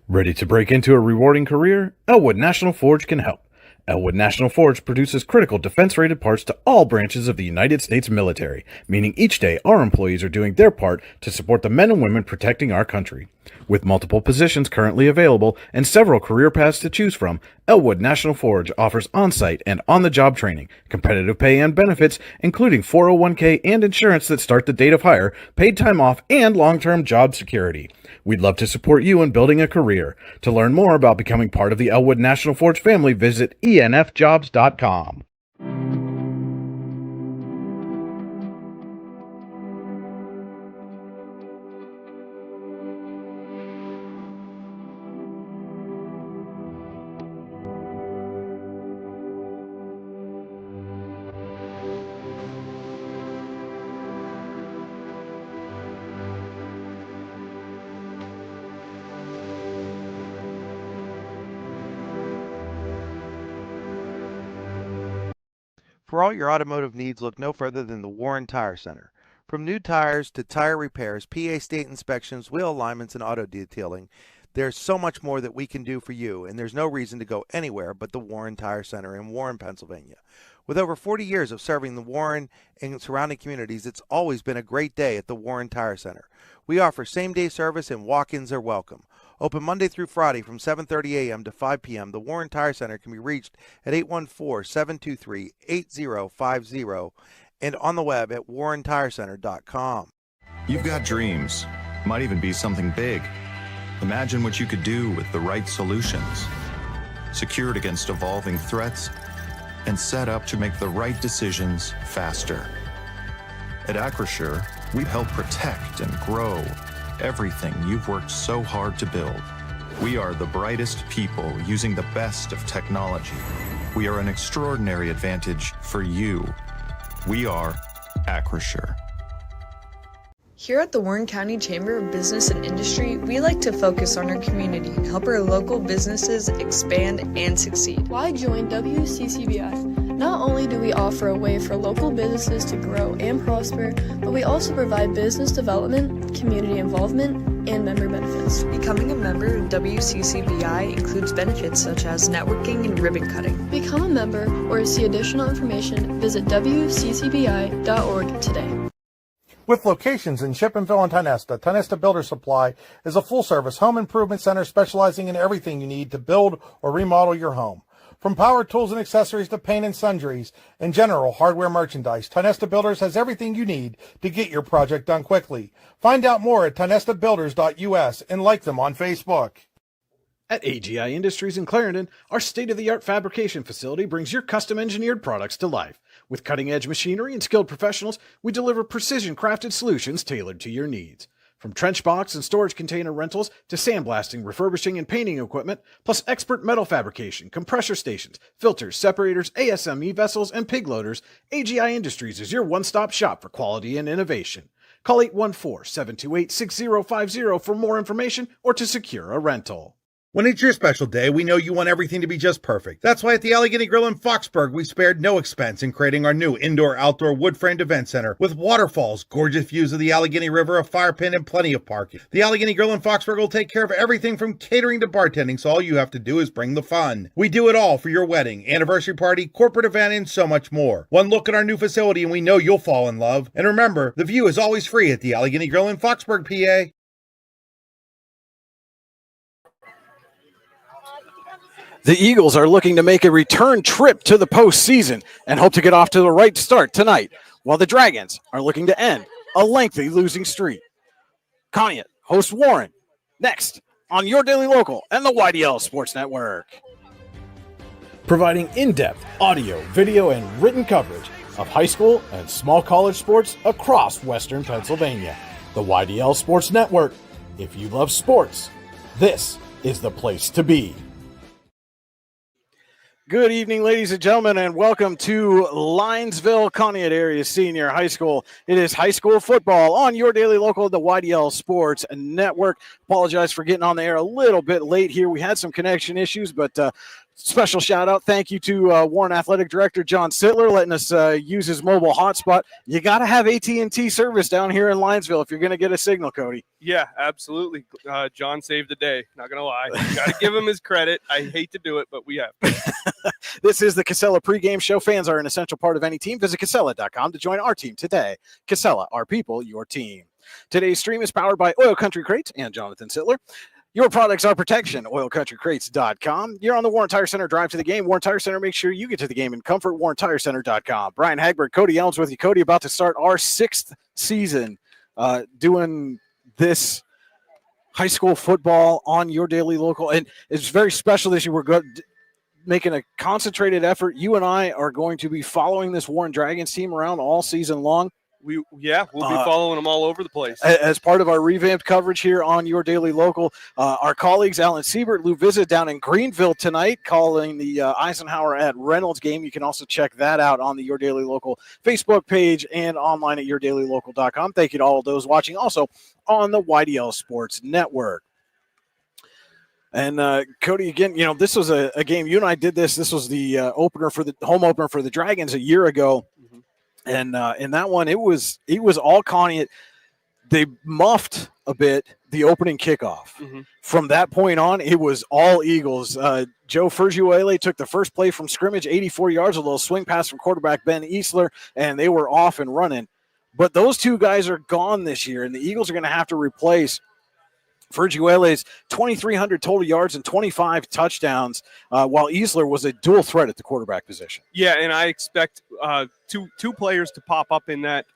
Ready to break into a rewarding career? Elwood National Forge can help. Elwood National Forge produces critical defense-rated parts to all branches of the United States military, meaning each day our employees are doing their part to support the men and women protecting our country. With multiple positions currently available and several career paths to choose from, Elwood National Forge offers on-site and on-the-job training, competitive pay and benefits, including 401k and insurance that start the date of hire, paid time off, and long-term job security. We'd love to support you in building a career. To learn more about becoming part of the Elwood National Forge family, visit enfjobs.com. For all your automotive needs, look no further than the Warren Tire Center. From new tires to tire repairs, PA state inspections, wheel alignments, and auto detailing, there's so much more that we can do for you, and there's no reason to go anywhere but the Warren Tire Center in Warren, Pennsylvania. With over 40 years of serving the Warren and surrounding communities, it's always been a great day at the Warren Tire Center. We offer same-day service and walk-ins are welcome. Open Monday through Friday from 7:30 a.m. to 5 p.m., the Warren Tire Center can be reached at 814-723-8050 and on the web at warrentirecenter.com. You've got dreams. Might even be something big. Imagine what you could do with the right solutions. Secured against evolving threats and set up to make the right decisions faster. At Acure, we help protect and grow everything you've worked so hard to build. We are the brightest people using the best of technology. We are an extraordinary advantage for you. We are Acure. Here at the Warren County Chamber of Business and Industry, we like to focus on our community and help our local businesses expand and succeed. Why join WCCBI? Not only do we offer a way for local businesses to grow and prosper, but we also provide business development, community involvement, and member benefits. Becoming a member of WCCBI includes benefits such as networking and ribbon cutting. Become a member or to see additional information, visit WCCBI.org today. With locations in Shippenville and Tionesta, Tionesta Builder Supply is a full-service home improvement center specializing in everything you need to build or remodel your home. From power tools and accessories to paint and sundries and general hardware merchandise, Tionesta Builders has everything you need to get your project done quickly. Find out more at tionestabuilders.us and like them on Facebook. At AGI Industries in Clarendon, our state-of-the-art fabrication facility brings your custom-engineered products to life. With cutting-edge machinery and skilled professionals, we deliver precision-crafted solutions tailored to your needs. From trench box and storage container rentals to sandblasting, refurbishing, and painting equipment, plus expert metal fabrication, compressor stations, filters, separators, ASME vessels, and pig loaders, AGI Industries is your one-stop shop for quality and innovation. Call 814-728-6050 for more information or to secure a rental. When it's your special day, we know you want everything to be just perfect. That's why at the Allegheny Grill in Foxburg, we spared no expense in creating our new indoor-outdoor wood-framed event center with waterfalls, gorgeous views of the Allegheny River, a fire pit, and plenty of parking. The Allegheny Grill in Foxburg will take care of everything from catering to bartending, so all you have to do is bring the fun. We do it all for your wedding, anniversary party, corporate event, and so much more. One look at our new facility and we know you'll fall in love. And remember, the view is always free at the Allegheny Grill in Foxburg, PA. The Eagles are looking to make a return trip to the postseason and hope to get off to the right start tonight, while the Dragons are looking to end a lengthy losing streak. Conneaut hosts Warren next on Your Daily Local and the YDL Sports Network. Providing in-depth audio, video, and written coverage of high school and small college sports across Western Pennsylvania. The YDL Sports Network. If you love sports, this is the place to be. Good evening, ladies and gentlemen, and welcome to Linesville Conneaut Area Senior High School. It is high school football on Your Daily Local, the YDL Sports Network. Apologize for getting on the air a little bit late here. We had some connection issues, but Special shout out, thank you to Warren Athletic Director John Sittler letting us use his mobile hotspot. You got to have AT&T service down here in Linesville if you're going to get a signal, Cody. Yeah, absolutely. John saved the day. Not gonna lie, got to give him his credit. I hate to do it, but we have. This is the Casella pregame show. Fans are an essential part of any team. Visit Casella.com to join our team today. Casella, our people, your team. Today's stream is powered by Oil Country Crates and Jonathan Sittler. Your products are protection. OilCountryCrates.com. You're on the Warren Tire Center drive to the game. Warren Tire Center, make sure you get to the game in comfort. WarrenTireCenter.com. Brian Hagberg, Cody Elms with you. Cody, about to start our 6th season doing this high school football on your daily local. And it's very special this year. We're making a concentrated effort. You and I are going to be following this Warren Dragons team around all season long. We'll be following them all over the place. As part of our revamped coverage here on your daily local, our colleagues Alan Siebert, Lou Visit down in Greenville tonight, calling the Eisenhower at Reynolds game. You can also check that out on the Your Daily Local Facebook page and online at yourdailylocal.com. Thank you to all of those watching, also on the YDL Sports Network. And Cody, again, this was a game. You and I did this. This was the home opener for the Dragons a year ago. And in that one, it was all Conneaut. They muffed a bit the opening kickoff. Mm-hmm. From that point on, it was all Eagles. Joe Ferguele took the first play from scrimmage, 84 yards, a little swing pass from quarterback Ben Easler, and they were off and running. But those two guys are gone this year, and the Eagles are going to have to replace Ferguele's 2,300 total yards and 25 touchdowns, while Easler was a dual threat at the quarterback position. Yeah, and I expect two players to pop up in that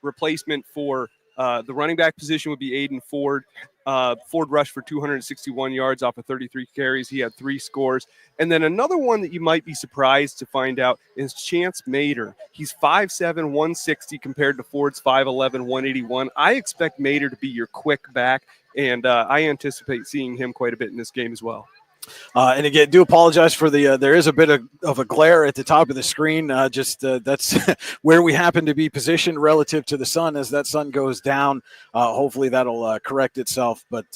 replacement for the running back position would be Aiden Ford. Ford rushed for 261 yards off of 33 carries. He had 3 scores. And then another one that you might be surprised to find out is Chance Mader. He's 5'7", 160 compared to Ford's 5'11", 181. I expect Mader to be your quick back, and I anticipate seeing him quite a bit in this game as well. And again, do apologize for the there is a bit of a glare at the top of the screen. That's where we happen to be positioned relative to the sun. As that sun goes down, hopefully that'll correct itself. But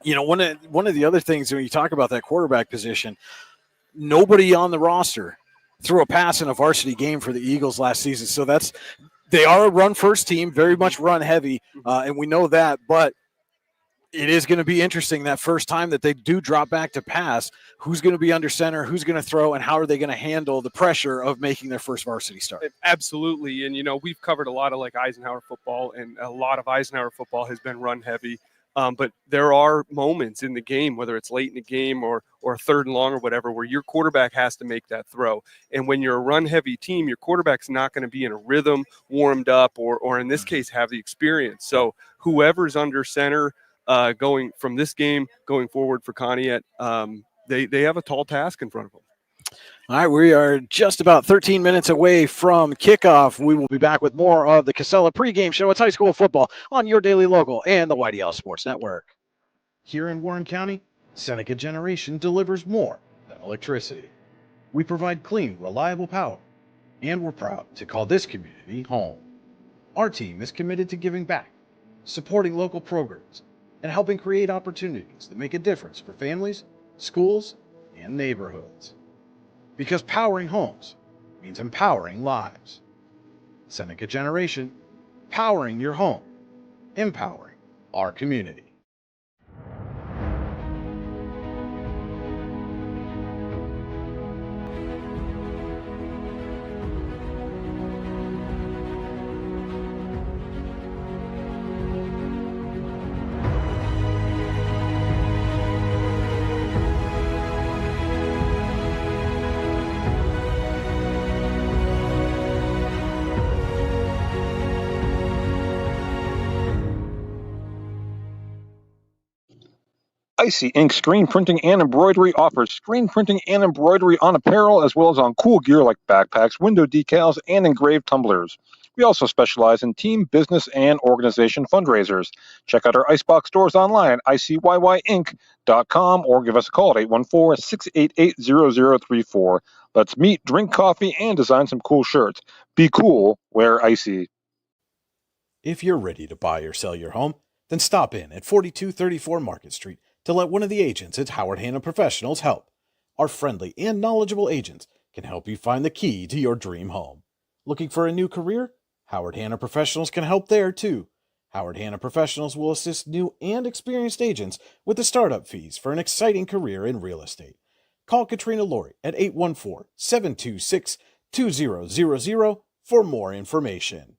one of the other things when you talk about that quarterback position, nobody on the roster threw a pass in a varsity game for the Eagles last season. So they are a run first team, very much run heavy, and we know that, but it is going to be interesting that first time that they do drop back to pass, who's going to be under center, who's going to throw, and how are they going to handle the pressure of making their first varsity start? Absolutely. And, we've covered a lot of Eisenhower football, and a lot of Eisenhower football has been run heavy. But there are moments in the game, whether it's late in the game or third and long or whatever, where your quarterback has to make that throw. And when you're a run-heavy team, your quarterback's not going to be in a rhythm, warmed up, or in this case, have the experience. So whoever's under center, going from this game going forward for Conneaut, they have a tall task in front of them. All right, we are just about 13 minutes away from kickoff. We will be back with more of the Casella pregame show. It's high school football on your daily local and the YDL Sports Network. Here in Warren County, Seneca Generation delivers more than electricity. We provide clean, reliable power, and we're proud to call this community home. Our team is committed to giving back, supporting local programs, and helping create opportunities that make a difference for families, schools, and neighborhoods. Because powering homes means empowering lives. Seneca Generation, powering your home, empowering our community. Icy Ink Screen Printing and Embroidery offers screen printing and embroidery on apparel as well as on cool gear like backpacks, window decals, and engraved tumblers. We also specialize in team, business, and organization fundraisers. Check out our Icebox stores online at icyinc.com or give us a call at 814-688-0034. Let's meet, drink coffee, and design some cool shirts. Be cool, wear Icy. If you're ready to buy or sell your home, then stop in at 4234 Market Street to let one of the agents at Howard Hanna Professionals help. Our friendly and knowledgeable agents can help you find the key to your dream home. Looking for a new career? Howard Hanna Professionals can help there too. Howard Hanna Professionals will assist new and experienced agents with the startup fees for an exciting career in real estate. Call Katrina Laurie at 814-726-2000 for more information.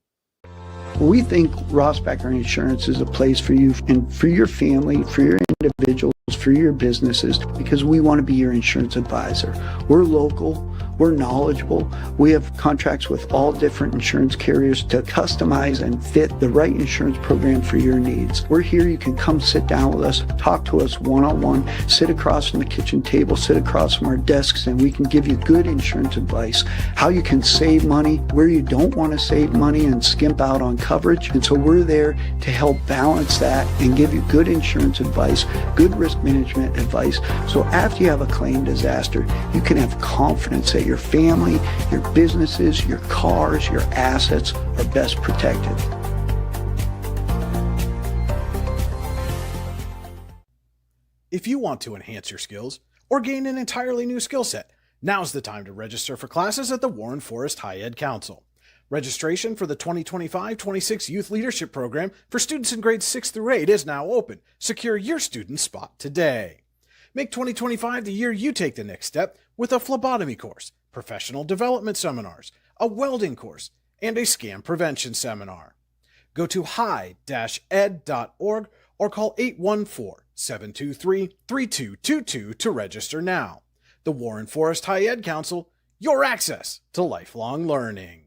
We think Ross Becker Insurance is a place for you and for your family, for your individuals, for your businesses, because we want to be your insurance advisor. We're local, we're knowledgeable, we have contracts with all different insurance carriers to customize and fit the right insurance program for your needs. We're here, you can come sit down with us, talk to us one-on-one, sit across from the kitchen table, sit across from our desks, and we can give you good insurance advice, how you can save money, where you don't want to save money and skimp out on coverage. And so we're there to help balance that and give you good insurance advice, good risk management advice. So after you have a claim disaster, you can have confidence that your family, your businesses, your cars, your assets are best protected. If you want to enhance your skills or gain an entirely new skill set, now's the time to register for classes at the Warren Forest High Ed Council. Registration for the 2025-26 Youth Leadership Program for students in grades 6 through 8 is now open. Secure your student spot today. Make 2025 the year you take the next step with a phlebotomy course, professional development seminars, a welding course, and a scam prevention seminar. Go to high-ed.org or call 814-723-3222 to register now. The Warren Forest High Ed Council, your access to lifelong learning.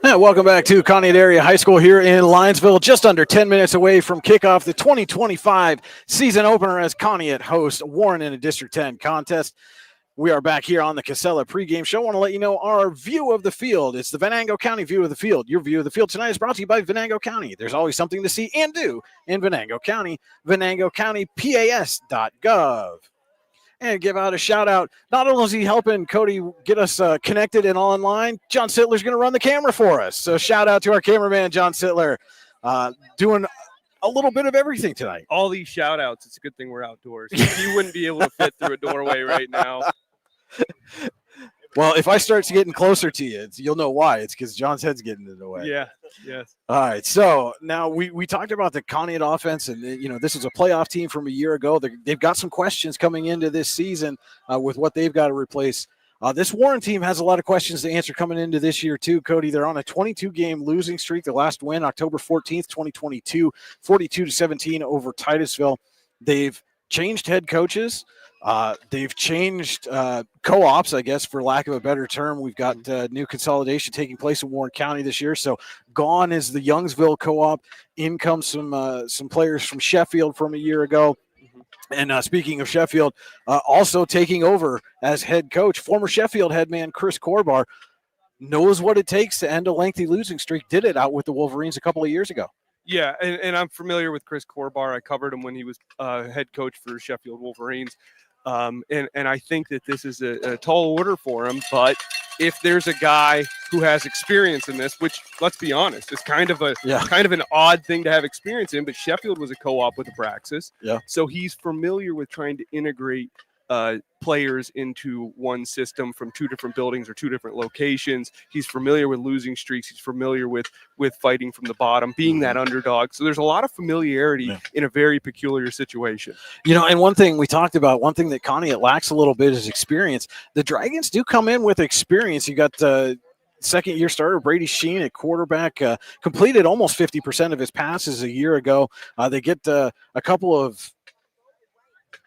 Welcome back to Conneaut Area High School here in Linesville, just under 10 minutes away from kickoff the 2025 season opener as Conneaut hosts Warren in a District 10 contest. We are back here on the Casella pregame show. I want to let you know our view of the field. It's the Venango County view of the field. Your view of the field tonight is brought to you by Venango County. There's always something to see and do in Venango County. VenangoCountyPAS.gov. And give out a shout out. Not only is he helping Cody get us connected and online, John Sittler's going to run the camera for us. So shout out to our cameraman, John Sittler, doing a little bit of everything tonight. All these shout outs. It's a good thing we're outdoors. You wouldn't be able to fit through a doorway right now. Well, if I start getting closer to you, you'll know why. It's because John's head's getting in the way. Yeah, yes. All right, so now we talked about the Conneaut offense, and this is a playoff team from a year ago. They've got some questions coming into this season with what they've got to replace. This Warren team has a lot of questions to answer coming into this year too, Cody. They're on a 22-game losing streak. The last win, October 14th, 2022, 42-17 over Titusville. They've changed head coaches. They've changed co-ops, I guess, for lack of a better term. We've got new consolidation taking place in Warren County this year. So gone is the Youngsville co-op. In comes some players from Sheffield from a year ago. And speaking of Sheffield, also taking over as head coach, former Sheffield headman Chris Corbar knows what it takes to end a lengthy losing streak. Did it out with the Wolverines a couple of years ago. Yeah, and I'm familiar with Chris Corbar. I covered him when he was head coach for Sheffield Wolverines. And I think that this is a tall order for him. But if there's a guy who has experience in this, which, let's be honest, is kind of an odd thing to have experience in, but Sheffield was a co-op with Abraxas. Yeah. So he's familiar with trying to integrate players into one system from two different buildings or two different locations. He's familiar with losing streaks. He's familiar with fighting from the bottom, being that underdog. So there's a lot of familiarity in a very peculiar situation. And one thing we talked about, one thing that Conneaut lacks a little bit is experience. The Dragons do come in with experience. You got second-year starter Brady Sheen at quarterback, completed almost 50% of his passes a year ago. They get a couple of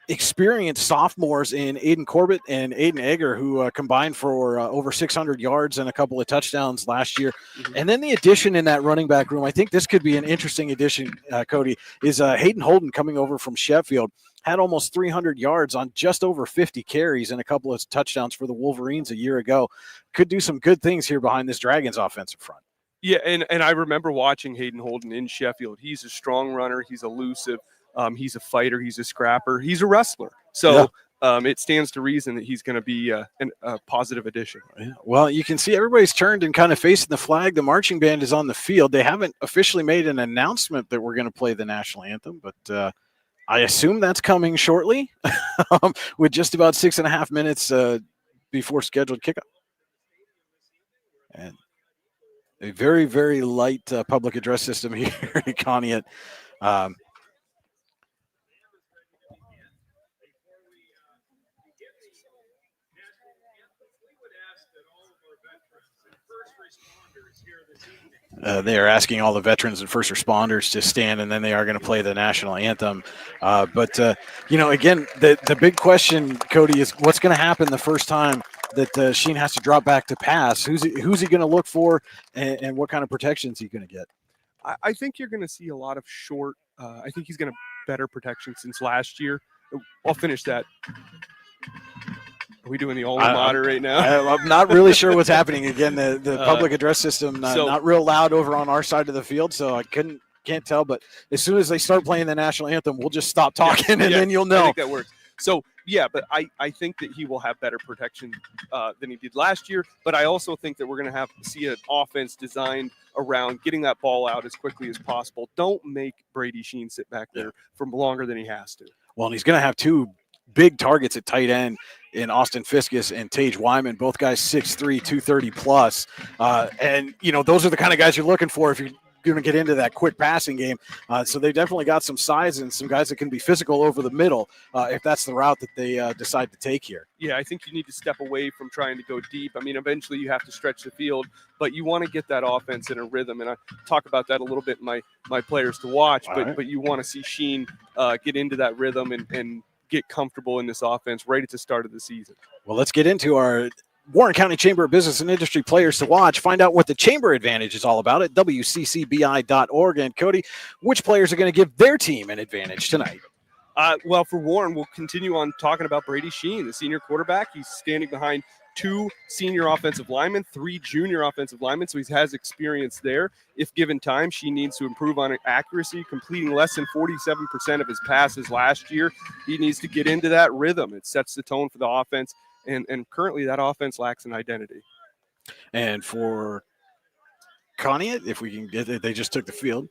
experienced sophomores in Aiden Corbett and Aiden Egger, who combined for over 600 yards and a couple of touchdowns last year. Mm-hmm. And then the addition in that running back room, I think this could be an interesting addition, Cody, is Hayden Holden coming over from Sheffield. Had almost 300 yards on just over 50 carries and a couple of touchdowns for the Wolverines a year ago. Could do some good things here behind this Dragons offensive front. Yeah, and I remember watching Hayden Holden in Sheffield. He's a strong runner. He's elusive. He's a fighter. He's a scrapper. He's a wrestler. So it stands to reason that he's going to be a positive addition. Yeah. Well, you can see everybody's turned and kind of facing the flag. The marching band is on the field. They haven't officially made an announcement that we're going to play the national anthem, but I assume that's coming shortly with just about 6.5 minutes before scheduled kickoff. And a very, very light public address system here at Conneaut. They are asking all the veterans and first responders to stand, and then they are going to play the national anthem. But again, the big question, Cody, is what's going to happen the first time that Sheen has to drop back to pass? Who's he going to look for, and what kind of protections he going to get? I think you're going to see a lot of short. I think he's going to better protection since last year. I'll finish that. Are we doing the alma mater right now? I'm not really sure what's happening. Again, the public address system not real loud over on our side of the field, so I can't tell. But as soon as they start playing the national anthem, we'll just stop talking, and then you'll know. I think that works. So, yeah, but I think that he will have better protection than he did last year. But I also think that we're going to see an offense designed around getting that ball out as quickly as possible. Don't make Brady Sheen sit back there for longer than he has to. Well, and he's going to have two big targets at tight end in Austin Fiskus and Tage Wyman, both guys 6'3", 230 plus. And, those are the kind of guys you're looking for if you're going to get into that quick passing game. So they definitely got some size and some guys that can be physical over the middle if that's the route that they decide to take here. Yeah, I think you need to step away from trying to go deep. I mean, eventually you have to stretch the field, but you want to get that offense in a rhythm. And I talk about that a little bit in my players to watch, but you want to see Sheen get into that rhythm and get comfortable in this offense right at the start of the season. Well, let's get into our Warren County Chamber of Business and Industry players to watch. Find out what the Chamber Advantage is all about at wccbi.org. And Cody, which players are going to give their team an advantage tonight? Well, for Warren, we'll continue on talking about Brady Sheen, the senior quarterback. He's standing behind 2 senior offensive linemen, 3 junior offensive linemen, so he has experience there. If given time, Sheen needs to improve on accuracy, completing less than 47% of his passes last year. He needs to get into that rhythm. It sets the tone for the offense, and currently that offense lacks an identity. And for Conneaut, if we can get it, they just took the field.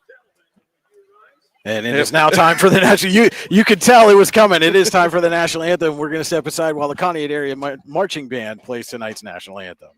And it is now time for the national. You could tell it was coming. It is time for the national anthem. We're going to step aside while the Conneaut area marching band plays tonight's national anthem.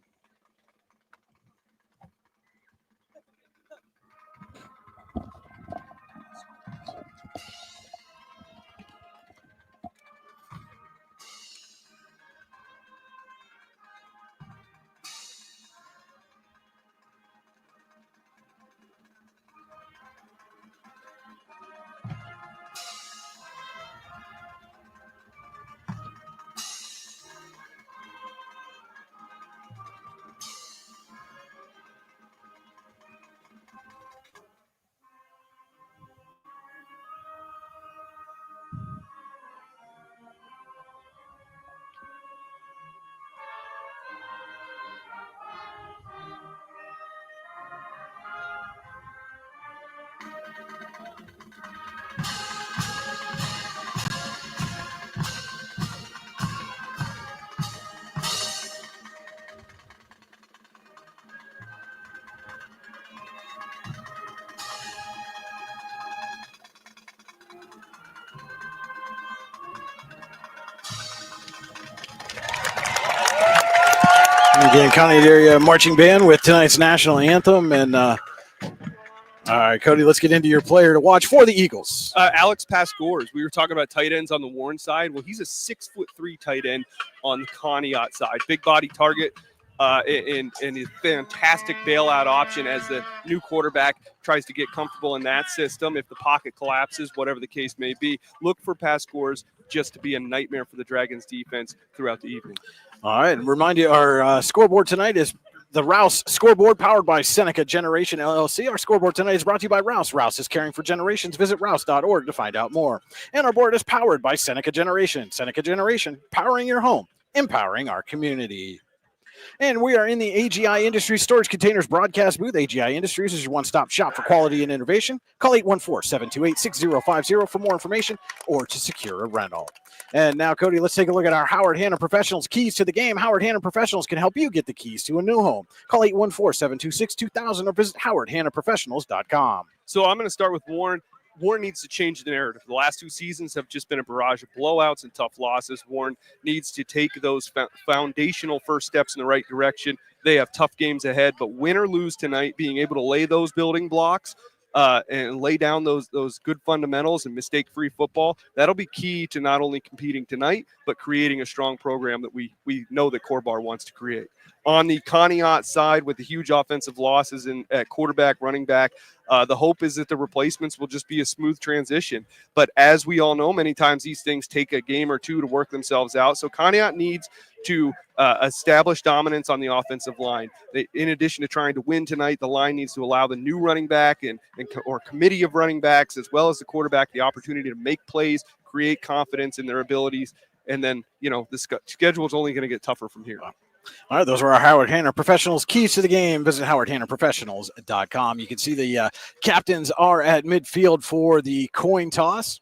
Again, Conneaut area marching band with tonight's national anthem. And all right, Cody, let's get into your player to watch for the Eagles. Alex Pascors. We were talking about tight ends on the Warren side. Well, he's a 6'3" tight end on the Conneaut side. Big body target and a fantastic bailout option as the new quarterback tries to get comfortable in that system. If the pocket collapses, whatever the case may be, look for Pascors just to be a nightmare for the Dragons defense throughout the evening. All right, and remind you, our scoreboard tonight is the Rouse scoreboard powered by Seneca Generation LLC. Our scoreboard tonight is brought to you by Rouse. Rouse is caring for generations. Visit rouse.org to find out more. And our board is powered by Seneca Generation. Seneca Generation, powering your home, empowering our community. And we are in the AGI Industries Storage Containers broadcast booth. AGI Industries is your one-stop shop for quality and innovation. Call 814-728-6050 for more information or to secure a rental. And now, Cody, let's take a look at our Howard Hanna Professionals keys to the game. Howard Hanna Professionals can help you get the keys to a new home. Call 814-726-2000 or visit howardhannaprofessionals.com. So I'm going to start with Warren. Warren needs to change the narrative. The last 2 seasons have just been a barrage of blowouts and tough losses. Warren needs to take those foundational first steps in the right direction. They have tough games ahead, but win or lose tonight, being able to lay those building blocks and lay down those good fundamentals and mistake-free football, that'll be key to not only competing tonight, but creating a strong program that we know that Corbar wants to create. On the Conneaut side, with the huge offensive losses at quarterback, running back, the hope is that the replacements will just be a smooth transition. But as we all know, many times these things take a game or two to work themselves out. So Conneaut needs to establish dominance on the offensive line. In addition to trying to win tonight, the line needs to allow the new running back or committee of running backs, as well as the quarterback, the opportunity to make plays, create confidence in their abilities. And then, the schedule is only going to get tougher from here. All right, those were our Howard Hanna Professionals keys to the game. Visit howardhannaprofessionals.com. You can see the captains are at midfield for the coin toss.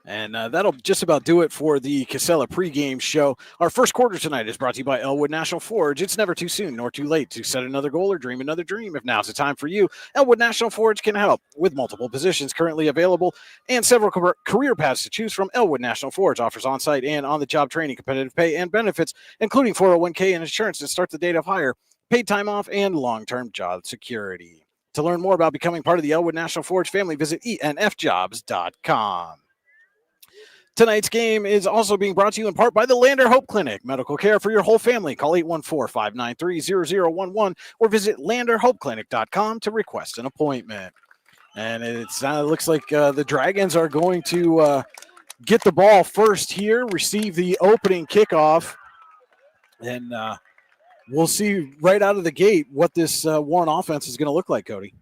And that'll just about do it for the Casella pregame show. Our first quarter tonight is brought to you by Elwood National Forge. It's never too soon nor too late to set another goal or dream another dream. If now's the time for you, Elwood National Forge can help. With multiple positions currently available and several career paths to choose from, Elwood National Forge offers on-site and on-the-job training, competitive pay, and benefits, including 401k and insurance to start the date of hire, paid time off, and long-term job security. To learn more about becoming part of the Elwood National Forge family, visit enfjobs.com. Tonight's game is also being brought to you in part by the Lander Hope Clinic. Medical care for your whole family. Call 814-593-0011 or visit landerhopeclinic.com to request an appointment. And it looks like the Dragons are going to get the ball first here, receive the opening kickoff, and we'll see right out of the gate what this Warren offense is going to look like, Cody.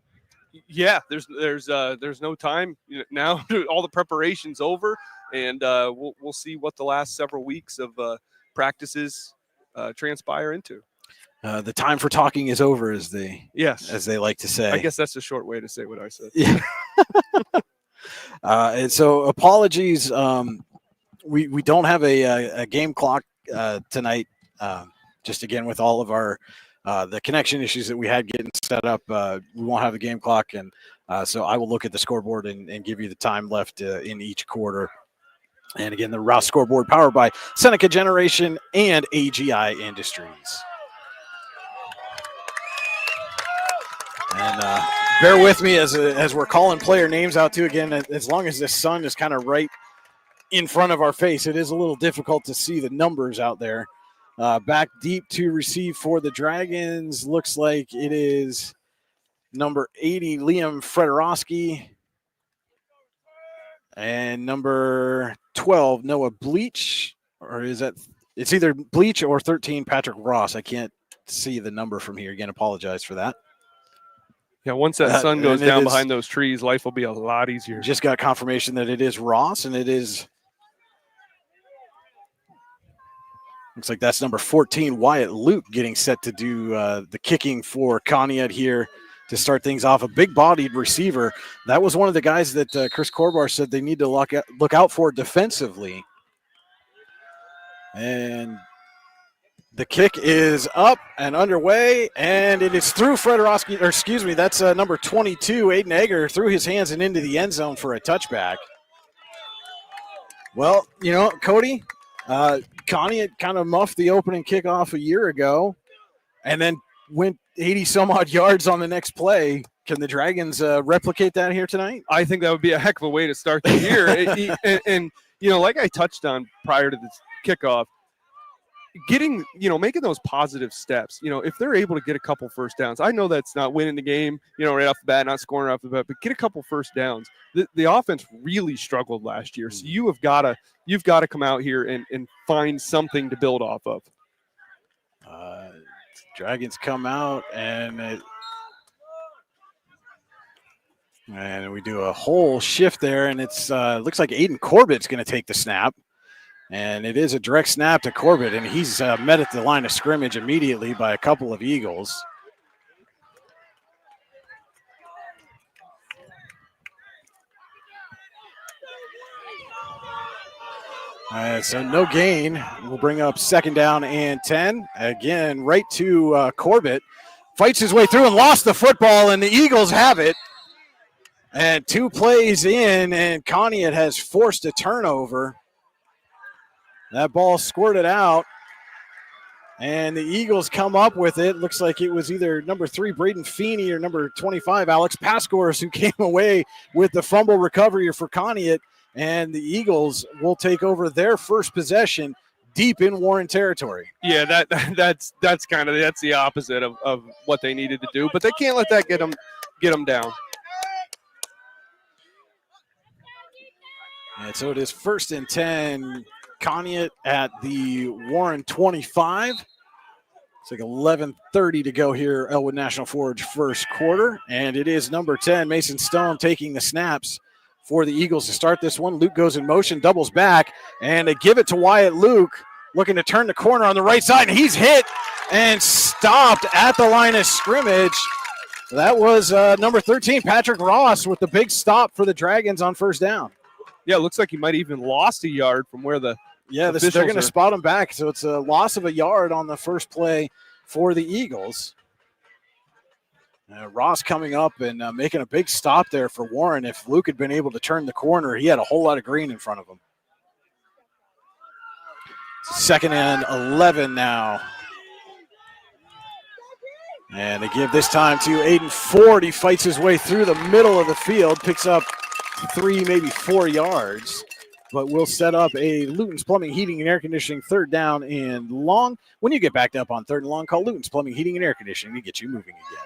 Yeah, there's no time now. All the preparation's over. And we'll see what the last several weeks of practices transpire into. The time for talking is over, as they like to say. I guess that's a short way to say what I said. Yeah. And so apologies. We don't have a game clock tonight. Just again with all of our the connection issues that we had getting set up, we won't have a game clock, and so I will look at the scoreboard and give you the time left in each quarter. And again, the Rouse scoreboard powered by Seneca Generation and AGI Industries. And bear with me as we're calling player names out too. Again, as long as the sun is kind of right in front of our face, it is a little difficult to see the numbers out there. Back deep to receive for the Dragons. Looks like it is number 80, Liam Fredorowski. And number 12, Noah Bleach, or is that it's either Bleach or 13, Patrick Ross. I can't see the number from here. Again, apologize for that. Yeah, once that sun goes down behind those trees, life will be a lot easier. Just got confirmation that it is Ross, and it is. Looks like that's number 14, Wyatt Luke, getting set to do the kicking for Conneaut here to start things off. A big-bodied receiver. That was one of the guys that Chris Corbar said they need to look out for defensively. And the kick is up and underway, and it is through Fredorowski, or excuse me, that's number 22, Aiden Egger, through his hands and into the end zone for a touchback. Well, Cody, Conneaut kind of muffed the opening kickoff a year ago and then went 80-some-odd yards on the next play. Can the Dragons replicate that here tonight? I think that would be a heck of a way to start the year. and like I touched on prior to this kickoff, making those positive steps, if they're able to get a couple first downs, I know that's not winning the game, right off the bat, not scoring off the bat, but get a couple first downs. The offense really struggled last year. So you've got to come out here and find something to build off of. Dragons come out and we do a whole shift there, and it's looks like Aiden Corbett's going to take the snap. And it is a direct snap to Corbett, and he's met at the line of scrimmage immediately by a couple of Eagles. So no gain. We'll bring up 2nd down and 10. Again, right to Corbett. Fights his way through and lost the football, and the Eagles have it. And 2 plays in, and Conneaut has forced a turnover. That ball squirted out, and the Eagles come up with it. Looks like it was either number 3, Braden Feeney, or number 25, Alex Pascors, who came away with the fumble recovery for Conneaut. And the Eagles will take over their first possession deep in Warren territory. Yeah, that's the opposite of what they needed to do, but they can't let that get them down. And so it is 1st and 10. Conneaut at the Warren 25. It's like 11:30 to go here. Elwood National Forge first quarter, and it is number 10, Mason Stone, taking the snaps for the Eagles to start this one. Luke goes in motion, doubles back, and they give it to Wyatt Luke, looking to turn the corner on the right side, and he's hit and stopped at the line of scrimmage. That was number 13, Patrick Ross, with the big stop for the Dragons on 1st down. Yeah, it looks like he might even lost a yard from where they're going to spot him back, so it's a loss of a yard on the first play for the Eagles. Ross coming up and making a big stop there for Warren. If Luke had been able to turn the corner, he had a whole lot of green in front of him. It's 2nd and 11 now. And they give this time to Aiden Ford. He fights his way through the middle of the field, picks up 3, maybe 4 yards, but we'll set up a Luton's Plumbing, Heating, and Air Conditioning 3rd down and long. When you get backed up on 3rd and long, call Luton's Plumbing, Heating, and Air Conditioning to get you moving again.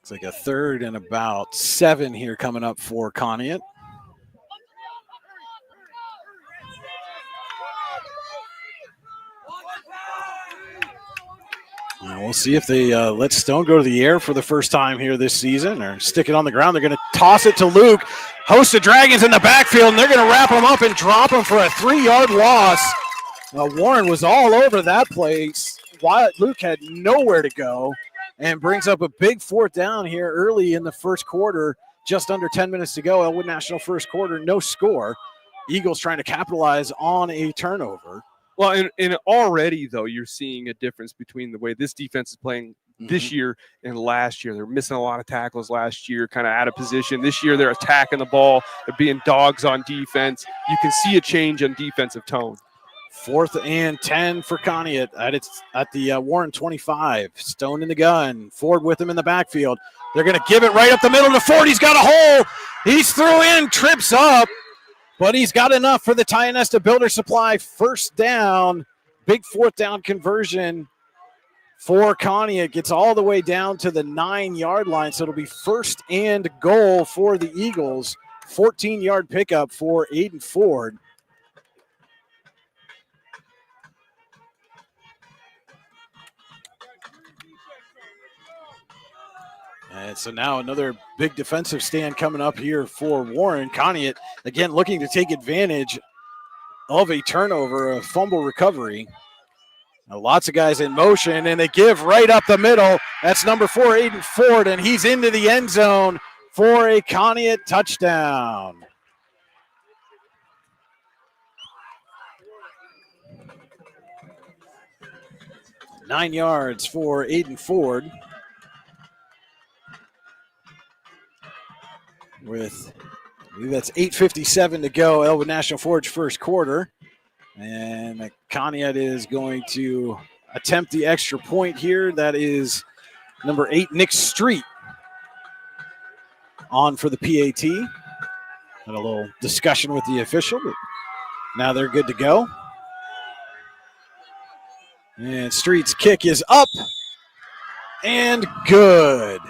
It's like a 3rd and about 7 here coming up for Conneaut. And we'll see if they let Stone go to the air for the first time here this season or stick it on the ground. They're going to toss it to Luke. Host of Dragons in the backfield, and they're going to wrap him up and drop him for a 3-yard loss. Warren was all over that place. Wyatt Luke had nowhere to go and brings up a big 4th down here early in the first quarter. Just under 10 minutes to go. Elwood National first quarter, no score. Eagles trying to capitalize on a turnover. Well, and already, though, you're seeing a difference between the way this defense is playing this year and last year. They're missing a lot of tackles last year, kind of out of position. This year, they're attacking the ball. They're being dogs on defense. You can see a change in defensive tone. 4th and 10 for Conneaut at the Warren 25. Stone in the gun. Ford with him in the backfield. They're going to give it right up the middle to Ford. He's got a hole. He's through in, trips up, but he's got enough for the Tionesta Builder Supply 1st down. Big 4th down conversion for Conneaut. Gets all the way down to the 9-yard line, so it'll be 1st and goal for the Eagles. 14-yard pickup for Aiden Ford. And so now another big defensive stand coming up here for Warren. Conneaut, again, looking to take advantage of a turnover, a fumble recovery. Now, lots of guys in motion, and they give right up the middle. That's number 4, Aiden Ford, and he's into the end zone for a Conneaut touchdown. Nine yards for Aiden Ford. With, I believe that's 8:57 to go, Elwood National Forge first quarter. And Conneaut is going to attempt the extra point here. That is number 8, Nick Street, on for the PAT. Had a little discussion with the official, but now they're good to go. And Street's kick is up and good.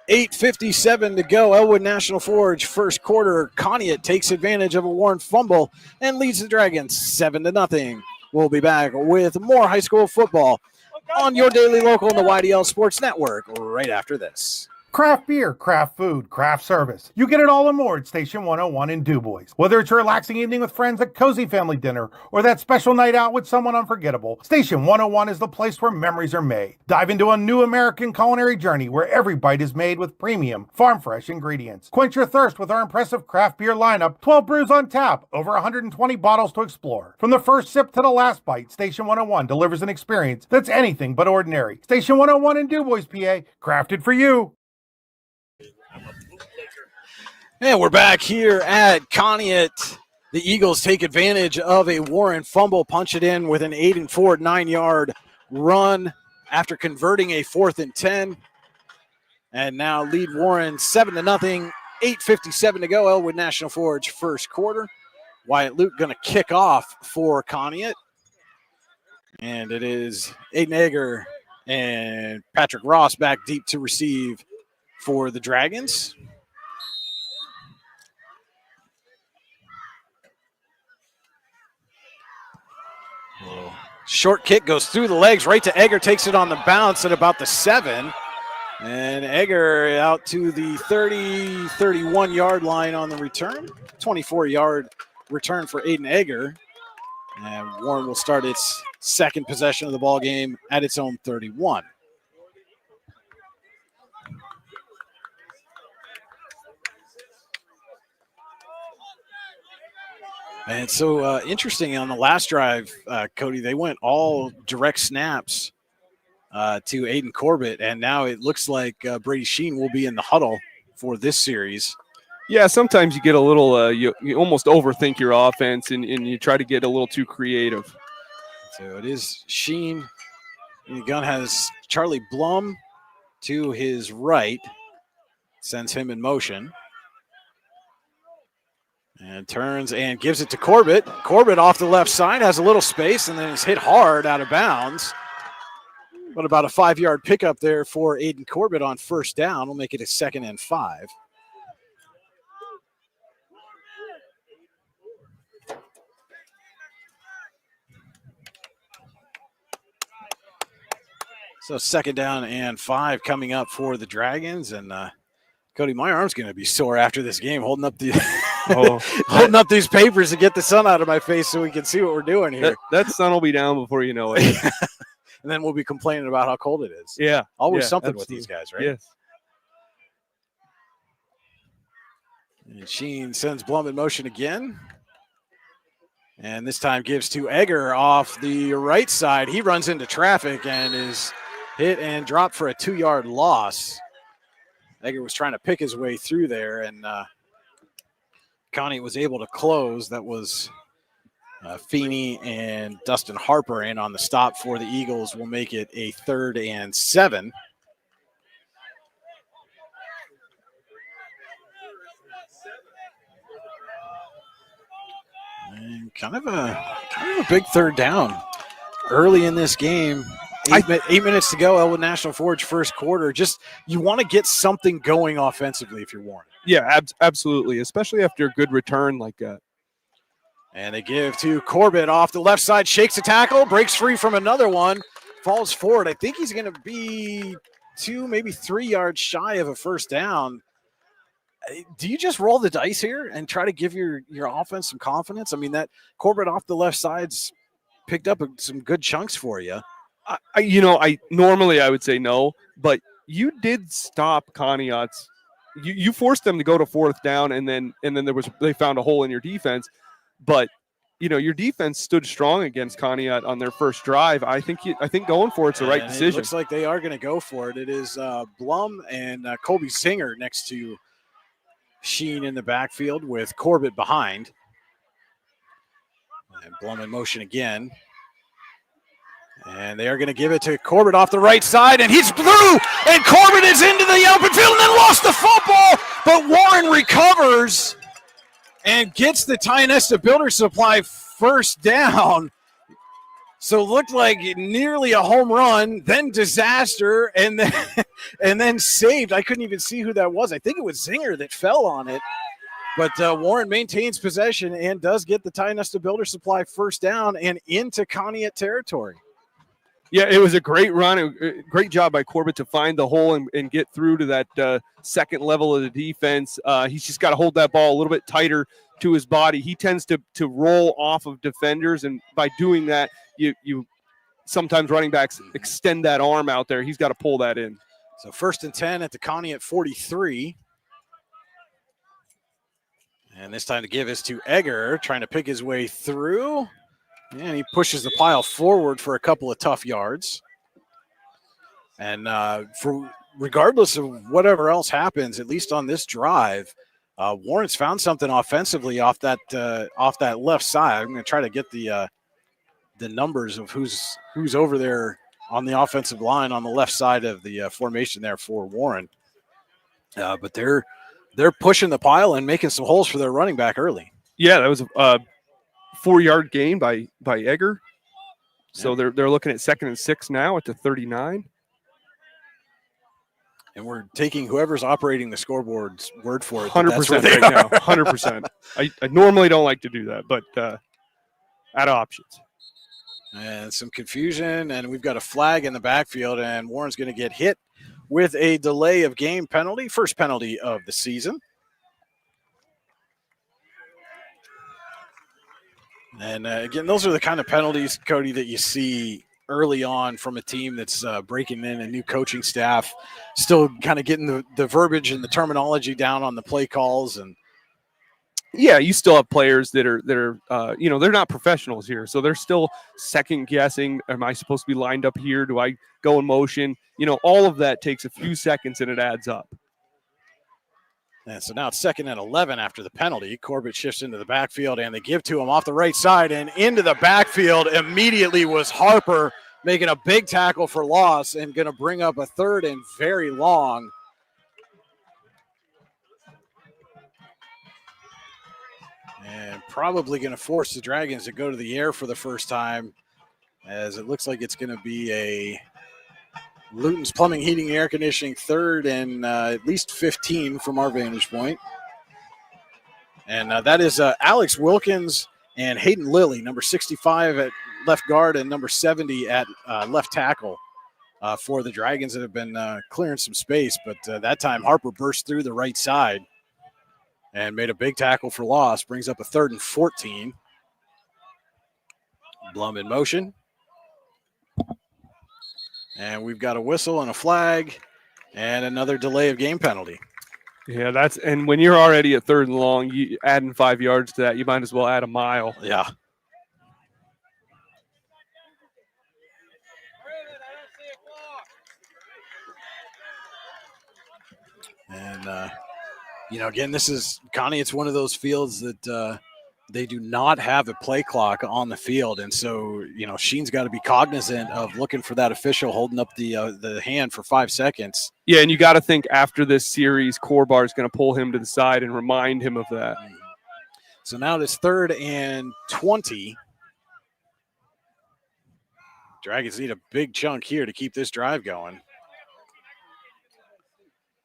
8:57 to go. Elwood National Forge first quarter. Conneaut takes advantage of a Warren fumble and leads the Dragons 7-0. We'll be back with more high school football on your daily local in the YDL Sports Network right after this. Craft beer, craft food, craft service. You get it all and more at Station 101 in DuBois. Whether it's your relaxing evening with friends at cozy family dinner or that special night out with someone unforgettable, Station 101 is the place where memories are made. Dive into a new American culinary journey where every bite is made with premium, farm-fresh ingredients. Quench your thirst with our impressive craft beer lineup, 12 brews on tap, over 120 bottles to explore. From the first sip to the last bite, Station 101 delivers an experience that's anything but ordinary. Station 101 in DuBois, PA, crafted for you. And we're back here at Conneaut. The Eagles take advantage of a Warren fumble, punch it in with an 8-4 9-yard run after converting a 4th and 10. And now lead Warren 7-0, 8:57 to go. Elwood National Forge first quarter. Wyatt Luke going to kick off for Conneaut. And it is Aiden Egger and Patrick Ross back deep to receive for the Dragons. Short kick goes through the legs right to Egger, takes it on the bounce at about the 7. And Egger out to the 30, 31-yard line on the return. 24-yard return for Aiden Egger. And Warren will start its second possession of the ball game at its own 31. And so interesting on the last drive, Cody, they went all direct snaps to Aiden Corbett, and now it looks like Brady Sheen will be in the huddle for this series. Yeah, sometimes you get a little, you almost overthink your offense and you try to get a little too creative. So it is Sheen. And the gun has Charlie Blum to his right, sends him in motion. And turns and gives it to Corbett. Corbett off the left side, has a little space, and then is hit hard out of bounds. But about a 5-yard pickup there for Aiden Corbett on first down. We'll make it a 2nd and 5. So 2nd down and 5 coming up for the Dragons. And Cody, my arm's going to be sore after this game, holding up the holding up these papers to get the sun out of my face so we can see what we're doing here. That sun will be down before you know it. And then we'll be complaining about how cold it is. Yeah. Always something absolutely. with these guys, right? Yes. And Sheen sends Blum in motion again. And this time gives to Egger off the right side. He runs into traffic and is hit and dropped for a 2-yard loss. Egger was trying to pick his way through there, and Connie was able to close. That was Feeney and Dustin Harper in on the stop for the Eagles. Will make it a 3rd and 7. And kind of a big 3rd down early in this game. 8 minutes to go. Elwood National Forge first quarter. Just you want to get something going offensively if you're Warren. Yeah, absolutely, especially after a good return like that. And they give to Corbett off the left side, shakes a tackle, breaks free from another one, falls forward. I think he's going to be 2, maybe 3 yards shy of a first down. Do you just roll the dice here and try to give your offense some confidence? I mean, that Corbett off the left side's picked up some good chunks for you. I normally I would say no, but you did stop Conneaut's. You forced them to go to 4th down, and then they found a hole in your defense. But your defense stood strong against Conneaut on their first drive. I think going for it's the right decision. It looks like they are going to go for it. It is Blum and Colby Zinger next to Sheen in the backfield with Corbett behind. And Blum in motion again. And they are going to give it to Corbett off the right side, and he's through, and Corbett is into the open field and then lost the football, but Warren recovers and gets the Tionesta Builder Supply first down. So it looked like nearly a home run, then disaster, and then saved. I couldn't even see who that was. I think it was Zinger that fell on it. But Warren maintains possession and does get the Tionesta Builder Supply first down and into Conneaut territory. Yeah, it was a great run. Great job by Corbett to find the hole and get through to that second level of the defense. He's just got to hold that ball a little bit tighter to his body. He tends to roll off of defenders, and by doing that, you sometimes running backs extend that arm out there. He's got to pull that in. So 1st and 10 at the Conneaut 43. And this time the give is to Egger, trying to pick his way through. And he pushes the pile forward for a couple of tough yards. And regardless of whatever else happens, at least on this drive, Warren's found something offensively off that left side. I'm going to try to get the numbers of who's over there on the offensive line on the left side of the formation there for Warren. But they're pushing the pile and making some holes for their running back early. Yeah, that was a 4-yard gain by Egger. So they're looking at 2nd and 6 now at the 39. And we're taking whoever's operating the scoreboard's word for it. 100% right now. 100%. I normally don't like to do that, but out of options. And some confusion, and we've got a flag in the backfield, and Warren's going to get hit with a delay of game penalty, first penalty of the season. And again, those are the kind of penalties, Cody, that you see early on from a team that's breaking in a new coaching staff, still kind of getting the verbiage and the terminology down on the play calls. And yeah, you still have players that are they're not professionals here, so they're still second guessing. Am I supposed to be lined up here? Do I go in motion? All of that takes a few seconds and it adds up. And so now it's 2nd and 11 after the penalty. Corbett shifts into the backfield, and they give to him off the right side, and into the backfield immediately was Harper, making a big tackle for loss and going to bring up a 3rd and very long. And probably going to force the Dragons to go to the air for the first time, as it looks like it's going to be a Luton's Plumbing, Heating, and Air Conditioning 3rd and at least 15 from our vantage point. And that is Alex Wilkins and Hayden Lilly, number 65 at left guard and number 70 at left tackle for the Dragons that have been clearing some space. But that time Harper burst through the right side and made a big tackle for loss, brings up a 3rd and 14. Blum in motion. And we've got a whistle and a flag and another delay of game penalty. Yeah, and when you're already at 3rd and long, you adding 5 yards to that, you might as well add a mile. Yeah. And, again, this is Connie. It's one of those fields that they do not have a play clock on the field. And so, Sheen's got to be cognizant of looking for that official holding up the hand for 5 seconds. Yeah, and you got to think after this series, Corbar is going to pull him to the side and remind him of that. So now it's 3rd and 20. Dragons need a big chunk here to keep this drive going.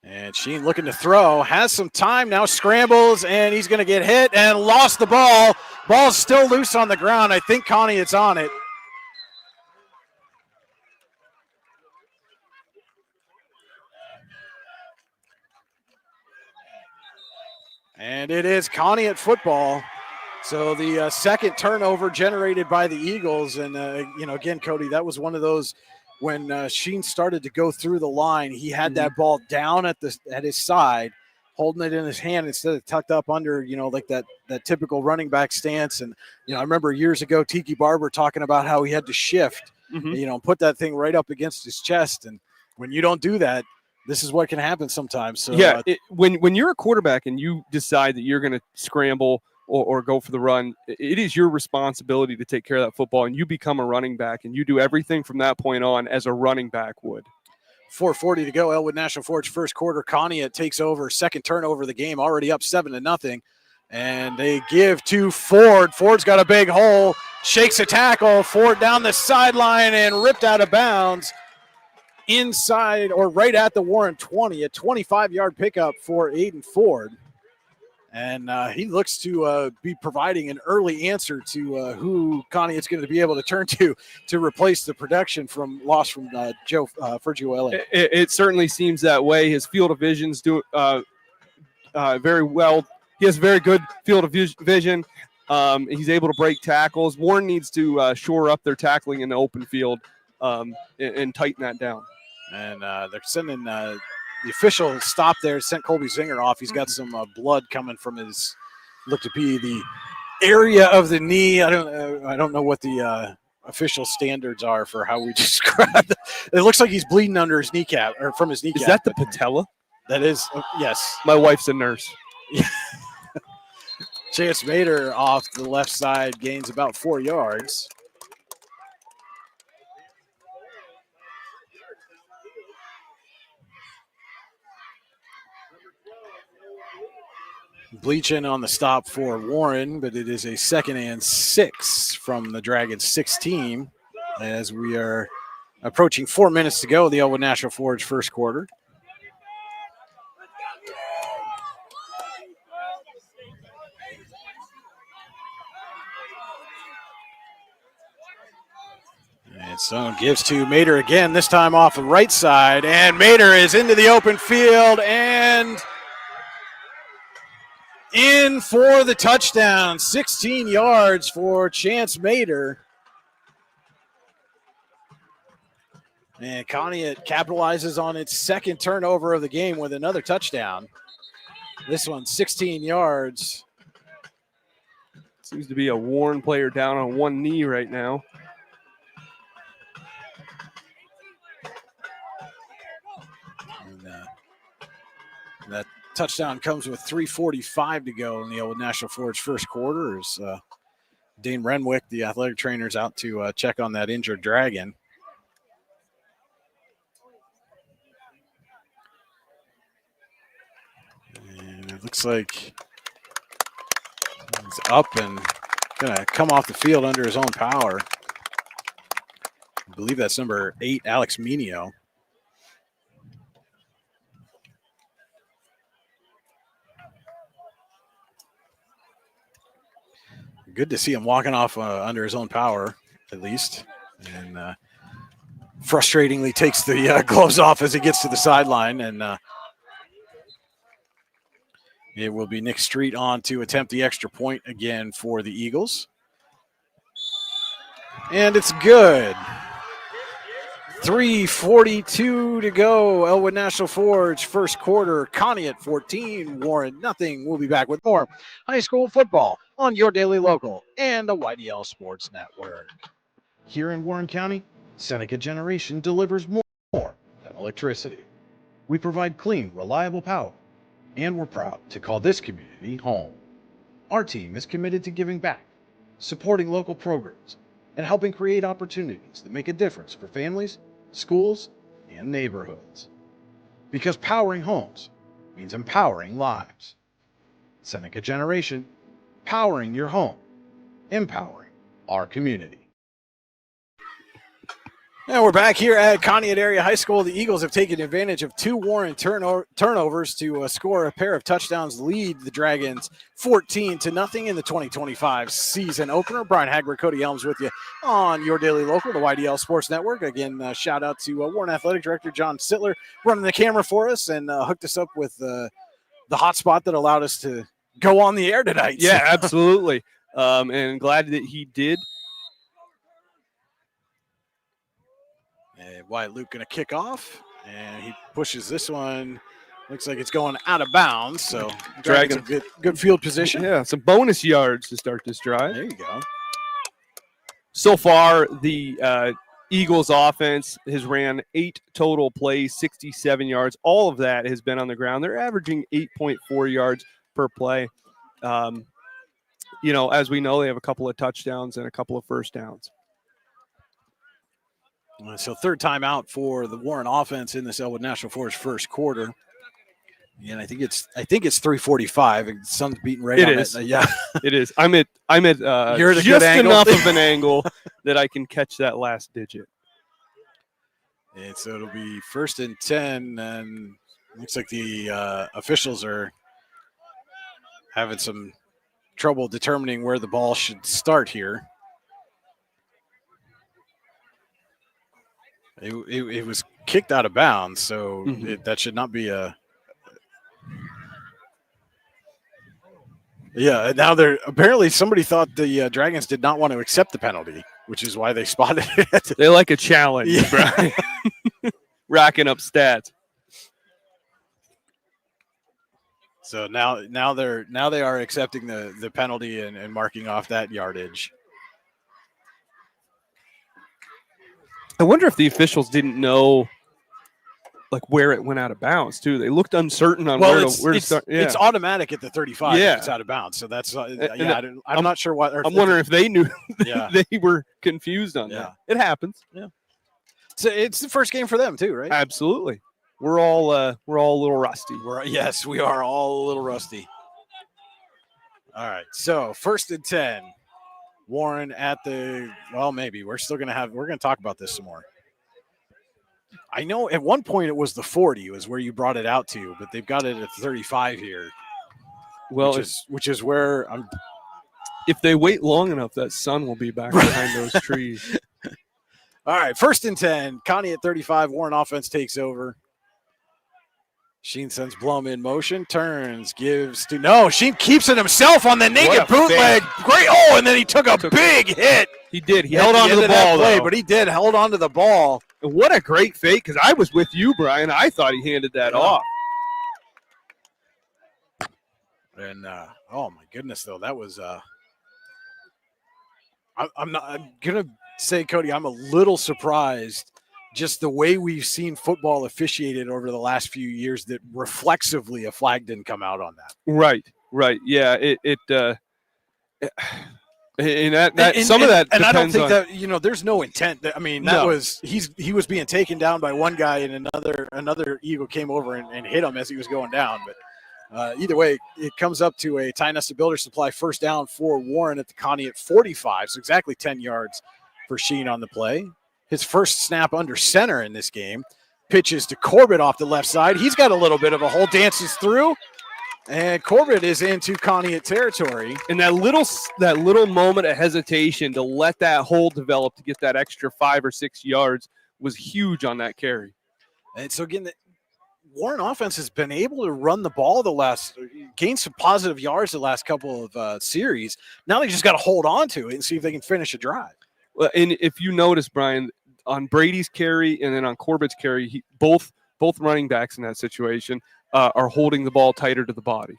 And Sheen looking to throw, has some time now, scrambles, and he's going to get hit and lost the ball. Ball's still loose on the ground. I think Conneaut's on it. And it is Conneaut football. So the second turnover generated by the Eagles. And, again, Cody, that was one of those when Sheen started to go through the line, he had that ball down at his side, holding it in his hand instead of tucked up under, like that typical running back stance. And, I remember years ago, Tiki Barber talking about how he had to shift, put that thing right up against his chest. And when you don't do that, this is what can happen sometimes. So yeah, when you're a quarterback and you decide that you're going to scramble or go for the run, it is your responsibility to take care of that football, and you become a running back, and you do everything from that point on as a running back would. 4:40 to go. Elwood National Forge first quarter. Conneaut takes over, second turnover of the game, already up 7-0. And they give to Ford. Ford's got a big hole, shakes a tackle. Ford down the sideline and ripped out of bounds inside or right at the Warren 20, a 25-yard pickup for Aiden Ford. And he looks to be providing an early answer to who Conneaut's going to be able to turn to replace the production from loss from Joe Fergio Elliott. It certainly seems that way. His field of vision's do very well. He has very good field of vision. He's able to break tackles. Warren needs to shore up their tackling in the open field and tighten that down. And they're sending the official stop there, sent Colby Zinger off. He's got some blood coming from his, look to be the area of the knee. I don't know what the official standards are for how we describe it. It looks like he's bleeding under his kneecap, or from his kneecap. Is that the patella? That is, yes. My wife's a nurse. Chance Mater off the left side gains about 4 yards. Bleachin on the stop for Warren, but it is a 2nd and 6 from the Dragons 16 as we are approaching 4 minutes to go in the Elwood National Forge first quarter. And so gives to Mater again, this time off the right side, and Mater is into the open field and in for the touchdown. 16 yards for Chance Mater. And Conneaut capitalizes on its 2nd turnover of the game with another touchdown. This one, 16 yards. Seems to be a Warren player down on one knee right now. And that touchdown comes with 3:45 to go in the Elwood National Forge first quarter. As Dane Renwick, the athletic trainer, is out to check on that injured Dragon. And it looks like he's up and going to come off the field under his own power. I believe that's number 8, Alex Minio. Good to see him walking off under his own power, at least. And frustratingly takes the gloves off as he gets to the sideline. And it will be Nick Street on to attempt the extra point again for the Eagles. And it's good. 3:42 to go. Elwood National Forge first quarter. Conneaut 14, Warren nothing. We'll be back with more high school football on your daily local and the YDL Sports Network. Here in Warren County, Senica Generation delivers more than electricity. We provide clean, reliable power, and we're proud to call this community home. Our team is committed to giving back, supporting local programs, and helping create opportunities that make a difference for families, schools, and neighborhoods. Because powering homes means empowering lives. Seneca Generation, powering your home, empowering our community. And we're back here at Conneaut Area High School. The Eagles have taken advantage of 2 Warren turnovers to score a pair of touchdowns, lead the Dragons 14-0 in the 2025 season opener. Brian Hagberg, Cody Elms with you on your daily local, the YDL Sports Network. Again, shout out to Warren Athletic Director John Sittler running the camera for us and hooked us up with the hotspot that allowed us to go on the air tonight. Yeah, absolutely. And glad that he did. Wyatt Luke going to kick off, and he pushes this one. Looks like it's going out of bounds, so Dragons a good field position. Yeah, some bonus yards to start this drive. There you go. So far, the Eagles offense has ran 8 total plays, 67 yards. All of that has been on the ground. They're averaging 8.4 yards per play. As we know, they have a couple of touchdowns and a couple of first downs. So 3rd time out for the Warren offense in this Elwood National Forge first quarter. And I think it's 3:45. Sun's beating right on it. Yeah, it is. I'm at You're at just enough of an angle that I can catch that last digit. And so it'll be 1st and 10, and looks like the officials having some trouble determining where the ball should start here. It was kicked out of bounds, so that should not be a. Yeah, now apparently somebody thought the Dragons did not want to accept the penalty, which is why they spotted it. They like a challenge, Brian. Racking up stats. So now they are accepting the penalty and marking off that yardage. I wonder if the officials didn't know like where it went out of bounds too. They looked uncertain on where to start. Yeah. It's automatic at the 35 if it's out of bounds. So that's I'm not sure why. I'm wondering if they knew. They were confused on that. It happens. Yeah. So it's the first game for them too, right? Absolutely. We're all a little rusty. Yes, we are all a little rusty. All right. So 1st and 10. Warren at maybe we're going to talk about this some more. I know at one point it was the 40 was where you brought it out to, but they've got it at 35 here. Well, which is where I'm. If they wait long enough, that sun will be back behind those trees. All right, 1st and 10. Connie at 35. Warren offense takes over. Sheen sends Blum in motion, turns, gives to Sheen keeps it himself on the naked bootleg. Great! And then he took a big hit. He did. He held on to the ball, though. But he did held on to the ball. And what a great fake! Because I was with you, Brian. I thought he handed that off. And oh my goodness, though that was. I'm gonna say, Cody, I'm a little surprised. Just the way we've seen football officiated over the last few years, that reflexively a flag didn't come out on that. Right. Yeah. And I don't think that there's no intent. I mean, he was being taken down by one guy, and another Eagle came over and hit him as he was going down. But either way, it comes up to a Tionesta Builder Supply first down for Warren at the Conneaut 45, so exactly 10 yards for Sheen on the play. His first snap under center in this game. Pitches to Corbett off the left side. He's got a little bit of a hole, dances through, and Corbett is into Conneaut territory. And that little moment of hesitation to let that hole develop to get that extra 5 or 6 yards was huge on that carry. And so again, the Warren offense has been able to run the ball gain some positive yards the last couple of series. Now they just got to hold on to it and see if they can finish a drive. Well, and if you notice, Brian, on Brady's carry and then on Corbett's carry, both running backs in that situation are holding the ball tighter to the body.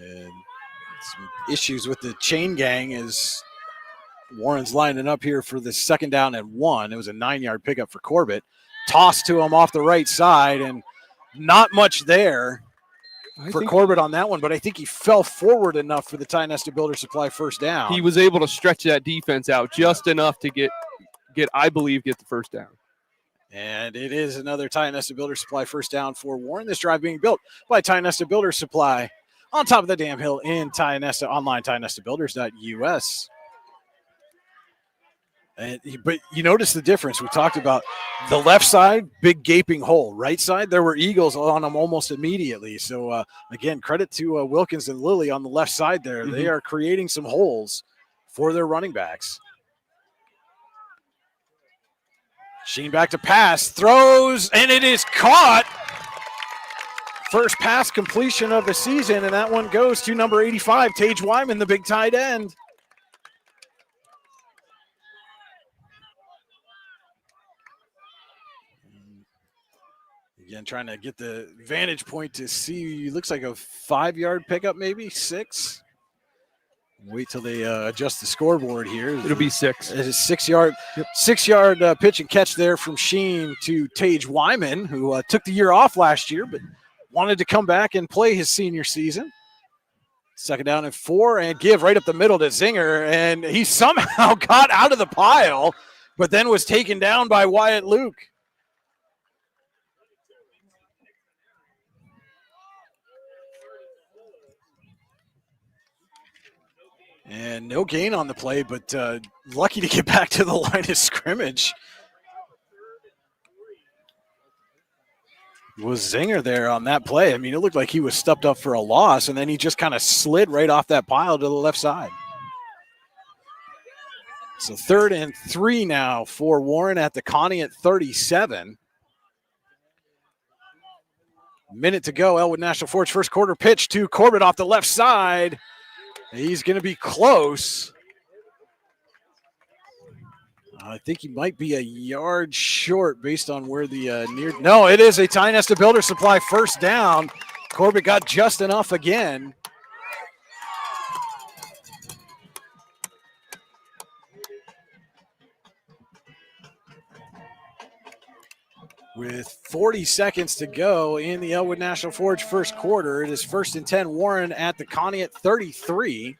And some issues with the chain gang as Warren's lining up here for the 2nd down and 1. It was a 9-yard pickup for Corbett. Tossed to him off the right side, and not much there for Corbett on that one, but I think he fell forward enough for the Tionesta Builder Supply first down. He was able to stretch that defense out just enough to get the first down. And it is another Tionesta Builder Supply first down for Warren. This drive being built by Tionesta Builder Supply on top of the damn hill in Tionesta, online, TionestaBuilders.us. But you notice the difference. We talked about the left side, big gaping hole. Right side, there were Eagles on them almost immediately. So, again, credit to Wilkins and Lilly on the left side there. They are creating some holes for their running backs. Sheen back to pass, throws, and it is caught. First pass completion of the season, and that one goes to number 85, Tage Wyman, the big tight end. Again, trying to get the vantage point to see. Looks like a 5-yard pickup, maybe 6. Wait till they adjust the scoreboard here. It'll be 6. It is 6-yard, 6-yard pitch and catch there from Sheen to Tage Wyman, who took the year off last year, but wanted to come back and play his senior season. 2nd down and 4, and give right up the middle to Zinger, and he somehow got out of the pile, but then was taken down by Wyatt Luke. And no gain on the play, but lucky to get back to the line of scrimmage. was Zinger there on that play. I mean, it looked like he was stepped up for a loss, and then he just kind of slid right off that pile to the left side. So 3rd and 3 now for Warren at the Conneaut 37. Minute to go. Elwood National Forge first quarter pitch to Corbett off the left side. He's going to be close. I think he might be a yard short based on where the near. No, it is a Tionesta Builder Supply first down. Corbett got just enough again. With 40 seconds to go in the Elwood National Forge first quarter, it is 1st and 10 Warren at the Conneaut 33.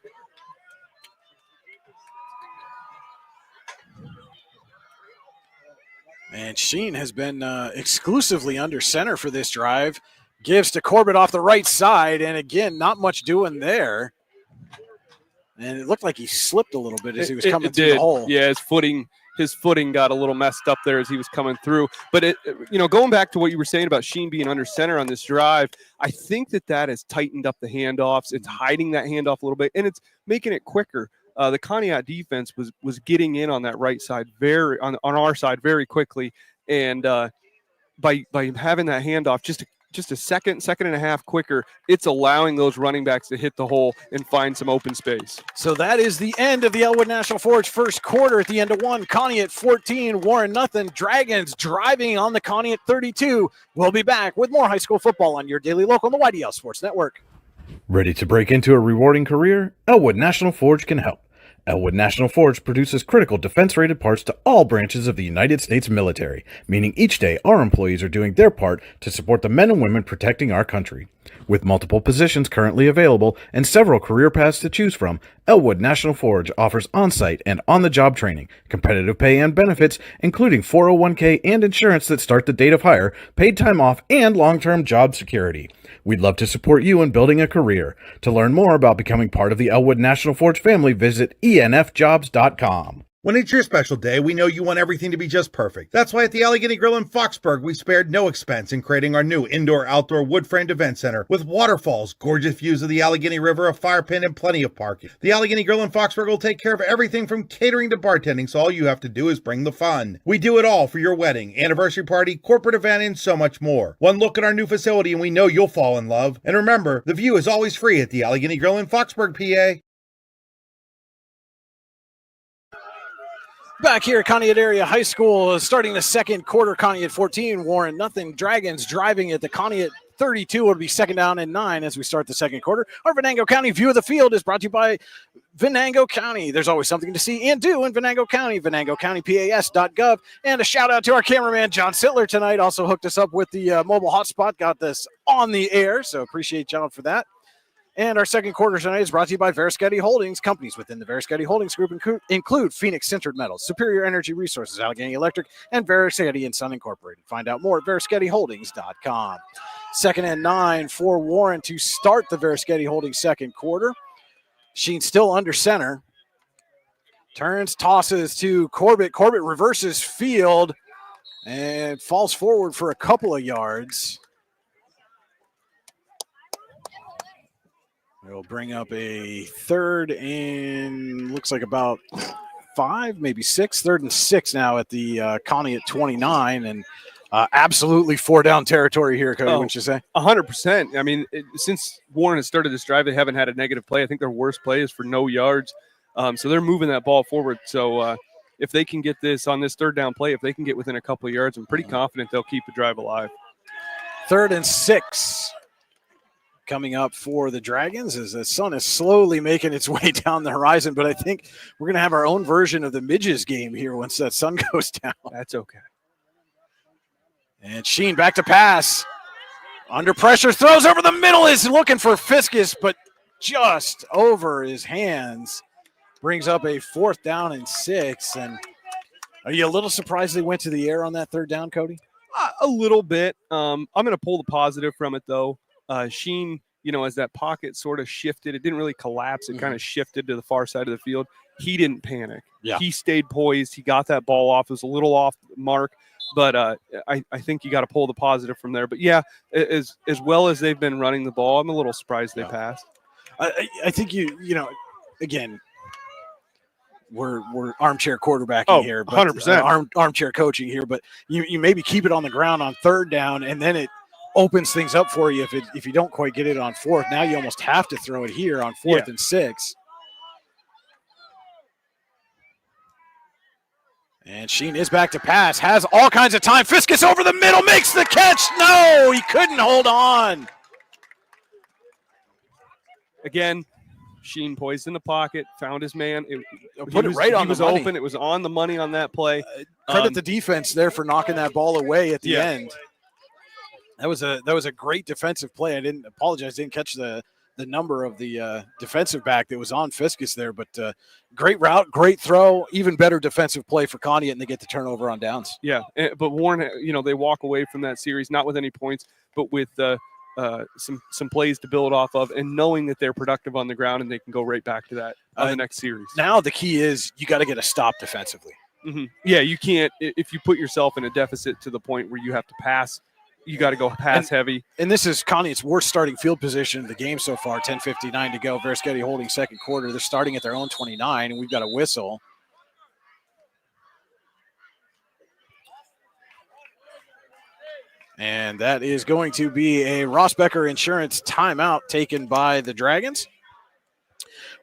And Sheen has been exclusively under center for this drive. Gives to Corbett off the right side, and again, not much doing there. And it looked like he slipped a little bit as he was coming through the hole. Yeah, his footing got a little messed up there as he was coming through. But, going back to what you were saying about Sheen being under center on this drive, I think that has tightened up the handoffs. It's hiding that handoff a little bit, and it's making it quicker. The Conneaut defense was getting in on that right side on our side very quickly. And by having that handoff just a second and a half quicker, it's allowing those running backs to hit the hole and find some open space. So that is the end of the Elwood National Forge first quarter. At the end of 1, Conneaut 14, Warren nothing. Dragons driving on the Conneaut 32. We'll be back with more high school football on your daily local on the YDL Sports Network. Ready to break into a rewarding career? Elwood National Forge can help. Elwood National Forge produces critical defense-rated parts to all branches of the United States military, meaning each day our employees are doing their part to support the men and women protecting our country. With multiple positions currently available and several career paths to choose from, Elwood National Forge offers on-site and on-the-job training, competitive pay and benefits, including 401k and insurance that start the date of hire, paid time off, and long-term job security. We'd love to support you in building a career. To learn more about becoming part of the Elwood National Forge family, visit enfjobs.com. When it's your special day, we know you want everything to be just perfect. That's why at the Allegheny Grill in Foxburg, we spared no expense in creating our new indoor-outdoor wood-framed event center with waterfalls, gorgeous views of the Allegheny River, a fire pit, and plenty of parking. The Allegheny Grill in Foxburg will take care of everything from catering to bartending, so all you have to do is bring the fun. We do it all for your wedding, anniversary party, corporate event, and so much more. One look at our new facility and we know you'll fall in love. And remember, the view is always free at the Allegheny Grill in Foxburg, PA. Back here at Conneaut Area High School, starting the second quarter, Conneaut 14, Warren nothing. Dragons driving at the Conneaut 32. It'll be 2nd down and 9 as we start the second quarter. Our Venango County view of the field is brought to you by Venango County. There's always something to see and do in Venango County, venangocountypas.gov. And a shout out to our cameraman, John Sittler, tonight. Also hooked us up with the mobile hotspot, got this on the air. So appreciate John for that. And our second quarter tonight is brought to you by Verischetti Holdings. Companies within the Verischetti Holdings Group include Phoenix Sintered Metals, Superior Energy Resources, Allegheny Electric, and Verischetti & Son Incorporated. Find out more at verischettiholdings.com. 2nd and 9 for Warren to start the Verischetti Holdings second quarter. Sheen still under center. Turns, tosses to Corbett. Corbett reverses field and falls forward for a couple of yards. We'll bring up a 3rd and looks like about 5, maybe 6. 3rd and 6 now at the Conneaut 29, and absolutely 4-down territory here, Cody, wouldn't you say? 100%. I mean, since Warren has started this drive, they haven't had a negative play. I think their worst play is for no yards. So they're moving that ball forward. So if they can get this on this 3rd down play, if they can get within a couple of yards, I'm pretty confident they'll keep the drive alive. 3rd and 6. Coming up for the Dragons as the sun is slowly making its way down the horizon, but I think we're going to have our own version of the Midges game here once that sun goes down. That's okay. And Sheen back to pass. Under pressure, throws over the middle, is looking for Fiskus, but just over his hands. Brings up a 4th down and 6. And are you a little surprised they went to the air on that 3rd down, Cody? A little bit. I'm going to pull the positive from it, though. Sheen, as that pocket sort of shifted, it didn't really collapse. It kind of shifted to the far side of the field. He didn't panic. Yeah. He stayed poised. He got that ball off. It was a little off mark, But I think you got to pull the positive from there. But yeah, as well as they've been running the ball, I'm a little surprised they passed. I think again, we're armchair quarterbacking here, but 100%. Armchair coaching here. But you maybe keep it on the ground on third down, and then it opens things up for you if you don't quite get it on fourth. Now you almost have to throw it here on 4th and 6. And Sheen is back to pass, has all kinds of time. Fiskus over the middle, makes the catch. No, he couldn't hold on. Again, Sheen poised in the pocket, found his man. He was open. It was on the money on that play. Credit the defense there for knocking that ball away at the end. That was a great defensive play. I didn't catch the number of the defensive back that was on Fiskus there, but great route, great throw, even better defensive play for Conneaut, and they get the turnover on downs. Yeah, but Warren, they walk away from that series not with any points, but with some plays to build off of, and knowing that they're productive on the ground and they can go right back to that on the next series. Now the key is you got to get a stop defensively. Mm-hmm. Yeah, you can't if you put yourself in a deficit to the point where you have to pass. You got to go pass heavy. And this is Conneaut's worst starting field position of the game so far, 10:59 to go. Verschetti holding second quarter. They're starting at their own 29, and we've got a whistle. And that is going to be a Rossbecker Insurance timeout taken by the Dragons.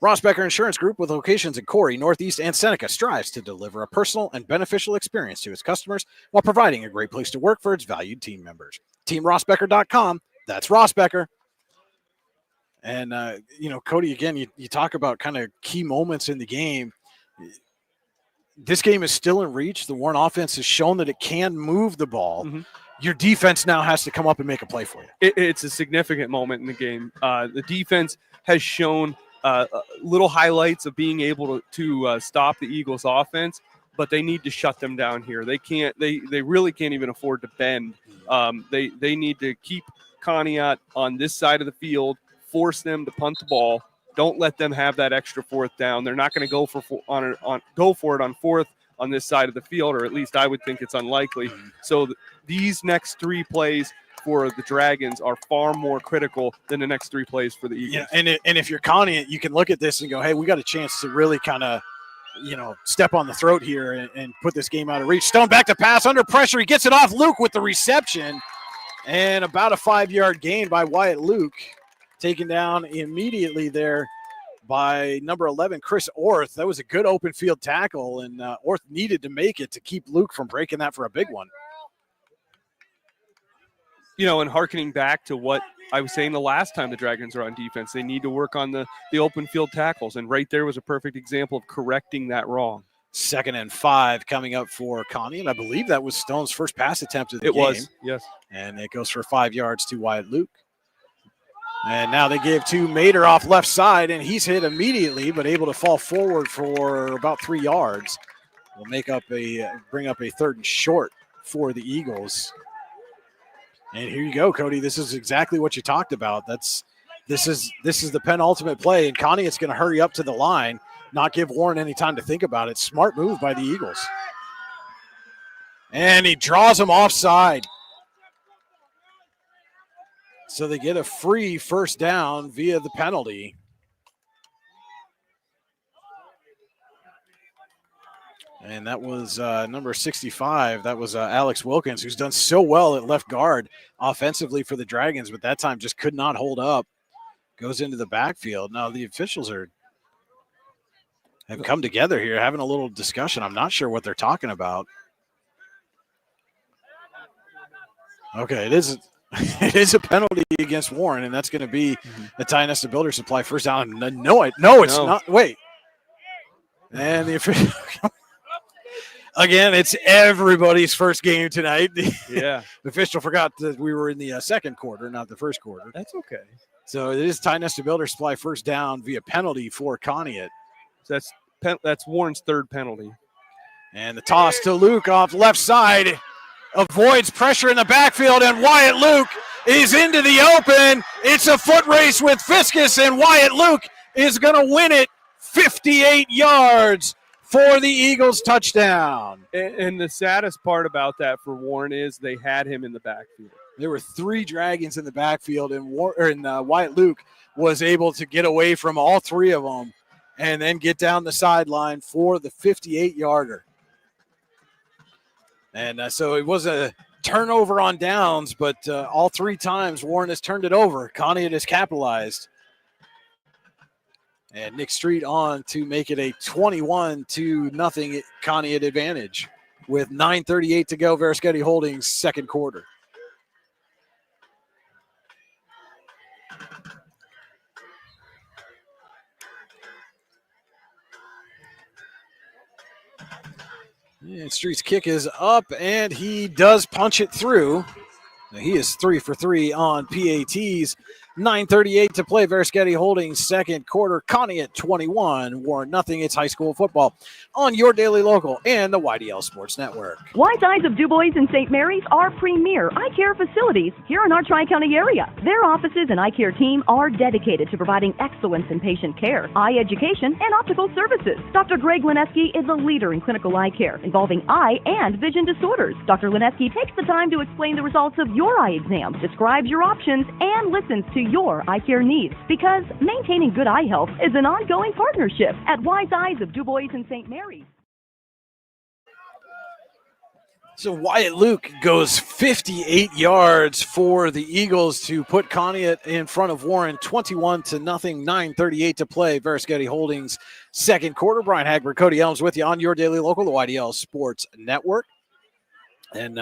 Rossbecker Insurance Group, with locations in Corey, Northeast, and Seneca, strives to deliver a personal and beneficial experience to its customers while providing a great place to work for its valued team members. TeamRossbecker.com. That's Rossbecker. And, Cody, again, you talk about kind of key moments in the game. This game is still in reach. The Warren offense has shown that it can move the ball. Mm-hmm. Your defense now has to come up and make a play for you. It's a significant moment in the game. The defense has shown little highlights of being able to stop the Eagles' offense, but they need to shut them down here. They can't. They really can't even afford to bend. They need to keep Conneaut on this side of the field, force them to punt the ball. Don't let them have that extra fourth down. They're not going to go for it on fourth on this side of the field, or at least I would think it's unlikely. So these next 3 plays for the Dragons are far more critical than the next 3 plays for the Eagles. Yeah, and if you're Conneaut, you can look at this and go, hey, we got a chance to really kind of, step on the throat here and put this game out of reach. Stone back to pass under pressure. He gets it off Luke with the reception, and about a 5-yard gain by Wyatt Luke, taken down immediately there by number 11, Chris Orth. That was a good open field tackle, and Orth needed to make it to keep Luke from breaking that for a big one. And hearkening back to what I was saying the last time the Dragons are on defense, they need to work on the open field tackles, and right there was a perfect example of correcting that wrong. 2nd and 5 coming up for Conneaut, and I believe that was Stone's first pass attempt of the game. It was, yes. And it goes for 5 yards to Wyatt Luke. And now they give to Mater off left side, and he's hit immediately, but able to fall forward for about 3 yards. Will bring up a 3rd and short for the Eagles. And here you go, Cody. This is exactly what you talked about. This is the penultimate play, and Conneaut's going to hurry up to the line, not give Warren any time to think about it. Smart move by the Eagles. And he draws him offside. So they get a free first down via the penalty. And that was number 65. That was Alex Wilkins, who's done so well at left guard offensively for the Dragons, but that time just could not hold up. Goes into the backfield. Now the officials have come together here, having a little discussion. I'm not sure what they're talking about. Okay, it is a penalty against Warren, and that's going to be the Tionesta Builder Supply first down. No, it's not. Wait. And the official. Again, it's everybody's first game tonight. Yeah. The official forgot that we were in the second quarter, not the first quarter. That's okay. So it is Tionesta Builder Supply first down via penalty for Conneaut. So that's Warren's 3rd penalty. And the toss to Luke off left side. Avoids pressure in the backfield, and Wyatt Luke is into the open. It's a foot race with Fiskus, and Wyatt Luke is going to win it 58 yards for the Eagles touchdown. And the saddest part about that for Warren is they had him in the backfield. There were 3 Dragons in the backfield, and Wyatt Luke was able to get away from all 3 of them and then get down the sideline for the 58-yarder. And so it was a turnover on downs, but all 3 times Warren has turned it over. Conneaut has capitalized. And Nick Street on to make it a 21-0 Conneaut advantage with 9:38 to go. Verischetti Holdings second quarter. And Street's kick is up, and he does punch it through. Now he is 3 for 3 on PATs. 9:38 to play. Verischetti Holdings second quarter. Conneaut 21, Warren nothing. It's high school football on your daily local and the YDL Sports Network. Wise Eyes of DuBois and St. Mary's are premier eye care facilities here in our Tri-County area. Their offices and eye care team are dedicated to providing excellence in patient care, eye education, and optical services. Dr. Greg Lineski is a leader in clinical eye care involving eye and vision disorders. Dr. Lineski takes the time to explain the results of your eye exam, describes your options, and listens to your eye care needs, because maintaining good eye health is an ongoing partnership at Wise Eyes of DuBois and St. Mary's. So Wyatt Luke goes 58 yards for the Eagles to put Conneaut in front of Warren 21-0, 9:38 to play. Verischetti Holdings second quarter. Brian Hagberg, Cody Elms with you on your daily local, the YDL Sports Network. And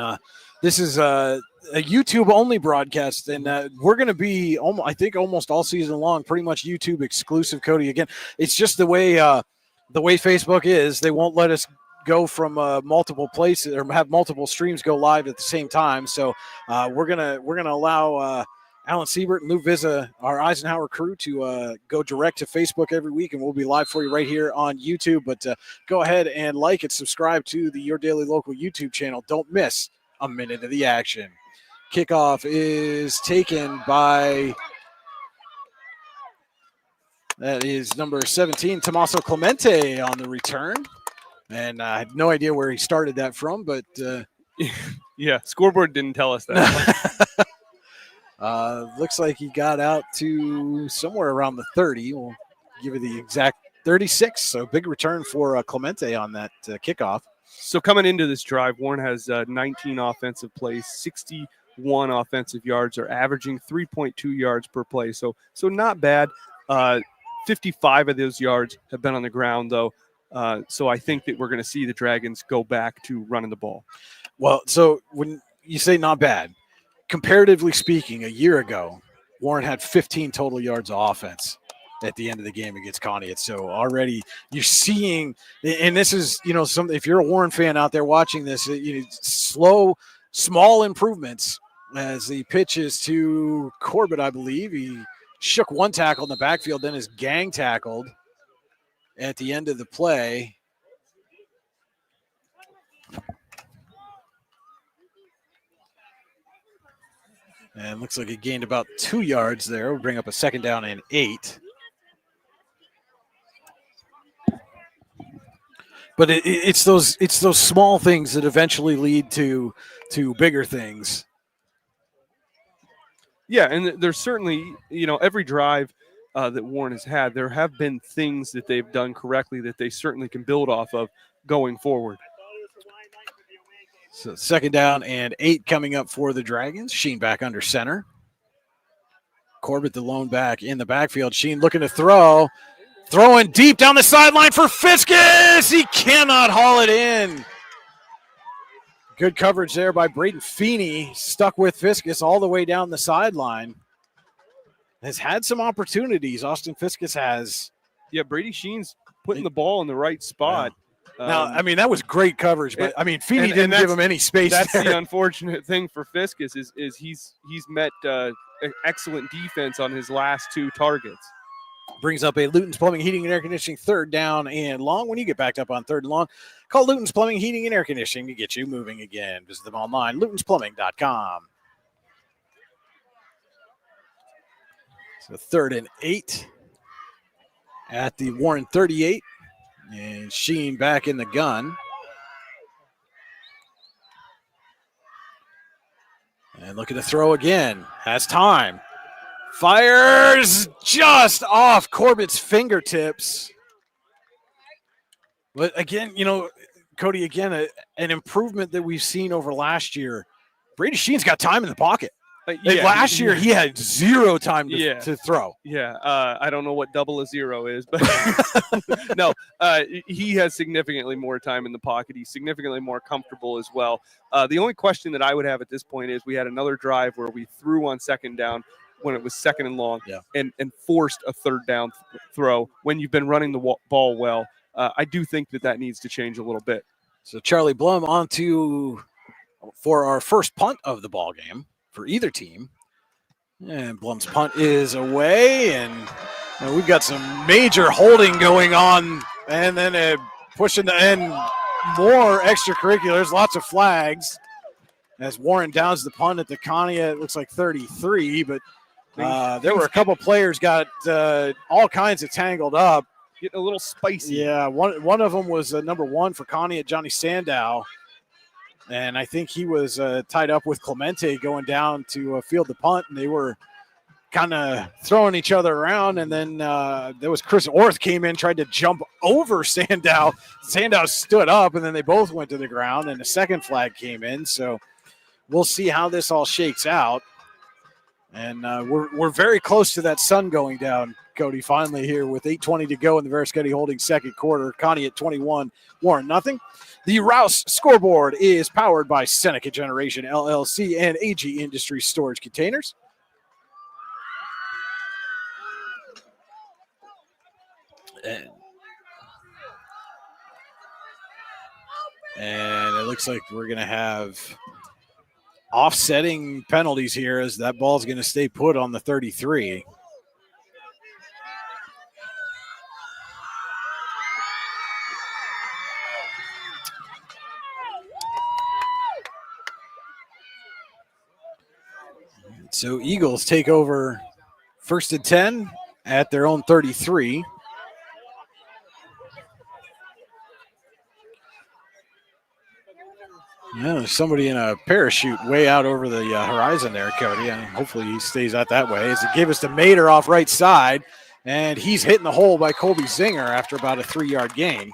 this is a YouTube-only broadcast, and we're going to be, I think, almost all season long, pretty much YouTube exclusive, Cody. Again, it's just the way Facebook is. They won't let us go from multiple places or have multiple streams go live at the same time. So we're gonna allow Alan Siebert and Lou Vizza, our Eisenhower crew, to go direct to Facebook every week, and we'll be live for you right here on YouTube. But go ahead and like and subscribe to the Your Daily Local YouTube channel. Don't miss a minute of the action. Kickoff is taken by, that is number 17, Tommaso Clemente on the return. And I had no idea where he started that from, but yeah, scoreboard didn't tell us that. Looks like he got out to somewhere around the 30. We'll give you the exact 36. So big return for Clemente on that kickoff. So coming into this drive, Warren has 19 offensive plays, 61 offensive yards, are averaging 3.2 yards per play. So not bad. 55 of those yards have been on the ground, though. So I think that we're going to see the Dragons go back to running the ball. Well, so when you say not bad, comparatively speaking, a year ago, Warren had 15 total yards of offense at the end of the game against Conneaut. So already you're seeing, and this is, if you're a Warren fan out there watching this, small improvements as he pitches to Corbett, I believe. He shook one tackle in the backfield, then is gang tackled at the end of the play. And looks like he gained about 2 yards there. We'll bring up a second down and 8. But it's those small things that eventually lead to bigger things. Yeah, and there's certainly, every drive that Warren has had, there have been things that they've done correctly that they certainly can build off of going forward. So second down and 8 coming up for the Dragons. Sheen back under center. Corbett, the lone back in the backfield. Sheen looking to throw. Throwing deep down the sideline for Fiskus. He cannot haul it in. Good coverage there by Braden Feeney. Stuck with Fiskus all the way down the sideline. Has had some opportunities. Austin Fiskus has. Yeah, Brady Sheen's putting the ball in the right spot. Now, that was great coverage, but Feeney didn't give him any space. That's there. The unfortunate thing for Fiskus is he's met excellent defense on his last 2 targets. Brings up a Luton's Plumbing, Heating, and Air Conditioning third down and long. When you get backed up on third and long, call Luton's Plumbing, Heating, and Air Conditioning to get you moving again. Visit them online, lutonsplumbing.com. So 3rd and 8 at the Warren 38. And Sheen back in the gun. And look at the throw again. Has time. Fires just off Corbett's fingertips. But again, Cody, again, an improvement that we've seen over last year. Brady Sheen's got time in the pocket. Last year, he had zero time to throw. Yeah, I don't know what double a zero is, but no, he has significantly more time in the pocket. He's significantly more comfortable as well. The only question that I would have at this point is we had another drive where we threw on second down when it was second and long and forced a third down throw when you've been running the ball well. I do think that needs to change a little bit. So Charlie Blum for our first punt of the ball game for either team. And Blum's punt is away, and we've got some major holding going on, and then pushing the end, more extracurriculars, lots of flags as Warren downs the punt at the Conneaut. It looks like 33, but there were a couple players got all kinds of tangled up. Getting a little spicy. Yeah, one of them was number 1 for Conneaut, Johnny Sandow. And I think he was tied up with Clemente going down to field the punt, and they were kind of throwing each other around. And then there was Chris Orth came in, tried to jump over Sandow. Sandow stood up, and then they both went to the ground, and a second flag came in. So we'll see how this all shakes out. And we're very close to that sun going down, Cody, finally here with 8:20 to go in the Verisketti Holdings second quarter. Conneaut 21, Warren nothing. The Rouse scoreboard is powered by Seneca Generation, LLC, and AGI Industries storage containers. And it looks like we're going to have offsetting penalties here as that ball's going to stay put on the 33. So Eagles take over 1st and 10 at their own 33. Yeah, there's somebody in a parachute way out over the horizon there, Cody. And hopefully he stays out that way. As it gave us to Mater off right side, and he's hitting the hole by Colby Zinger after about a 3-yard gain.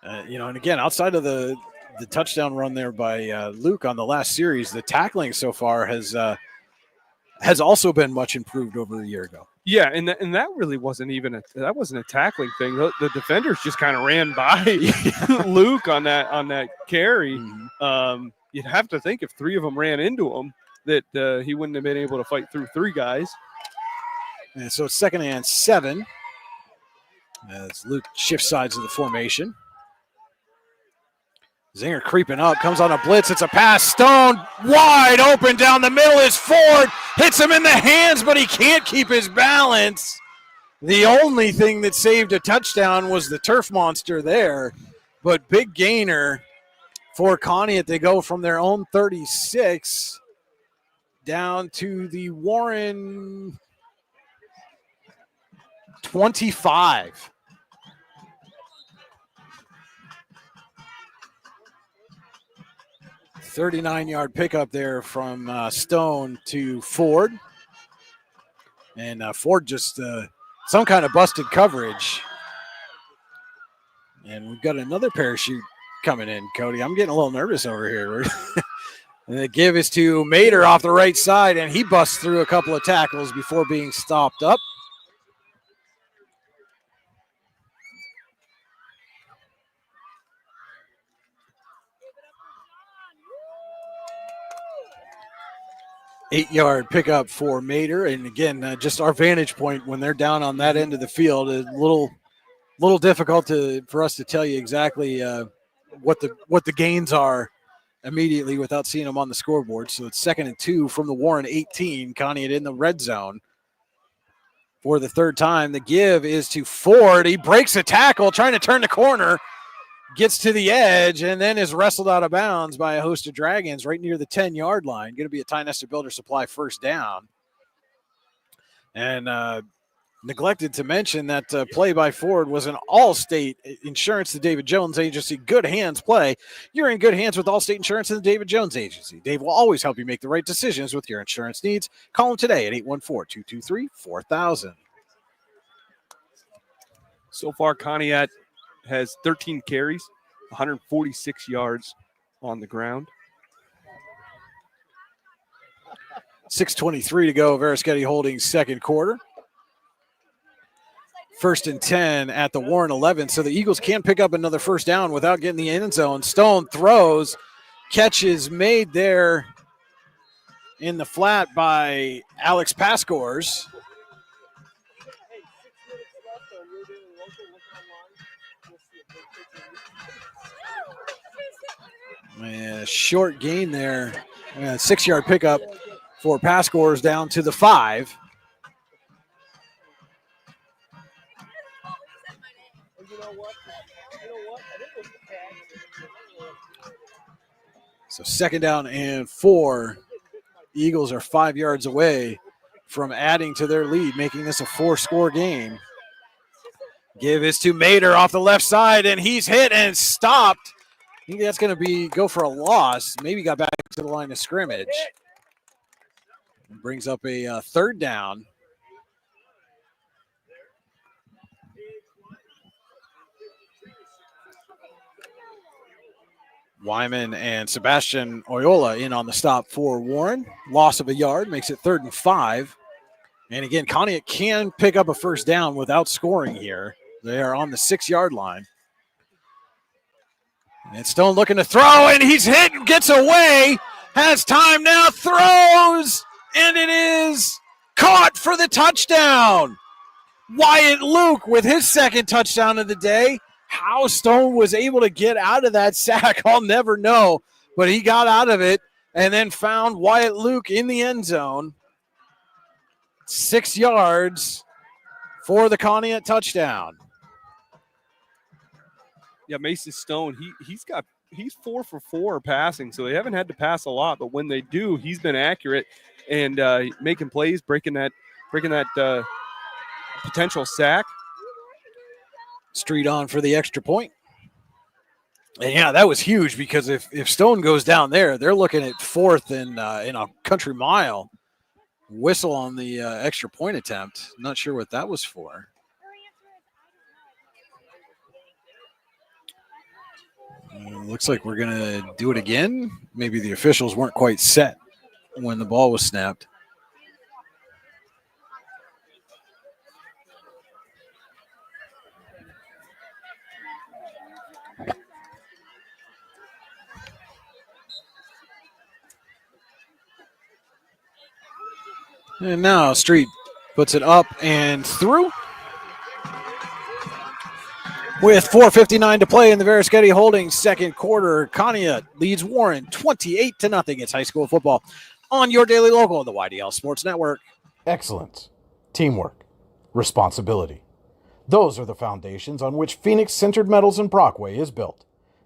And again, outside of the touchdown run there by Luke on the last series, the tackling so far has also been much improved over a year ago. Yeah, and that really wasn't even a tackling thing. The defenders just kind of ran by Luke on that carry. Mm-hmm. You'd have to think if 3 of them ran into him that he wouldn't have been able to fight through 3 guys. And so it's 2nd and 7 as Luke shifts sides of the formation. Zinger creeping up, comes on a blitz. It's a pass. Stone wide open down the middle is Ford. Hits him in the hands, but he can't keep his balance. The only thing that saved a touchdown was the turf monster there. But big gainer for Conneaut. They go from their own 36 down to the Warren 25. A 39-yard pickup there from Stone to Ford. And Ford just some kind of busted coverage. And we've got another parachute coming in, Cody. I'm getting a little nervous over here. And the give is to Mater off the right side, and he busts through a couple of tackles before being stopped up. Eight-yard pickup for Mater, and again, just our vantage point when they're down on that end of the field is a little difficult for us to tell you exactly what the gains are immediately without seeing them on the scoreboard. So it's 2nd and 2 from the Warren 18. Conneaut in the red zone for the 3rd time. The give is to Ford. He breaks a tackle, trying to turn the corner. Gets to the edge and then is wrestled out of bounds by a host of Dragons right near the 10-yard line. Going to be a Tionesta Builder Supply first down. And neglected to mention that play by Ford was an Allstate Insurance, the David Jones Agency. Good hands play. You're in good hands with Allstate Insurance and the David Jones Agency. Dave will always help you make the right decisions with your insurance needs. Call him today at 814-223-4000. So far, Conneaut has 13 carries, 146 yards on the ground. 6:23 to go. Verischetti Holdings second quarter. 1st and 10 at the Warren 11. So the Eagles can't pick up another first down without getting the end zone. Stone throws. Catch is made there in the flat by Alex Pascors. And a short gain there. 6-yard pickup for Pascors down to the 5. So 2nd down and 4. Eagles are 5 yards away from adding to their lead, making this a 4-score game. Give is to Mater off the left side, and he's hit and stopped. I think that's going to go for a loss. Maybe got back to the line of scrimmage. And brings up a 3rd down. Wyman and Sebastian Oyola in on the stop for Warren. Loss of a yard makes it 3rd and 5. And again, Conneaut can pick up a first down without scoring here. They are on the 6-yard line. And Stone looking to throw, and he's hit and gets away. Has time now, throws, and it is caught for the touchdown. Wyatt Luke with his 2nd touchdown of the day. How Stone was able to get out of that sack, I'll never know. But he got out of it and then found Wyatt Luke in the end zone. 6 yards for the Conneaut touchdown. Yeah, Mason Stone, he's 4 for 4 passing, so they haven't had to pass a lot. But when they do, he's been accurate and making plays, breaking that potential sack. Street on for the extra point. And yeah, that was huge because if Stone goes down there, they're looking at 4th in a country mile. Whistle on the extra point attempt. Not sure what that was for. Looks like we're going to do it again. Maybe the officials weren't quite set when the ball was snapped. And now Street puts it up and through. With 4:59 to play in the Verischetti Holdings second quarter, Conneaut leads Warren 28-0. It's high school football on your daily local of the YDL Sports Network. Excellence, teamwork, responsibility. Those are the foundations on which Phoenix Sintered Metals in Brockway is built.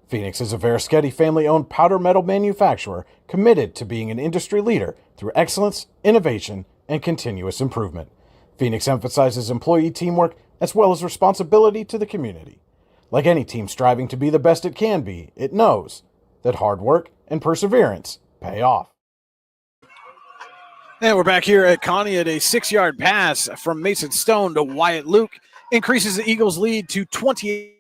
Phoenix is a Verischetti family-owned powder metal manufacturer committed to being an industry leader through excellence, innovation, and continuous improvement. Phoenix emphasizes employee teamwork as well as responsibility to the community. Like any team striving to be the best it can be, it knows that hard work and perseverance pay off. And we're back here at Conneaut. A 6-yard pass from Mason Stone to Wyatt Luke increases the Eagles' lead to 28.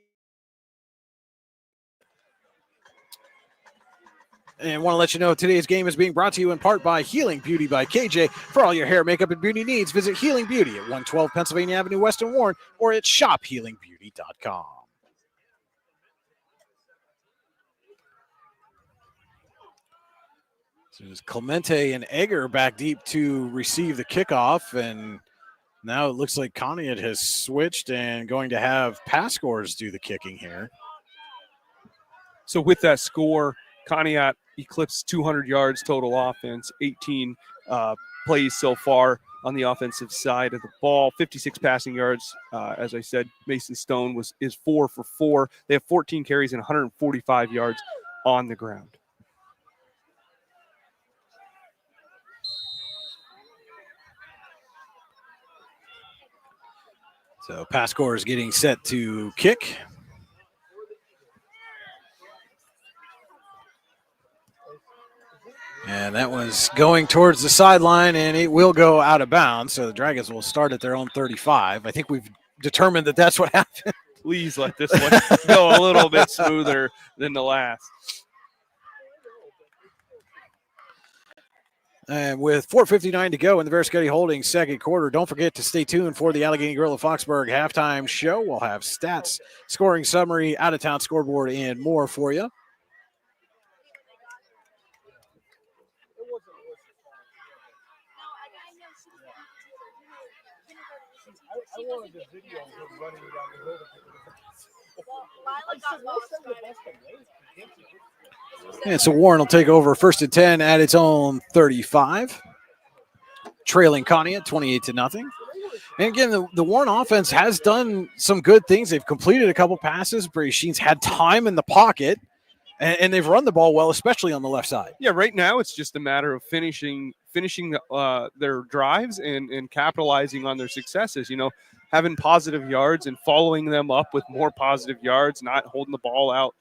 And want to let you know today's game is being brought to you in part by Healing Beauty by KJ. For all your hair, makeup, and beauty needs, visit Healing Beauty at 112 Pennsylvania Avenue West in Warren or at shophealingbeauty.com. So it's Clemente and Egger back deep to receive the kickoff, and now it looks like Conneaut has switched and going to have Pascors do the kicking here. So with that score, Conneaut eclipsed 200 yards total offense, 18 plays so far on the offensive side of the ball, 56 passing yards. As I said, Mason Stone is 4 for 4. They have 14 carries and 145 yards on the ground. So pass score is getting set to kick. And that was going towards the sideline, and it will go out of bounds. So the Dragons will start at their own 35. I think we've determined that that's what happened. Please let this one go a little bit smoother than the last. And with 4:59 to go in the Versketti Holdings second quarter, don't forget to stay tuned for the Allegheny Grill of Foxburg halftime show. We'll have stats, scoring summary, out-of-town scoreboard, and more for you. I wanted the video of him running down the road. And so Warren will take over 1st and 10 at its own 35, trailing Conneaut 28-0. And again, the Warren offense has done some good things. They've completed a couple passes. Brady Sheen's had time in the pocket, and they've run the ball well, especially on the left side. Yeah, right now it's just a matter of finishing their drives and capitalizing on their successes. You know, having positive yards and following them up with more positive yards, not holding the ball out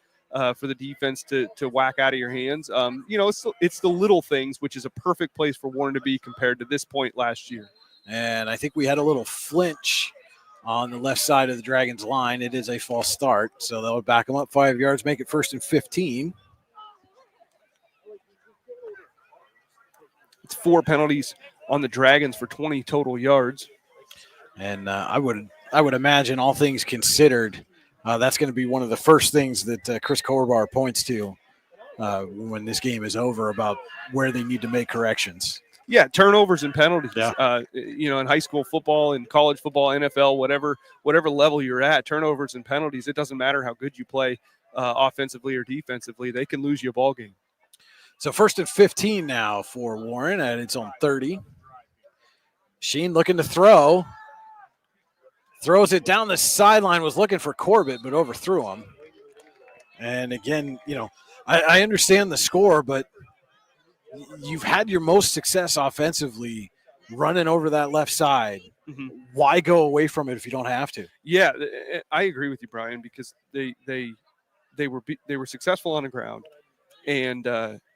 for the defense to whack out of your hands. You know, it's the little things, which is a perfect place for Warren to be compared to this point last year. And I think we had a little flinch on the left side of the Dragons line. It is a false start, so they'll back them up 5 yards, make it 1st and 15. It's 4 penalties on the Dragons for 20 total yards. And I would imagine, all things considered, that's going to be one of the first things that Chris Korbar points to when this game is over about where they need to make corrections. Yeah, turnovers and penalties. Yeah. You know, in high school football, in college football, NFL, whatever level you're at, turnovers and penalties, it doesn't matter how good you play offensively or defensively. They can lose you a ball game. So 1st and 15 now for Warren at its own 30. Sheen looking to throw. Throws it down the sideline, was looking for Corbett, but overthrew him. And again, you know, I understand the score, but you've had your most success offensively running over that left side. Mm-hmm. Why go away from it if you don't have to? Yeah, I agree with you, Brian, because they were successful on the ground, and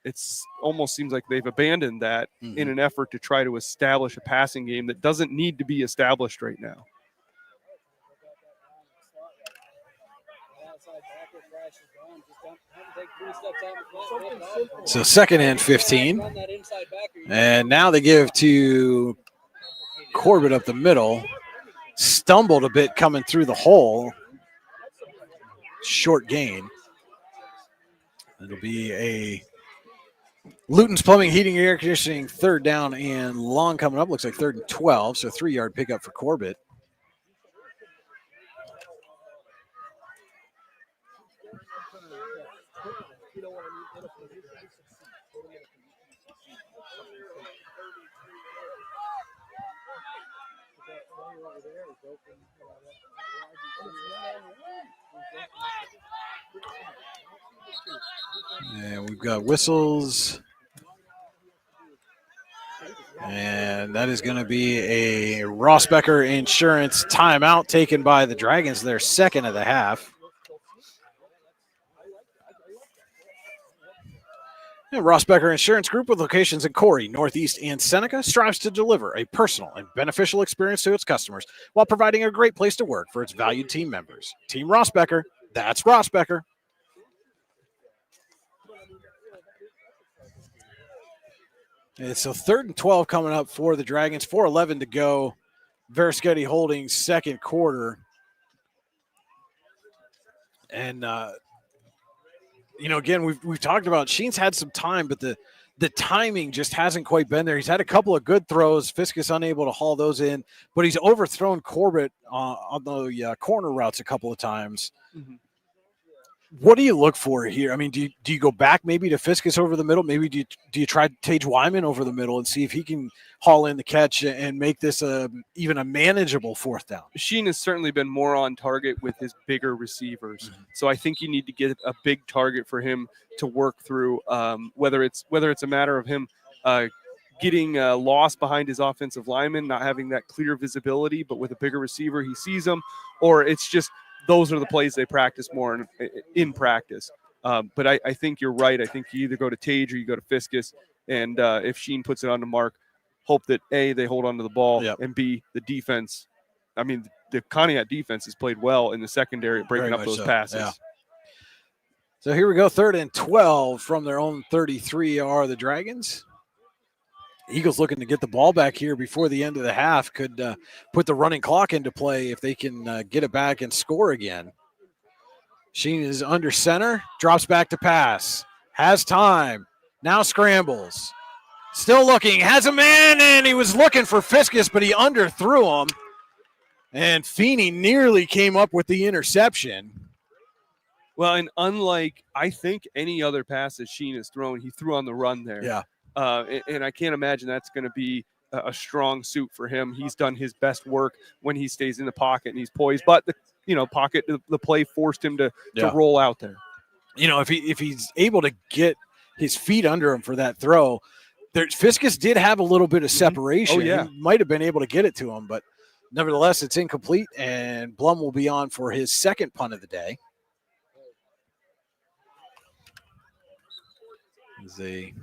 it's almost seems like they've abandoned that in an effort to try to establish a passing game that doesn't need to be established right now. So 2nd and 15. And now they give to Corbett up the middle. Stumbled a bit coming through the hole. Short gain. It'll be a Luton's Plumbing, Heating, and Air Conditioning 3rd down and long coming up. Looks like 3rd and 12, so 3-yard pickup for Corbett. And we've got whistles. And that is going to be a Rossbecker Insurance timeout taken by the Dragons, their 2nd of the half. And Rossbecker Insurance Group, with locations in Corey, Northeast, and Seneca, strives to deliver a personal and beneficial experience to its customers while providing a great place to work for its valued team members. Team Rossbecker, that's Rossbecker. And so 3rd and 12 coming up for the Dragons, 4:11 to go. Versketti Holdings second quarter. And, you know, again, we've talked about Sheen's had some time, but the timing just hasn't quite been there. He's had a couple of good throws. Fiskus unable to haul those in, but he's overthrown Corbett on the corner routes a couple of times. Mm-hmm. What do you look for here? I mean, do you go back maybe to Fiskus over the middle? Maybe do you try Tage Wyman over the middle and see if he can haul in the catch and make this even a manageable 4th down? Sheen has certainly been more on target with his bigger receivers. Mm-hmm. So I think you need to get a big target for him to work through, whether it's a matter of him getting lost behind his offensive lineman, not having that clear visibility, but with a bigger receiver, he sees them, or it's just those are the plays they practice more in practice. But I think you're right. I think you either go to Tage or you go to Fiskus, and if Sheen puts it on the mark, hope that A, they hold on to the ball, and B, the defense. I mean, the Conneaut defense has played well in the secondary, breaking up those passes. Yeah. So here we go, 3rd and 12 from their own 33 are the Dragons. Eagles looking to get the ball back here before the end of the half. Could put the running clock into play if they can get it back and score again. Sheen is under center, drops back to pass, has time, now scrambles. Still looking, has a man, and he was looking for Fiskus, but he underthrew him. And Feeney nearly came up with the interception. Well, and unlike, I think, any other passes Sheen has thrown, he threw on the run there. Yeah. And I can't imagine that's going to be a strong suit for him. He's done his best work when he stays in the pocket and he's poised. But, the play forced him to roll out there. If he's able to get his feet under him for that throw, Fiskus did have a little bit of separation. Oh, yeah. He might have been able to get it to him, but nevertheless, it's incomplete, and Blum will be on for his second punt of the day. As they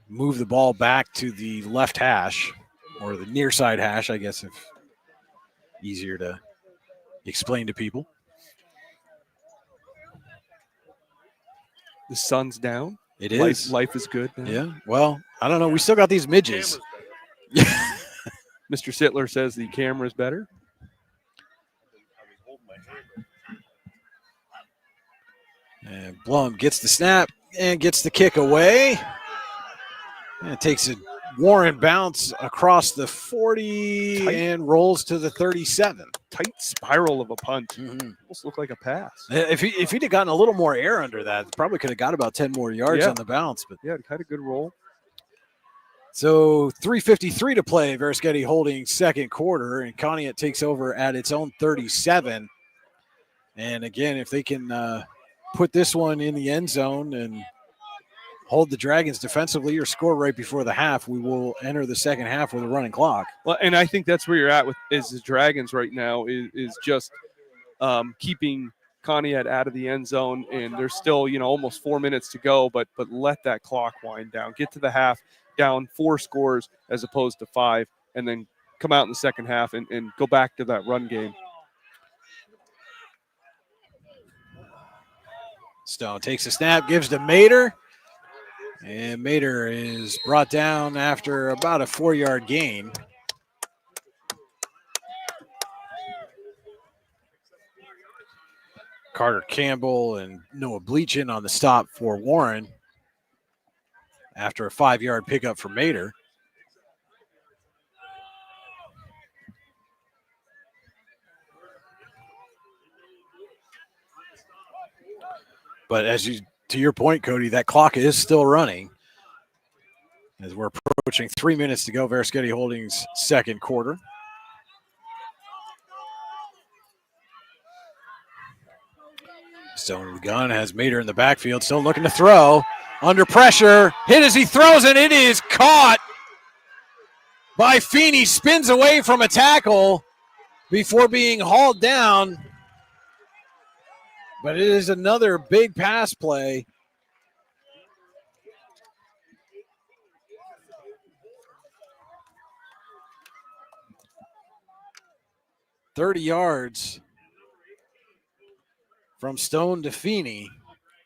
move the ball back to the left hash, or the near side hash, I guess, if easier to explain to people. The sun's down. It is. Life is good now. Yeah. Well, I don't know. We still got these midges. Mr. Sittler says the camera's better. And Blum gets the snap and gets the kick away. And takes a Warren bounce across the 40 and rolls to the 37. Tight spiral of a punt. Almost looked like a pass. If he'd have gotten a little more air under that, probably could have got about 10 more yards on the bounce. But yeah, it had a good roll. So 3:53 to play. Verischetti holding second quarter, and Conneaut takes over at its own 37. And again, if they can put this one in the end zone and hold the Dragons defensively or score right before the half, we will enter the second half with a running clock. Well, and I think that's where you're at with is the Dragons right now is just keeping Conneaut out of the end zone, and there's still almost 4 minutes to go, but let that clock wind down. Get to the half, down 4 scores as opposed to 5, and then come out in the second half and go back to that run game. Stone takes a snap, gives to Mater. And Mater is brought down after about a 4-yard gain. Carter Campbell and Noah Bleachin on the stop for Warren after a 5-yard pickup for Mater. But to your point, Cody, that clock is still running as we're approaching 3 minutes to go. Verischetti Holdings second quarter. Stone in the gun has Mater in the backfield, still looking to throw. Under pressure, hit as he throws it. It is caught by Feeney. Spins away from a tackle before being hauled down. But it is another big pass play. $30 yards from Stone to Feeney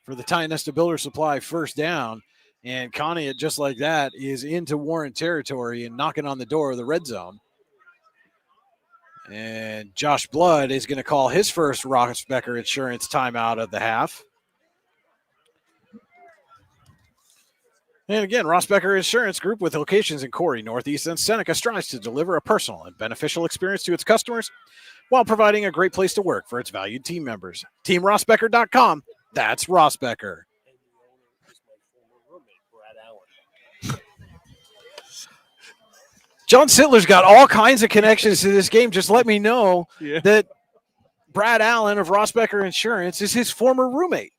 for the Tionesta Builder Supply first down. And Conneaut, just like that, is into Warren territory and knocking on the door of the red zone. And Josh Blood is going to call his first Rossbecker Insurance timeout of the half. And again, Rossbecker Insurance Group with locations in Corey, Northeast, and Seneca strives to deliver a personal and beneficial experience to its customers while providing a great place to work for its valued team members. TeamRossbecker.com. That's Rossbecker. John Sittler's got all kinds of connections to this game. Just let me know that Brad Allen of Rossbecker Insurance is his former roommate.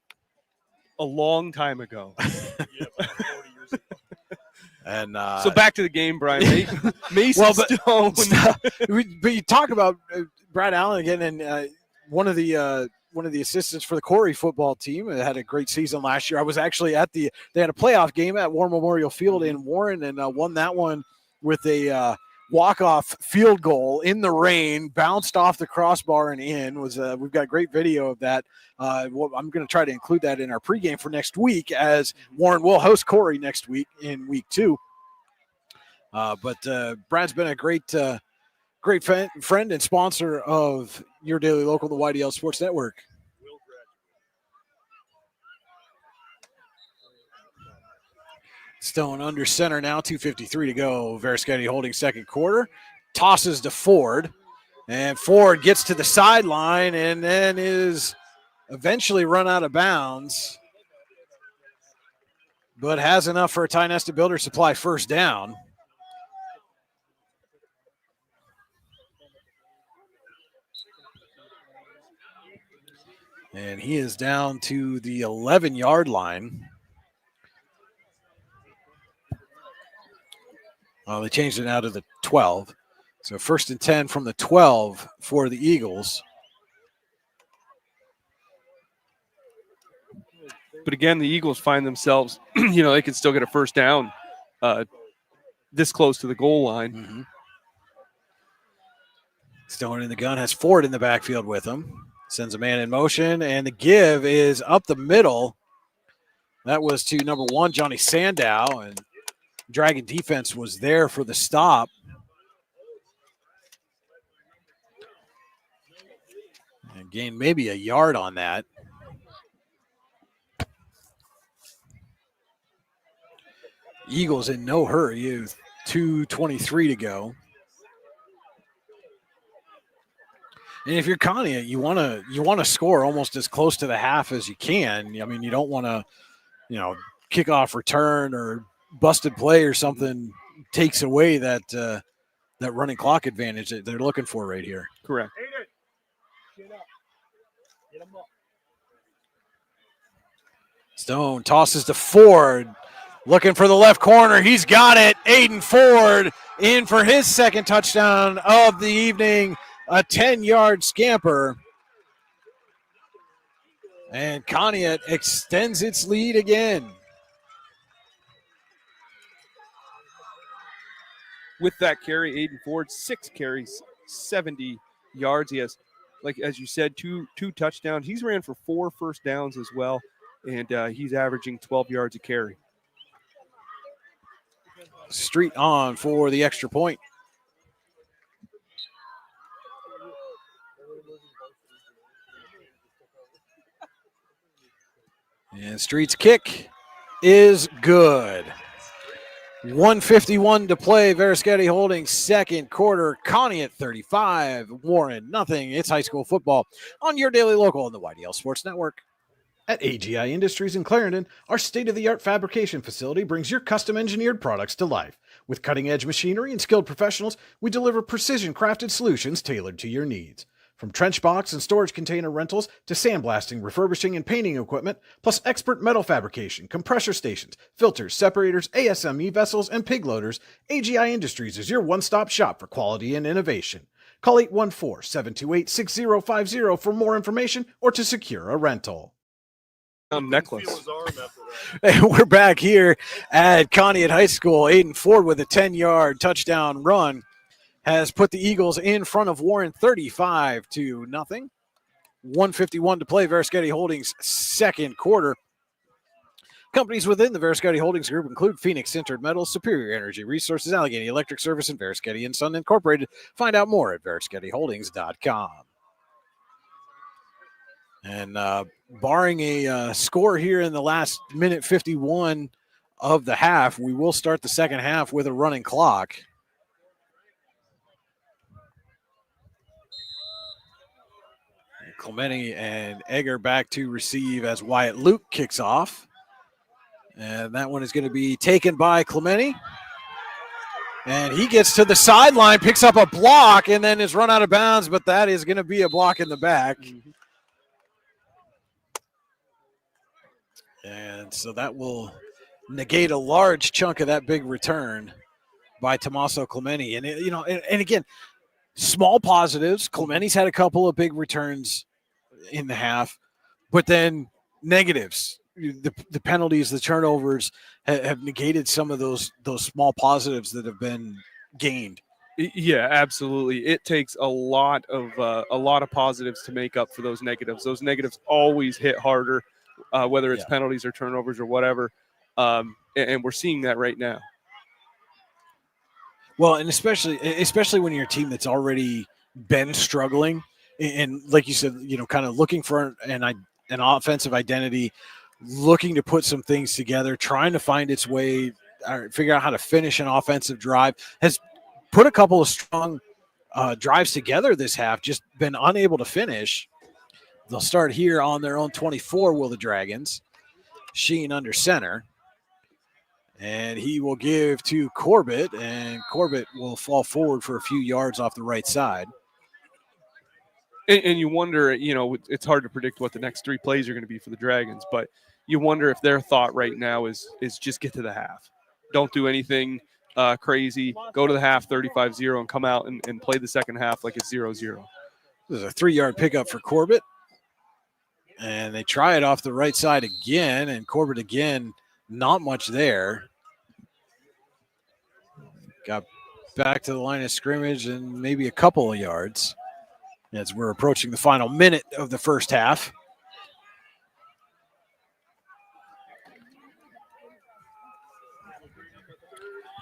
A long time ago. And so back to the game, Brian. Mason Stone. But you talk about Brad Allen again, and one of the assistants for the Corey football team had a great season last year. I was actually they had a playoff game at War Memorial Field in Warren, and won that one with a walk-off field goal in the rain, bounced off the crossbar and in. We've got great video of that. I'm going to try to include that in our pregame for next week, as Warren will host Corey next week in week 2. But Brad's been a great friend and sponsor of your daily local, the YDL Sports Network. Stone under center now, 2:53 to go. Verischetti holding second quarter. Tosses to Ford. And Ford gets to the sideline and then is eventually run out of bounds, but has enough for a Tionesta Builder Supply first down. And he is down to the 11-yard line. Well, they changed it now to the 12. So 1st and 10 from the 12 for the Eagles. But again, the Eagles find themselves, they can still get a first down this close to the goal line. Mm-hmm. Stone in the gun, has Ford in the backfield with him. Sends a man in motion, and the give is up the middle. That was to number 1, Johnny Sandow, and Dragon defense was there for the stop. And gained maybe a yard on that. Eagles in no hurry. 2:23 to go. And if you're Conneaut, you want to score almost as close to the half as you can. I mean, you don't want to, kickoff return or busted play or something takes away that running clock advantage that they're looking for right here. Correct. Stone tosses to Ford, looking for the left corner. He's got it. Aiden Ford in for his second touchdown of the evening, a 10-yard scamper. And Conneaut extends its lead again. With that carry, Aiden Ford, 6 carries, 70 yards. He has, like as you said, two touchdowns. He's ran for 4 first downs as well, and he's averaging 12 yards a carry. Street on for the extra point. And Street's kick is good. 1:51 to play. Verischetti holding second quarter. Conneaut 35, Warren nothing. It's high school football on your daily local on the YDL Sports Network. At AGI Industries in Clarendon, our state-of-the-art fabrication facility brings your custom-engineered products to life. With cutting-edge machinery and skilled professionals, we deliver precision-crafted solutions tailored to your needs. From trench box and storage container rentals to sandblasting, refurbishing, and painting equipment, plus expert metal fabrication, compressor stations, filters, separators, ASME vessels, and pig loaders, AGI Industries is your one-stop shop for quality and innovation. Call 814-728-6050 for more information or to secure a rental. Necklace. We're back here at Conneaut High School. Aiden Ford with a 10-yard touchdown run has put the Eagles in front of Warren 35-0. 1:51 to play. Verischetti Holdings second quarter. Companies within the Verischetti Holdings Group include Phoenix Sintered Metals, Superior Energy Resources, Allegheny Electric Service, and Verischetti & Son Incorporated. Find out more at verischettiholdings.com. And barring a score here in the last minute 51 of the half, we will start the second half with a running clock. Clementi and Egger back to receive as Wyatt Luke kicks off. And that one is going to be taken by Clementi. And he gets to the sideline, picks up a block, and then is run out of bounds, but that is going to be a block in the back. And so that will negate a large chunk of that big return by Tommaso Clementi. And, and again, small positives. Clementi's had a couple of big returns in the half, but then negatives. The penalties, the turnovers have negated some of those small positives that have been gained. Yeah, absolutely. It takes a lot of positives to make up for those negatives. Those negatives always hit harder, whether it's penalties or turnovers or whatever. And we're seeing that right now. Well, and especially when you're a team that's already been struggling, and like you said, kind of looking for an offensive identity, looking to put some things together, trying to find its way, or figure out how to finish an offensive drive, has put a couple of strong drives together this half, just been unable to finish. They'll start here on their own 24, will the Dragons. Sheen under center. And he will give to Corbett, and Corbett will fall forward for a few yards off the right side. And you wonder, it's hard to predict what the next three plays are going to be for the Dragons, but you wonder if their thought right now is just get to the half. Don't do anything crazy. Go to the half 35-0 and come out and play the second half like it's 0-0. This is a 3-yard pickup for Corbett. And they try it off the right side again, and Corbett again, not much there. Got back to the line of scrimmage and maybe a couple of yards as we're approaching the final minute of the first half.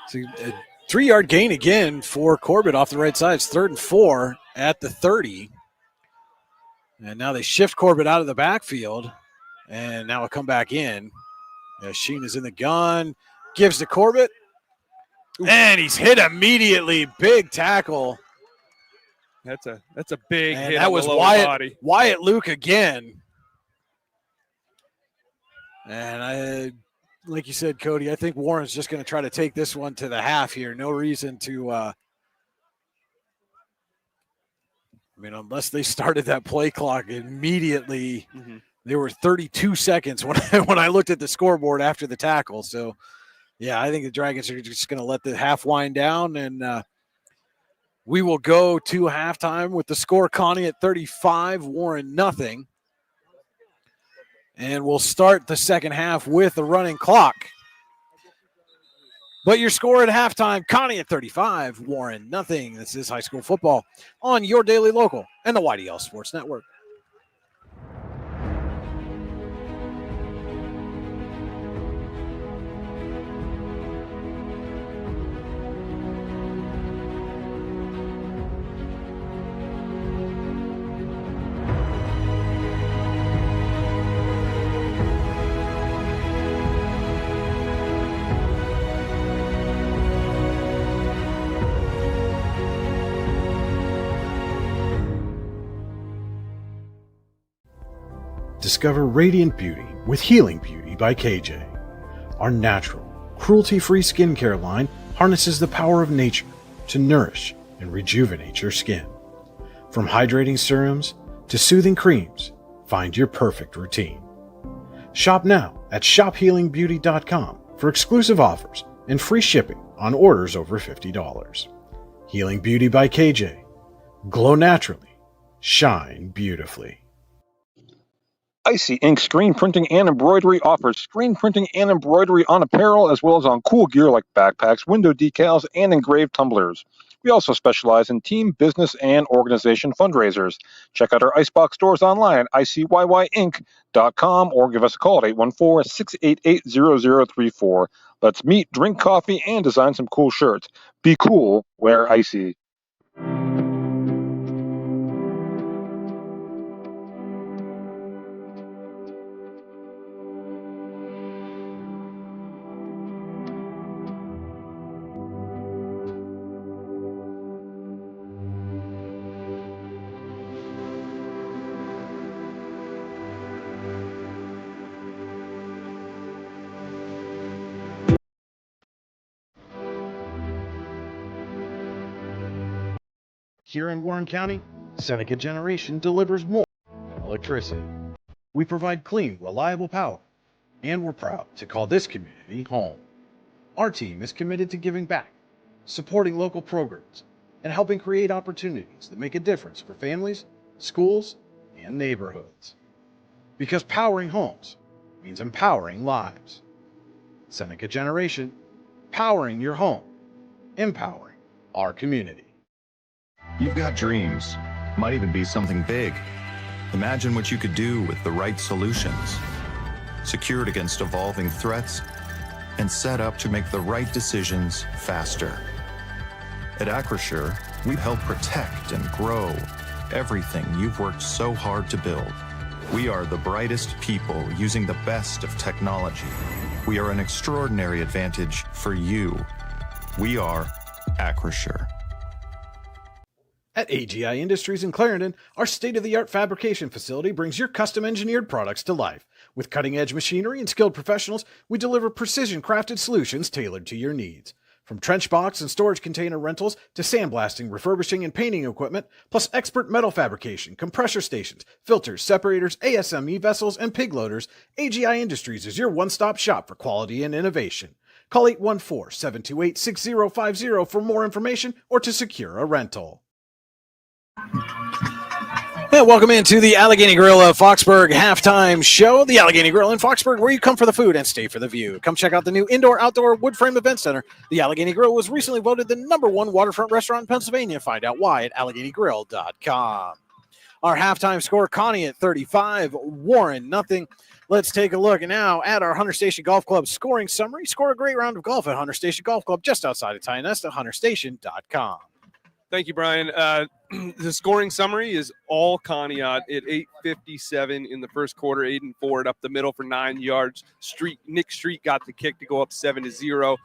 So a 3-yard gain again for Corbett off the right side. It's 3rd and 4 at the 30. And now they shift Corbett out of the backfield, and now he'll come back in. Sheen is in the gun, gives to Corbett, and he's hit immediately. Big tackle. That's a big hit. That was Wyatt Luke again. And like you said, Cody, I think Warren's just going to try to take this one to the half here. No reason to unless they started that play clock immediately. Mm-hmm. There were 32 seconds when I looked at the scoreboard after the tackle. So, yeah, I think the Dragons are just going to let the half wind down, and we will go to halftime with the score Conneaut 35, Warren nothing. And we'll start the second half with a running clock. But your score at halftime, Conneaut 35, Warren nothing. This is high school football on your daily local and the YDL Sports Network. Discover radiant beauty with Healing Beauty by KJ. Our natural, cruelty-free skincare line harnesses the power of nature to nourish and rejuvenate your skin. From hydrating serums to soothing creams, find your perfect routine. Shop now at shophealingbeauty.com for exclusive offers and free shipping on orders over $50. Healing Beauty by KJ. Glow naturally. Shine beautifully. Icy Ink Screen Printing and Embroidery offers screen printing and embroidery on apparel as well as on cool gear like backpacks, window decals, and engraved tumblers. We also specialize in team, business, and organization fundraisers. Check out our Icebox stores online at icyinc.com or give us a call at 814-688-0034. Let's meet, drink coffee, and design some cool shirts. Be cool, wear Icy. Here in Warren County, Seneca Generation delivers more electricity. We provide clean, reliable power And we're proud to call this community home. Our team is committed to giving back, supporting local programs, and helping create opportunities that make a difference for families, schools, and neighborhoods. Because powering homes means empowering lives. Seneca Generation, powering your home, empowering our community. You've got dreams, might even be something big. Imagine what you could do with the right solutions. Secured against evolving threats and set up to make the right decisions faster. At Acure, we help protect and grow everything you've worked so hard to build. We are the brightest people using the best of technology. We are an extraordinary advantage for you. We are Acure. At AGI Industries in Clarendon, our state-of-the-art fabrication facility brings your custom-engineered products to life. With cutting-edge machinery and skilled professionals, we deliver precision-crafted solutions tailored to your needs. From trench box and storage container rentals to sandblasting, refurbishing, and painting equipment, plus expert metal fabrication, compressor stations, filters, separators, ASME vessels, and pig loaders, AGI Industries is your one-stop shop for quality and innovation. Call 814-728-6050 for more information or to secure a rental. And welcome into the Allegheny Grill of Foxburg halftime show. The Allegheny Grill in Foxburg, where you come for the food and stay for the view. Come check out the new indoor-outdoor wood frame event center. The Allegheny Grill was recently voted the #1 waterfront restaurant in Pennsylvania. Find out why at AlleghenyGrill.com. Our halftime score, Conneaut 35, Warren nothing. Let's take a look now at our Hunter Station Golf Club scoring summary. Score a great round of golf at Hunter Station Golf Club just outside of Tionesta, HunterStation.com. Thank you, Brian. The scoring summary is all Conneaut at 8:57 in the first quarter. Aiden Ford up the middle for 9 yards. Nick Street got the kick to go up 7-0.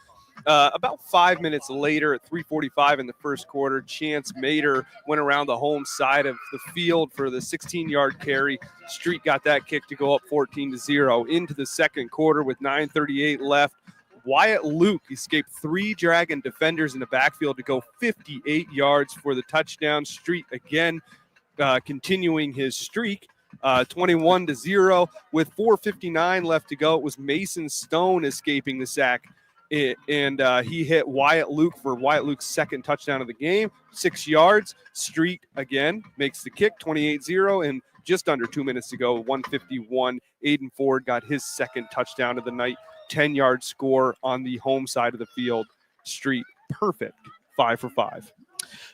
About 5 minutes later at 3:45 in the first quarter, Chance Mater went around the home side of the field for the 16-yard carry. Street got that kick to go up 14-0. Into the second quarter with 9:38 left, Wyatt Luke escaped 3 Dragon defenders in the backfield to go 58 yards for the touchdown. Street again continuing his streak, 21-0 with 4:59 left to go. It was Mason Stone escaping the sack, and he hit Wyatt Luke for Wyatt Luke's second touchdown of the game, 6 yards. Street again makes the kick, 28-0, and just under 2 minutes to go, 1:51. Aiden Ford got his second touchdown of the night. 10-yard score on the home side of the field. Street, perfect, 5 for 5.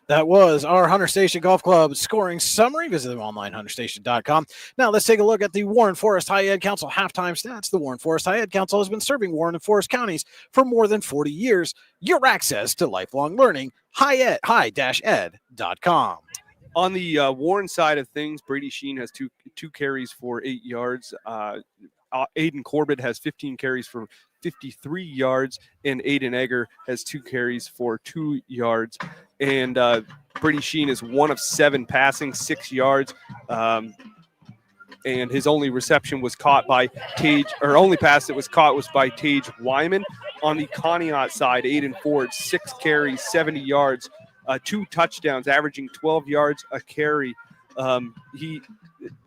That was our Hunter Station Golf Club scoring summary. Visit them online, hunterstation.com. Now let's take a look at the Warren Forest High Ed Council halftime stats. The Warren Forest High Ed Council has been serving Warren and Forest counties for more than 40 years. Your access to lifelong learning, high-ed.com. On the Warren side of things, Brady Sheen has two carries for 8 yards. Aiden Corbett has 15 carries for 53 yards, and Aiden Egger has 2 carries for 2 yards. And Brady Sheen is 1 of 7 passing, 6 yards. And his only reception was caught by Tage, or only pass that was caught was by Tage Wyman. On the Conneaut side, Aiden Ford, 6 carries, 70 yards, 2 touchdowns, averaging 12 yards a carry.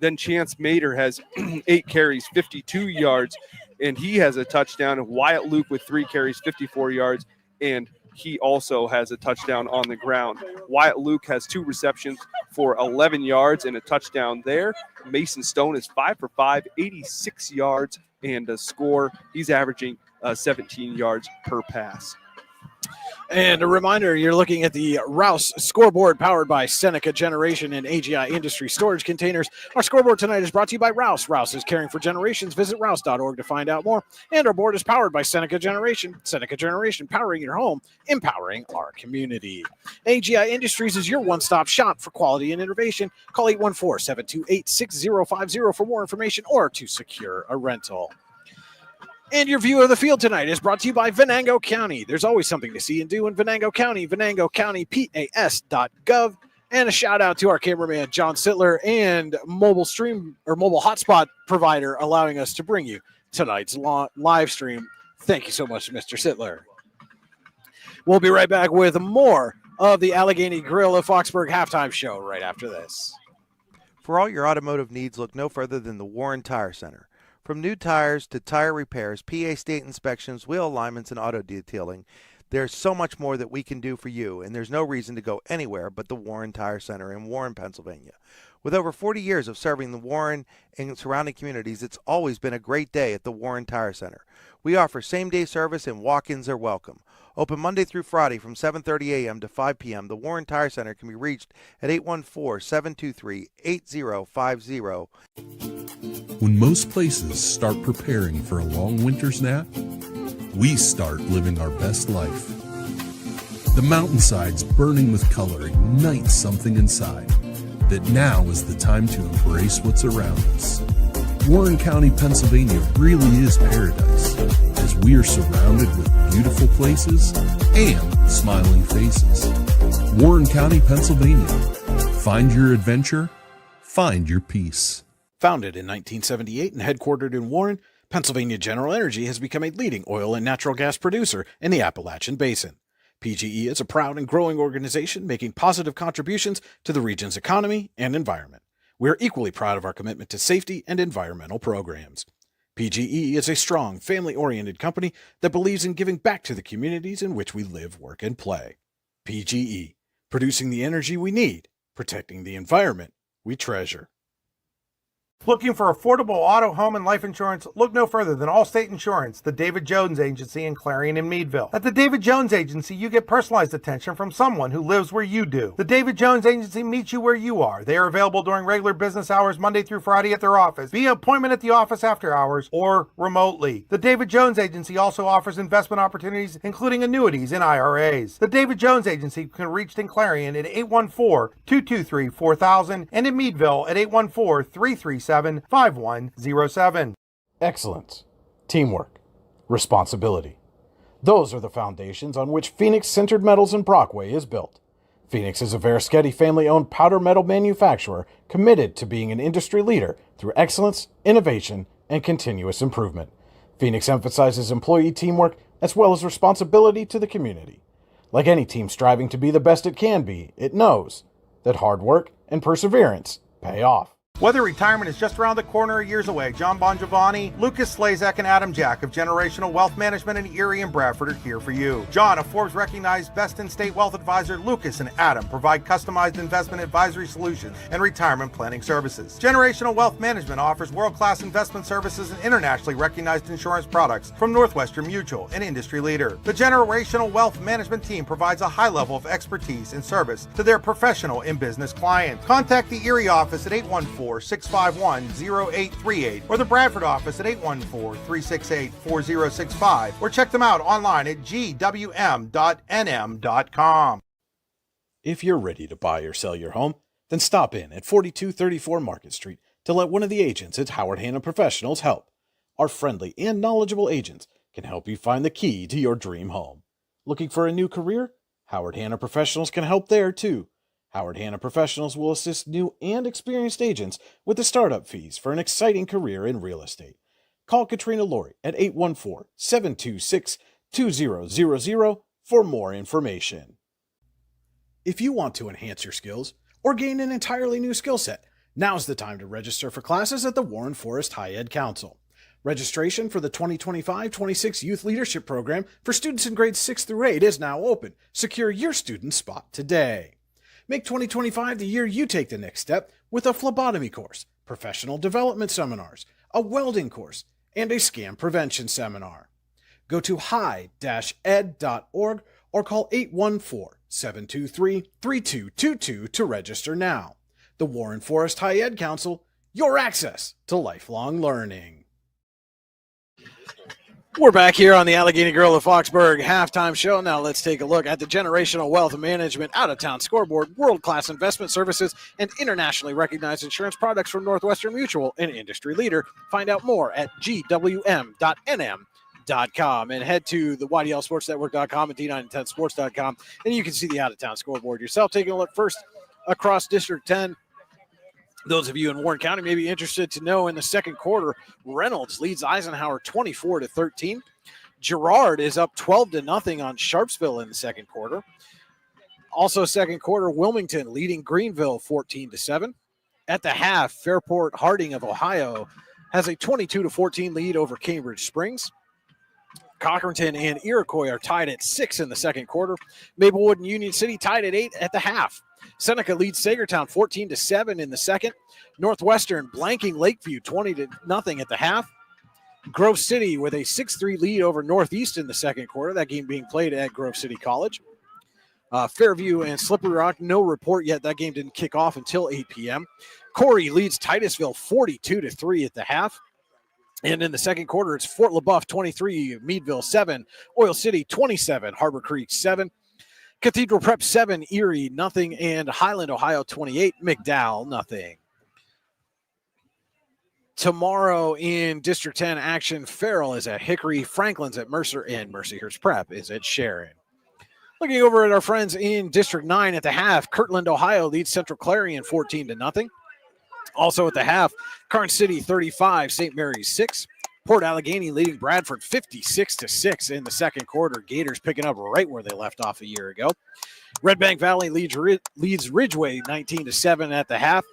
Then Chance Mater has 8 carries, 52 yards, and he has a touchdown. And Wyatt Luke with 3 carries, 54 yards, and he also has a touchdown on the ground. Wyatt Luke has 2 receptions for 11 yards and a touchdown there. Mason Stone is 5 for 5, 86 yards and a score. He's averaging 17 yards per pass. And a reminder, you're looking at the Rouse scoreboard powered by Seneca Generation and AGI Industries storage containers. Our scoreboard tonight is brought to you by Rouse. Rouse is caring for generations. Visit rouse.org to find out more. And our board is powered by Seneca Generation. Seneca Generation, powering your home, empowering our community. AGI Industries is your one-stop shop for quality and innovation. Call 814-728-6050 for more information or to secure a rental. And your view of the field tonight is brought to you by Venango County. There's always something to see and do in Venango County, venangocountypas.gov. And a shout out to our cameraman, John Sittler, and mobile hotspot provider allowing us to bring you tonight's live stream. Thank you so much, Mr. Sittler. We'll be right back with more of the Allegheny Grill of Foxburg halftime show right after this. For all your automotive needs, look no further than the Warren Tire Center. From new tires to tire repairs, PA state inspections, wheel alignments, and auto detailing, there's so much more that we can do for you, and there's no reason to go anywhere but the Warren Tire Center in Warren, Pennsylvania. With over 40 years of serving the Warren and surrounding communities, it's always been a great day at the Warren Tire Center. We offer same-day service and walk-ins are welcome. Open Monday through Friday from 7:30 a.m. to 5 p.m. The Warren Tire Center can be reached at 814-723-8050. When most places start preparing for a long winter's nap, we start living our best life. The mountainsides burning with color ignite something inside that now is the time to embrace what's around us. Warren County, Pennsylvania really is paradise, as we are surrounded with beautiful places and smiling faces. Warren County, Pennsylvania. Find your adventure, find your peace. Founded in 1978 and headquartered in Warren, Pennsylvania General Energy has become a leading oil and natural gas producer in the Appalachian Basin. PGE is a proud and growing organization making positive contributions to the region's economy and environment. We are equally proud of our commitment to safety and environmental programs. PGE is a strong, family-oriented company that believes in giving back to the communities in which we live, work, and play. PGE, producing the energy we need, protecting the environment we treasure. Looking for affordable auto, home, and life insurance? Look no further than Allstate Insurance, the David Jones Agency in Clarion and Meadville. At the David Jones Agency, you get personalized attention from someone who lives where you do. The David Jones Agency meets you where you are. They are available during regular business hours Monday through Friday at their office, via appointment at the office after hours, or remotely. The David Jones Agency also offers investment opportunities, including annuities and IRAs. The David Jones Agency can be reached in Clarion at 814-223-4000 and in Meadville at 814-337-5107. Excellence, teamwork, responsibility. Those are the foundations on which Phoenix Sintered Metals in Brockway is built. Phoenix is a Verischetti family-owned powder metal manufacturer committed to being an industry leader through excellence, innovation, and continuous improvement. Phoenix emphasizes employee teamwork as well as responsibility to the community. Like any team striving to be the best it can be, it knows that hard work and perseverance pay off. Whether retirement is just around the corner or years away, John Bongiovanni, Lucas Slazak, and Adam Jack of Generational Wealth Management in Erie and Bradford are here for you. John, a Forbes-recognized best-in-state wealth advisor, Lucas and Adam provide customized investment advisory solutions and retirement planning services. Generational Wealth Management offers world-class investment services and internationally recognized insurance products from Northwestern Mutual, an industry leader. The Generational Wealth Management team provides a high level of expertise and service to their professional and business clients. Contact the Erie office at 814-651-0838 or the Bradford office at 814-368-4065 or check them out online at gwm.nm.com. If you're ready to buy or sell your home, then stop in at 4234 Market Street to let one of the agents at Howard Hanna Professionals help. Our friendly and knowledgeable agents can help you find the key to your dream home. Looking for a new career? Howard Hanna Professionals can help there too. Howard Hanna Professionals will assist new and experienced agents with the startup fees for an exciting career in real estate. Call Katrina Laurie at 814-726-2000 for more information. If you want to enhance your skills or gain an entirely new skill set, now's the time to register for classes at the Warren Forest High Ed Council. Registration for the 2025-26 Youth Leadership Program for students in grades 6 through 8 is now open. Secure your student spot today. Make 2025 the year you take the next step with a phlebotomy course, professional development seminars, a welding course, and a scam prevention seminar. Go to high-ed.org or call 814-723-3222 to register now. The Warren Forest High Ed Council, your access to lifelong learning. We're back here on the Allegheny Grill of Foxburg halftime show. Now let's take a look at the Generational Wealth Management out-of-town scoreboard, world-class investment services, and internationally recognized insurance products from Northwestern Mutual, an industry leader. Find out more at gwm.nm.com and head to the ydlsportsnetwork.com and d910sports.com, and you can see the out-of-town scoreboard yourself. Taking a look first across District 10. Those of you in Warren County may be interested to know in the second quarter, Reynolds leads Eisenhower 24-13. Girard is up 12-0 on Sharpsville in the second quarter. Also second quarter, Wilmington leading Greenville 14-7. At the half, Fairport Harding of Ohio has a 22-14 lead over Cambridge Springs. Cochranton and Iroquois are tied at 6 in the second quarter. Maplewood and Union City tied at 8 at the half. Seneca leads Sagertown 14-7 in the second. Northwestern blanking Lakeview 20-0 at the half. Grove City with a 6-3 lead over Northeast in the second quarter. That game being played at Grove City College. Fairview and Slippery Rock, no report yet. That game didn't kick off until 8 p.m. Corey leads Titusville 42-3 at the half. And in the second quarter, it's Fort LaBeouf 23, Meadville 7, Oil City 27, Harbor Creek 7, Cathedral Prep 7, Erie 0, and Highland, Ohio 28, McDowell 0. Tomorrow in District 10 action, Farrell is at Hickory, Franklin's at Mercer, and Mercyhurst Prep is at Sharon. Looking over at our friends in District 9 at the half, Kirtland, Ohio leads Central Clarion 14-0. Also at the half, Karn City 35, St. Mary's 6. Port Allegheny leading Bradford 56-6 in the second quarter. Gators picking up right where they left off a year ago. Red Bank Valley leads Ridgeway 19-7 at the half.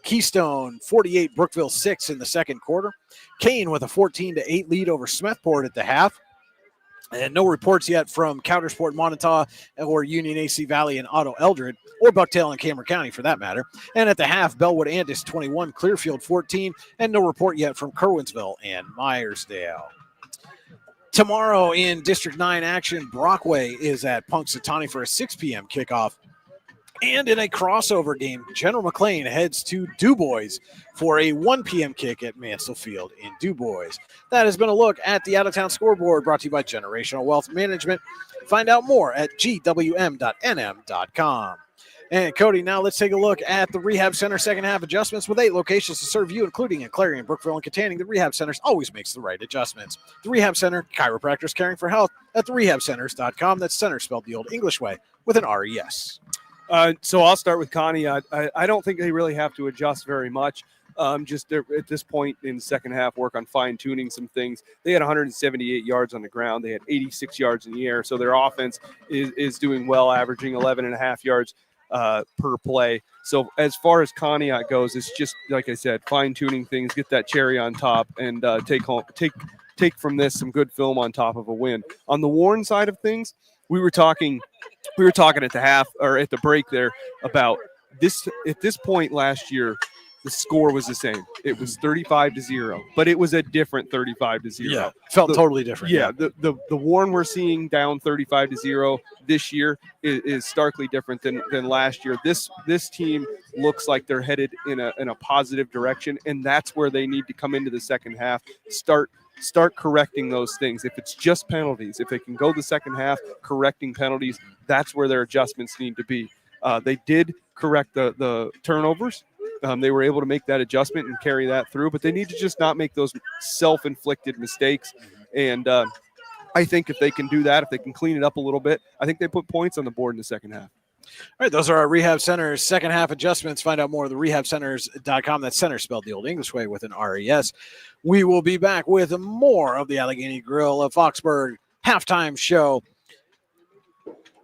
Keystone 48, Brookville 6 in the second quarter. Kane with a 14-8 lead over Smethport at the half. And no reports yet from Coudersport, Montauk, or Union AC Valley and Otto Eldred, or Bucktail and Cameron County for that matter. And at the half, Bellwood Andis 21, Clearfield 14, and no report yet from Kerwinsville and Myersdale. Tomorrow in District 9 action, Brockway is at Punxsutawney for a 6 p.m. kickoff. And in a crossover game, General McLean heads to DuBois for a 1 p.m. kick at Mansell Field in DuBois. That has been a look at the out-of-town scoreboard brought to you by Generational Wealth Management. Find out more at gwm.nm.com. And Cody, now let's take a look at the Rehab Center second half adjustments. With 8 locations to serve you, including in Clarion, Brookville, and Katanning, the Rehab Centers always makes the right adjustments. The Rehab Center, chiropractors caring for health at therehabcenters.com. That's center spelled the old English way with an R-E-S. So I'll start with Conneaut. I don't think they really have to adjust very much. Just at this point in the second half, work on fine-tuning some things. They had 178 yards on the ground. They had 86 yards in the air. So their offense is doing well, averaging 11.5 yards per play. So as far as Conneaut goes, it's just, like I said, fine-tuning things, get that cherry on top, and take from this some good film on top of a win. On the Warren side of things, we were talking at the half or at the break there about this. At this point last year, the score was the same. It was 35-0, but it was a different 35-0. Yeah, felt totally different. Yeah, the Warren we're seeing down 35-0 this year is starkly different than last year. This team looks like they're headed in a positive direction, and that's where they need to come into the second half. Start correcting those things. If it's just penalties, if they can go the second half correcting penalties, that's where their adjustments need to be. They did correct the turnovers. They were able to make that adjustment and carry that through, but they need to just not make those self-inflicted mistakes. And I think if they can do that, if they can clean it up a little bit, I think they put points on the board in the second half. All right, those are our Rehab Centers second half adjustments. Find out more at the rehabcenters.com. That's center spelled the old English way with an R-E-S. We will be back with more of the Allegheny Grill of Foxburg halftime show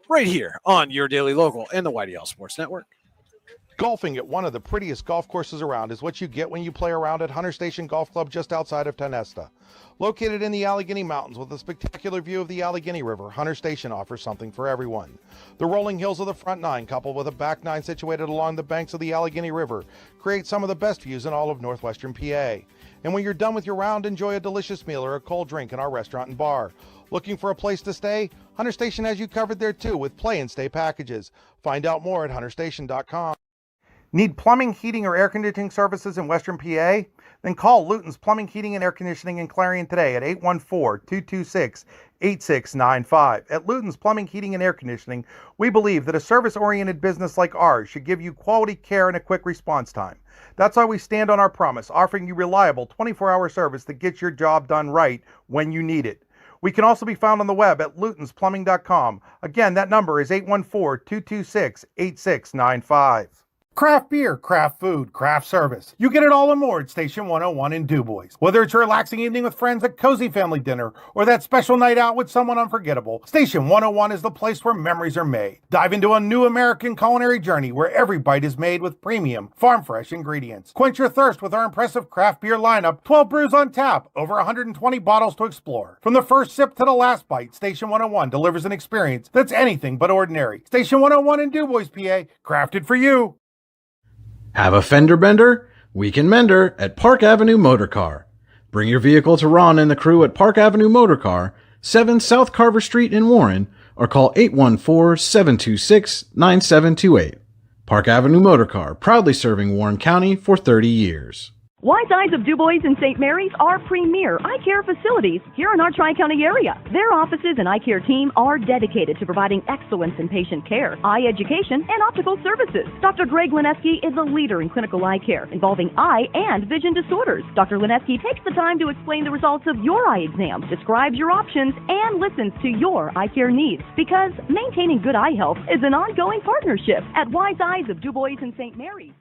right here on your daily local and the YDL Sports Network. Golfing at one of the prettiest golf courses around is what you get when you play around at Hunter Station Golf Club just outside of Tionesta. Located in the Allegheny Mountains with a spectacular view of the Allegheny River, Hunter Station offers something for everyone. The rolling hills of the front nine, coupled with a back nine situated along the banks of the Allegheny River, create some of the best views in all of northwestern PA. And when you're done with your round, enjoy a delicious meal or a cold drink in our restaurant and bar. Looking for a place to stay? Hunter Station has you covered there too with play and stay packages. Find out more at hunterstation.com. Need plumbing, heating, or air conditioning services in Western PA? Then call Luton's Plumbing, Heating, and Air Conditioning in Clarion today at 814-226-8695. At Luton's Plumbing, Heating, and Air Conditioning, we believe that a service-oriented business like ours should give you quality care and a quick response time. That's why we stand on our promise, offering you reliable 24-hour service that gets your job done right when you need it. We can also be found on the web at lutonsplumbing.com. Again, that number is 814-226-8695. Craft beer, craft food, craft service. You get it all and more at Station 101 in DuBois. Whether it's a relaxing evening with friends at Cozy Family Dinner or that special night out with someone unforgettable, Station 101 is the place where memories are made. Dive into a new American culinary journey where every bite is made with premium, farm-fresh ingredients. Quench your thirst with our impressive craft beer lineup, 12 brews on tap, over 120 bottles to explore. From the first sip to the last bite, Station 101 delivers an experience that's anything but ordinary. Station 101 in DuBois, PA, crafted for you. Have a fender bender? We can mender at Park Avenue Motor Car. Bring your vehicle to Ron and the crew at Park Avenue Motor Car, 7 South Carver Street in Warren, or call 814-726-9728. Park Avenue Motor Car, proudly serving Warren County for 30 years. Wise Eyes of DuBois and St. Mary's are premier eye care facilities here in our Tri-County area. Their offices and eye care team are dedicated to providing excellence in patient care, eye education, and optical services. Dr. Greg Lineski is a leader in clinical eye care involving eye and vision disorders. Dr. Lineski takes the time to explain the results of your eye exam, describes your options, and listens to your eye care needs, because maintaining good eye health is an ongoing partnership at Wise Eyes of DuBois and St. Mary's.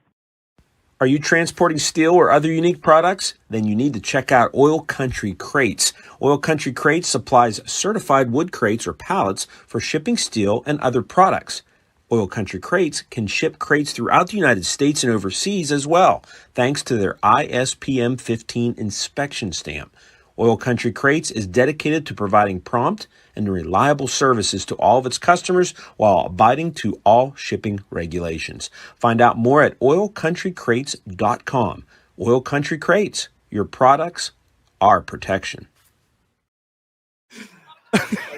Are you transporting steel or other unique products? Then you need to check out Oil Country Crates. Oil Country Crates supplies certified wood crates or pallets for shipping steel and other products. Oil Country Crates can ship crates throughout the United States and overseas as well, thanks to their ISPM 15 inspection stamp. Oil Country Crates is dedicated to providing prompt and reliable services to all of its customers while abiding to all shipping regulations. Find out more at oilcountrycrates.com. Oil Country Crates, your products, our protection.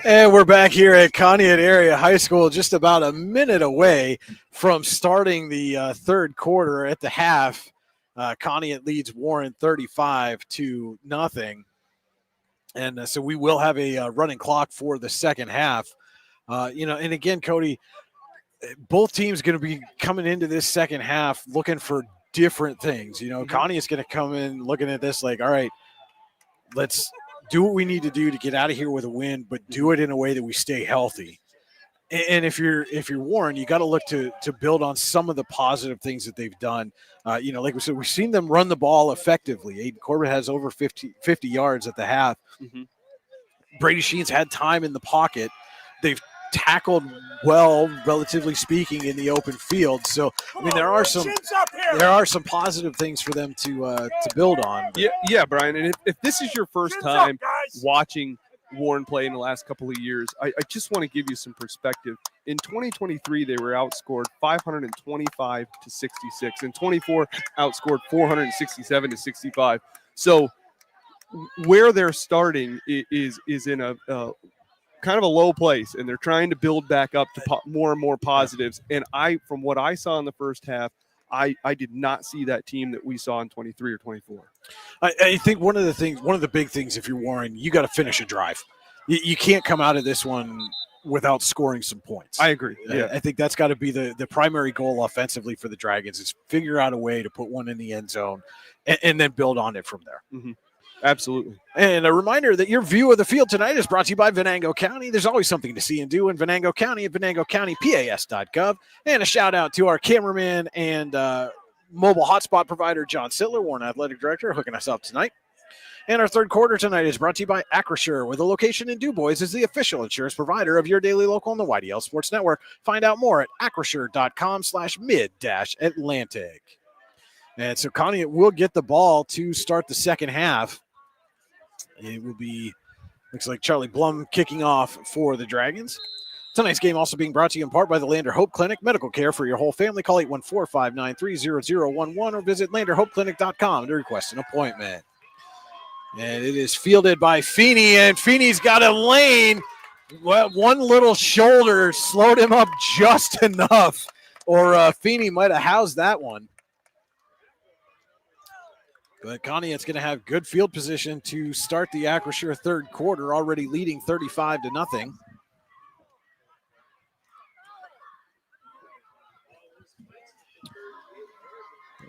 And we're back here at Conneaut Area High School, just about a minute away from starting the third quarter. At the half, Conneaut leads Warren 35-0. And so we will have a running clock for the second half. And again, Cody, both teams going to be coming into this second half looking for different things. Connie is going to come in looking at this like, all right, let's do what we need to do to get out of here with a win, but do it in a way that we stay healthy. And if you're Warren, you got to look to build on some of the positive things that they've done. Like we said, we've seen them run the ball effectively. Aiden Corbett has over 50 yards at the half. Mm-hmm. Brady Sheen's had time in the pocket. They've tackled well, relatively speaking, in the open field. So, there are some positive things for them to build on. Yeah, Brian. And if this is your first time watching Warren play in the last couple of years, I just want to give you some perspective. In 2023, they were outscored 525-66. In 24, outscored 467-65. So where they're starting is in a kind of a low place, and they're trying to build back up to more and more positives. And from what I saw in the first half, I did not see that team that we saw in 23 or 24. I think one of the big things, if you're Warren, you got to finish a drive. You can't come out of this one without scoring some points. I agree. Yeah. I think that's got to be the primary goal offensively for the Dragons, is figure out a way to put one in the end zone and then build on it from there. Mm-hmm. Absolutely. And a reminder that your view of the field tonight is brought to you by Venango County. There's always something to see and do in Venango County at venangocountypas.gov. And a shout out to our cameraman and mobile hotspot provider, John Sittler, Warren Athletic Director, hooking us up tonight. And our third quarter tonight is brought to you by Acure, with a location in DuBois, is the official insurance provider of your daily local on the YDL Sports Network. Find out more at acrisure.com/mid-Atlantic. And so Conneaut will get the ball to start the second half. It will be, looks like Charlie Blum kicking off for the Dragons. Tonight's game also being brought to you in part by the Lander Hope Clinic. Medical care for your whole family. Call 814-593-0011 or visit landerhopeclinic.com to request an appointment. And it is fielded by Feeney, and Feeney's got a lane. Well, one little shoulder slowed him up just enough, or Feeney might have housed that one. But Conneaut's going to have good field position to start the Acrisure third quarter, already leading 35-0.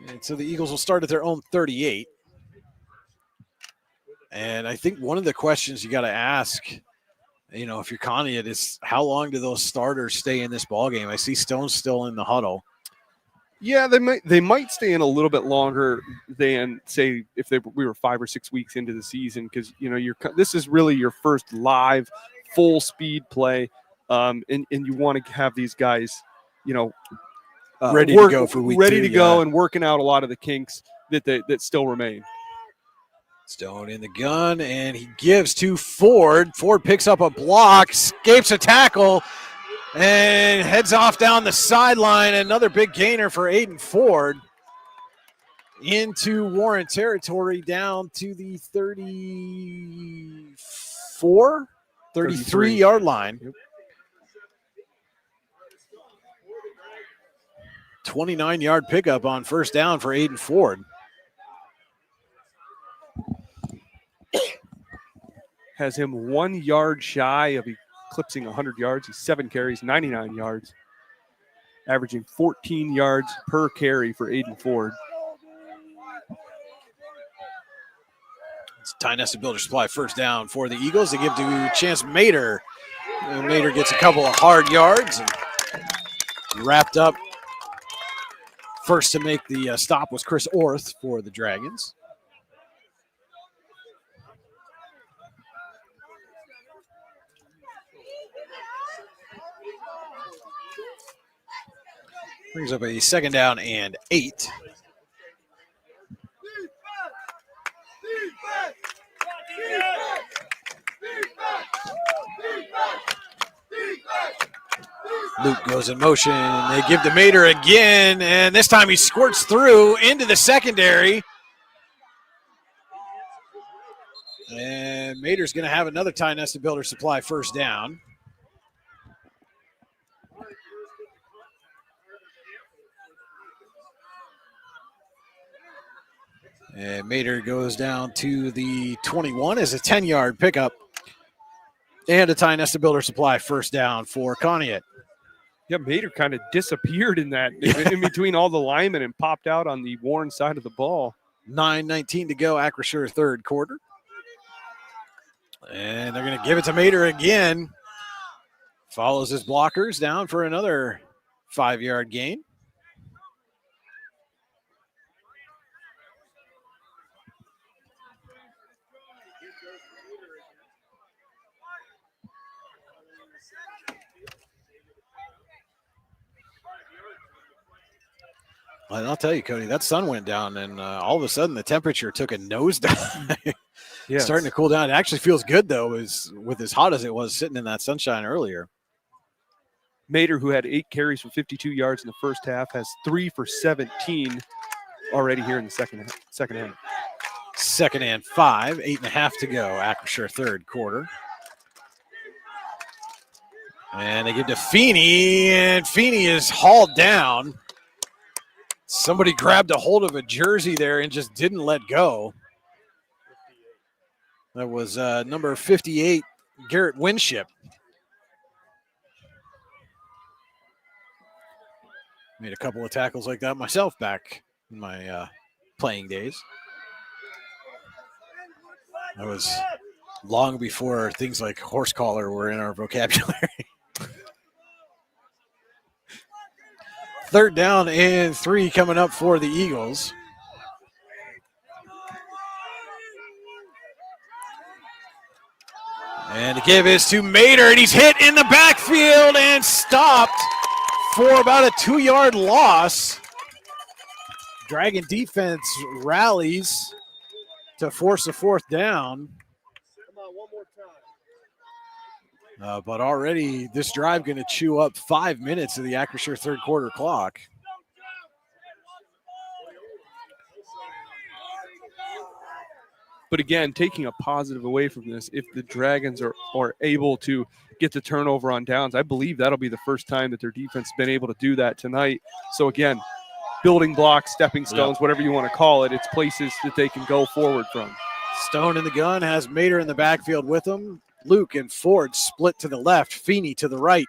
And so the Eagles will start at their own 38. And I think one of the questions you got to ask, if you're Conneaut, is how long do those starters stay in this ballgame? I see Stone still in the huddle. Yeah, they might stay in a little bit longer than, say, if we were 5 or 6 weeks into the season, because this is really your first live full speed play, and you want to have these guys, ready to go for week ready 2, to go and working out a lot of the kinks that still remain. Stone in the gun, and he gives to Ford. Ford picks up a block, escapes a tackle, and heads off down the sideline. Another big gainer for Aiden Ford into Warren territory, down to the 33-yard line. Yep. 29-yard pickup on first down for Aiden Ford. Has him 1 yard shy of eclipsing 100 yards. He's 7 carries, 99 yards, averaging 14 yards per carry for Aiden Ford. It's Tionesta Builder Supply first down for the Eagles. They give to Chance Mater. Mater gets a couple of hard yards and wrapped up. First to make the stop was Chris Orth for the Dragons. Brings up a second down and 8. Luke goes in motion. They give to Mater again, and this time he squirts through into the secondary. And Mater's going to have another Tionesta Builder Supply first down. And Mater goes down to the 21 as a 10-yard pickup. And a Tionesta Builder Supply first down for Conneaut. Yeah, Mater kind of disappeared in in between all the linemen and popped out on the Warren side of the ball. 9:19 to go, Acrisure third quarter. And they're going to give it to Mater again. Follows his blockers down for another 5-yard gain. And I'll tell you, Cody, that sun went down, and all of a sudden the temperature took a nosedive. Yes. Starting to cool down. It actually feels good, though, with as hot as it was sitting in that sunshine earlier. Mater, who had 8 carries for 52 yards in the first half, has 3 for 17 already here in the second half. Second and 5, 8.5 to go. Acrisure third quarter. And they give to Feeney, and Feeney is hauled down. Somebody grabbed a hold of a jersey there and just didn't let go. That was number 58, Garrett Winship. Made a couple of tackles like that myself back in my playing days. That was long before things like horse collar were in our vocabulary. Third down and 3 coming up for the Eagles. And the give is to Mater, and he's hit in the backfield and stopped for about a 2-yard loss. Dragon defense rallies to force a fourth down. But already this drive going to chew up 5 minutes of the Acrisure third quarter clock. But again, taking a positive away from this, if the Dragons are able to get the turnover on downs, I believe that'll be the first time that their defense has been able to do that tonight. So again, building blocks, stepping stones, whatever you want to call it, it's places that they can go forward from. Stone in the gun, has Mater in the backfield with him. Luke and Ford split to the left, Feeney to the right.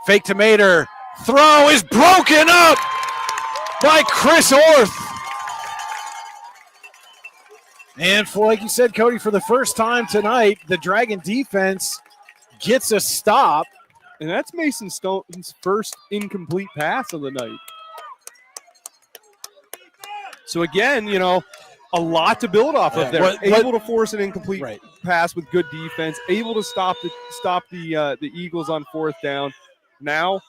Fake to Mater. Throw is broken up by Chris Orth. And for, like you said, Cody, for the first time tonight, the Dragon defense gets a stop. And that's Mason Stone's first incomplete pass of the night. So again, you know, a lot to build off of there. Able to force an incomplete pass with good defense. Able to stop the Eagles on fourth down. Now,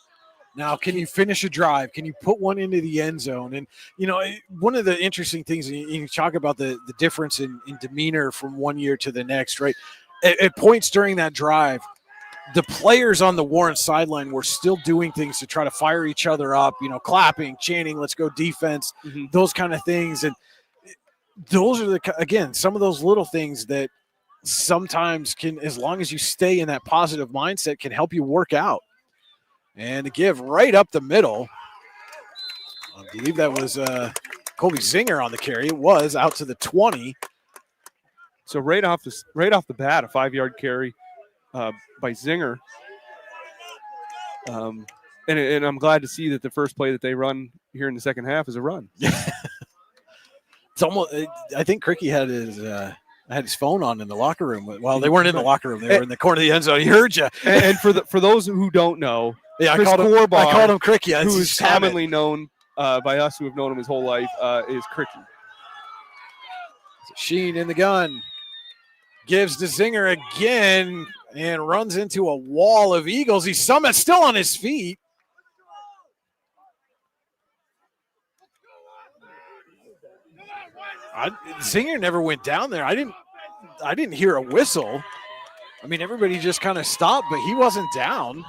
can you finish a drive? Can you put one into the end zone? And, you know, one of the interesting things, you talk about the difference in demeanor from one year to the next, right? At points during that drive, the players on the Warren sideline were still doing things to try to fire each other up, you know, clapping, chanting, let's go defense, those kind of things. And those are again, some of those little things that sometimes can, as long as you stay in that positive mindset, can help you work out. And to give right up the middle, I believe that was Colby Zinger on the carry. It was out to the 20. So right off the bat, a 5-yard carry by Zinger. And I'm glad to see that the first play that they run here in the second half is a run. It's almost. I think Cricky had his phone on in the locker room. Well, they weren't in the locker room; they were in the corner of the end zone. He heard you. And for those who don't know, I Chris called him Cricky. Who is commonly known by us who have known him his whole life, is Cricky. Sheen in the gun, gives to Zinger again, and runs into a wall of Eagles. He's still on his feet. Zinger never went down there. I didn't hear a whistle. I mean, everybody just kind of stopped, but he wasn't down.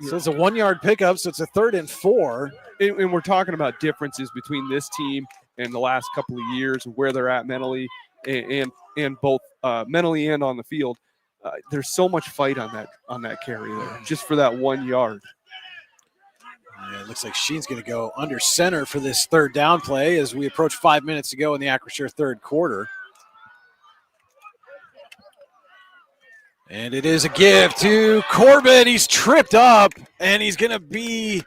So it's a 1-yard pickup, so it's a 3rd and 4. And we're talking about differences between this team and the last couple of years, where they're at mentally and both mentally and on the field. There's so much fight on that carry there, just for that 1 yard. Yeah, it looks like Sheen's going to go under center for this 3rd down play as we approach 5 minutes to go in the Acrisure 3rd quarter. And it is a give to Corbett. He's tripped up, and he's going to be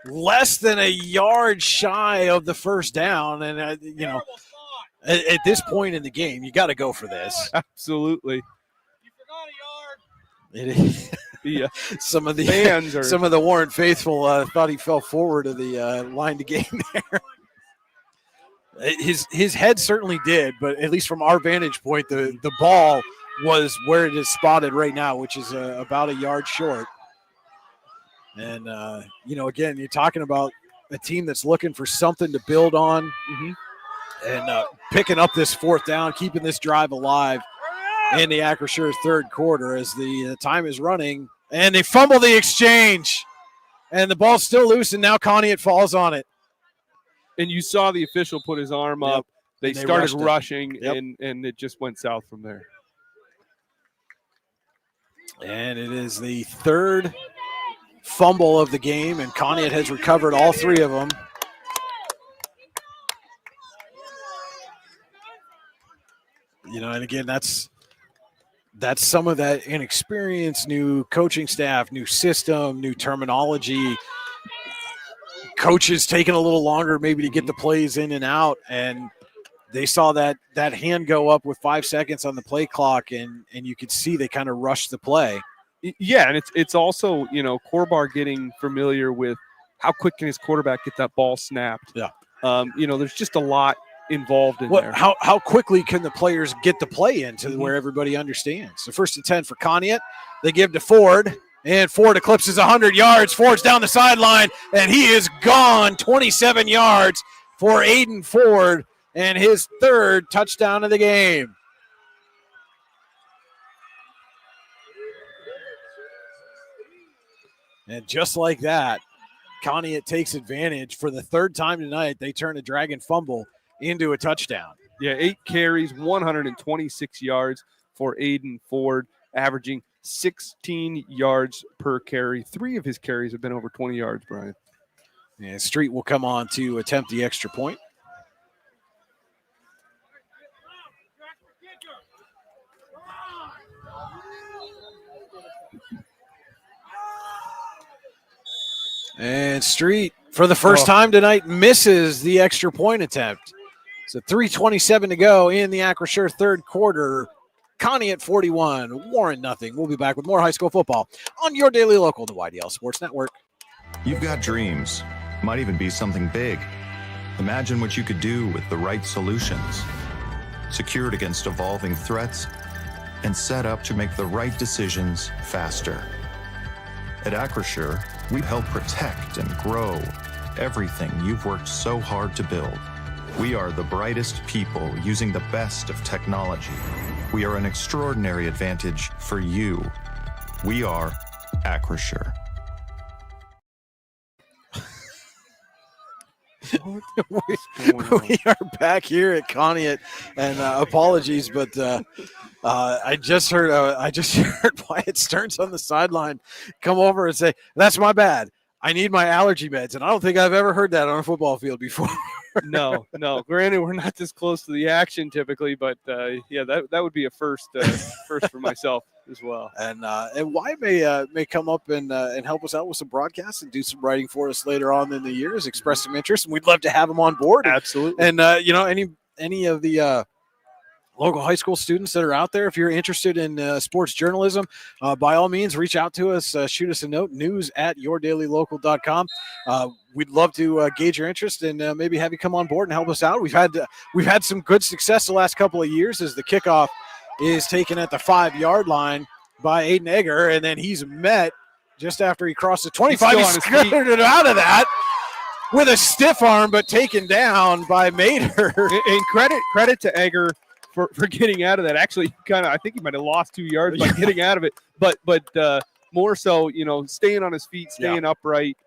less than a yard shy of the 1st down. And, you know, at this point in the game, you got to go for this. Absolutely. It is. Yeah. Some of the fans some of the Warren faithful thought he fell forward of the line to gain there. His head certainly did, but at least from our vantage point, the ball was where it is spotted right now, which is about a yard short. And you know, again, you're talking about a team that's looking for something to build on, and picking up this 4th down, keeping this drive alive in the Acrisure 3rd quarter as the time is running, and they fumble the exchange, and the ball's still loose, and now Conneaut falls on it. And you saw the official put his arm up. They started rushing, and it just went south from there. And it is the 3rd fumble of the game, and Conneaut has recovered all 3 of them. You know, and again, that's some of that inexperience, new coaching staff, new system, new terminology. Coaches taking a little longer maybe to get the plays in and out, and they saw that hand go up with 5 seconds on the play clock, and you could see they kind of rushed the play. Yeah, and it's also, you know, Corbar getting familiar with how quick can his quarterback get that ball snapped. Yeah. You know, there's just a lot involved in there. How quickly can the players get the play into where everybody understands? So 1st and 10 for Conneaut. They give to Ford, and Ford eclipses 100 yards. Ford's down the sideline, and he is gone. 27 yards for Aiden Ford, and his 3rd touchdown of the game. And just like that, Conneaut takes advantage. For the 3rd time tonight, they turn a Dragon fumble into a touchdown. Yeah, 8 carries, 126 yards for Aiden Ford, averaging 16 yards per carry. 3 of his carries have been over 20 yards, Brian. And Street will come on to attempt the extra point. And Street, for the first time tonight, misses the extra point attempt. So 3:27 to go in the Acrisure 3rd quarter. Conneaut 41, Warren nothing. We'll be back with more high school football on your daily local, the YDL Sports Network. You've got dreams, might even be something big. Imagine what you could do with the right solutions. Secured against evolving threats and set up to make the right decisions faster. At Acure, we help protect and grow everything you've worked so hard to build. We are the brightest people using the best of technology. We are an extraordinary advantage for you. We are Acure. we are back here at Conneaut, and apologies, but I just heard Wyatt Stearns on the sideline come over and say, "That's my bad. I need my allergy meds," and I don't think I've ever heard that on a football field before. No. Granted, we're not this close to the action typically, but yeah, that would be a first for myself as well. And Wyatt may come up and help us out with some broadcasts and do some writing for us later on in the years. Express some interest, and we'd love to have him on board. Absolutely. And any of the local high school students that are out there, if you're interested in sports journalism, by all means, reach out to us. Shoot us a note, news@yourdailylocal.com. We'd love to gauge your interest and maybe have you come on board and help us out. We've had some good success the last couple of years as the kickoff is taken at the 5-yard line by Aiden Egger, and then he's met just after he crossed the 25. He skirted out of that with a stiff arm, but taken down by Mater. And credit to Egger for getting out of that. Actually, I think he might have lost 2 yards by getting out of it, but more so, staying on his feet, staying upright.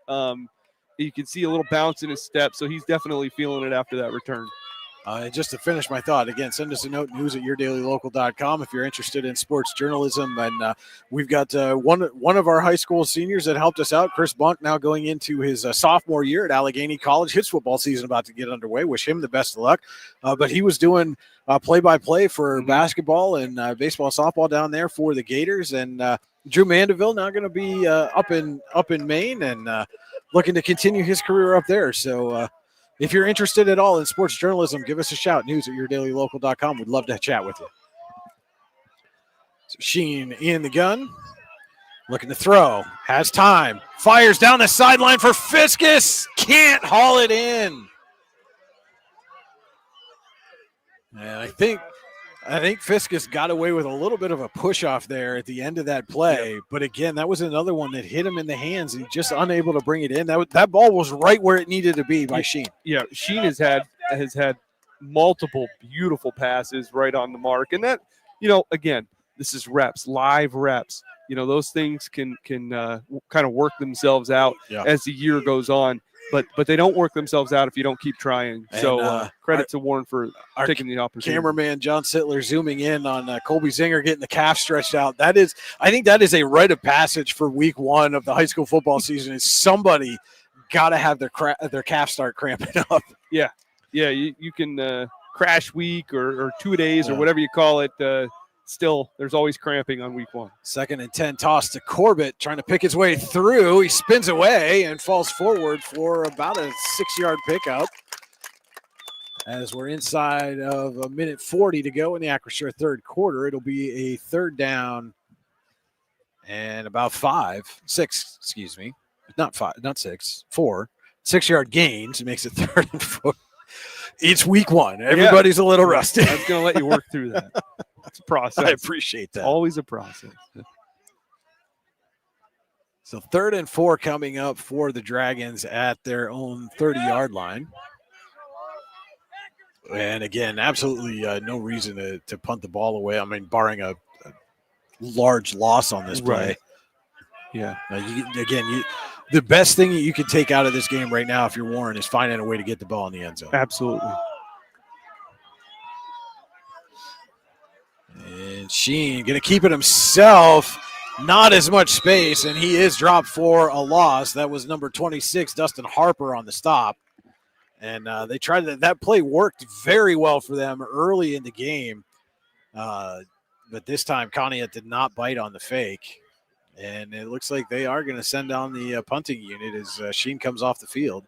You can see a little bounce in his step, so he's definitely feeling it after that return. Just to finish my thought, again, send us a note, news@yourdailylocal.com if you're interested in sports journalism. And we've got one of our high school seniors that helped us out, Chris Bunk, now going into his sophomore year at Allegheny College. His football season about to get underway. Wish him the best of luck. But he was doing play-by-play for basketball and baseball, softball down there for the Gators. And Drew Mandeville now going to be up in Maine and looking to continue his career up there. So if you're interested at all in sports journalism, give us a shout. News@yourdailylocal.com. We'd love to chat with you. So Sheen in the gun, looking to throw, has time, fires down the sideline for Fiskus, can't haul it in. And I think Fiskus got away with a little bit of a push off there at the end of that play. But again, that was another one that hit him in the hands and just unable to bring it in. That ball was right where it needed to be by Sheen. Yeah, Sheen has had multiple beautiful passes right on the mark. And that, again, this is reps, live reps. Those things can kind of work themselves out as the year goes on. But they don't work themselves out if you don't keep trying. And, so credit to Warren for taking the opportunity. Cameraman John Sittler zooming in on Colby Zinger getting the calf stretched out. I think that is a rite of passage for week 1 of the high school football season. Is somebody got to have their calf start cramping up. Yeah. You can crash week or 2 days or whatever you call it. Still, there's always cramping on week 1. 2nd and 10 toss to Corbett, trying to pick his way through. He spins away and falls forward for about a 6-yard pickup. As we're inside of 1:40 to go in the Acrisure third quarter, it'll be a 3rd down and about 6, excuse me. Not 5, not 6, 4. 6-yard gains. It makes it 3rd and 4. It's week 1. Everybody's a little rusty. I was going to let you work through that. It's a process. I appreciate that. It's always a process. So 3rd and 4 coming up for the Dragons at their own 30-yard line. And again, absolutely no reason to punt the ball away. I mean, barring a large loss on this play. Right. Yeah. The best thing you can take out of this game right now, if you're Warren, is finding a way to get the ball in the end zone. Absolutely. And Sheen going to keep it himself. Not as much space, and he is dropped for a loss. That was number 26, Dustin Harper, on the stop. And they tried that play worked very well for them early in the game. But this time, Conneaut did not bite on the fake. And it looks like they are going to send down the punting unit as Sheen comes off the field.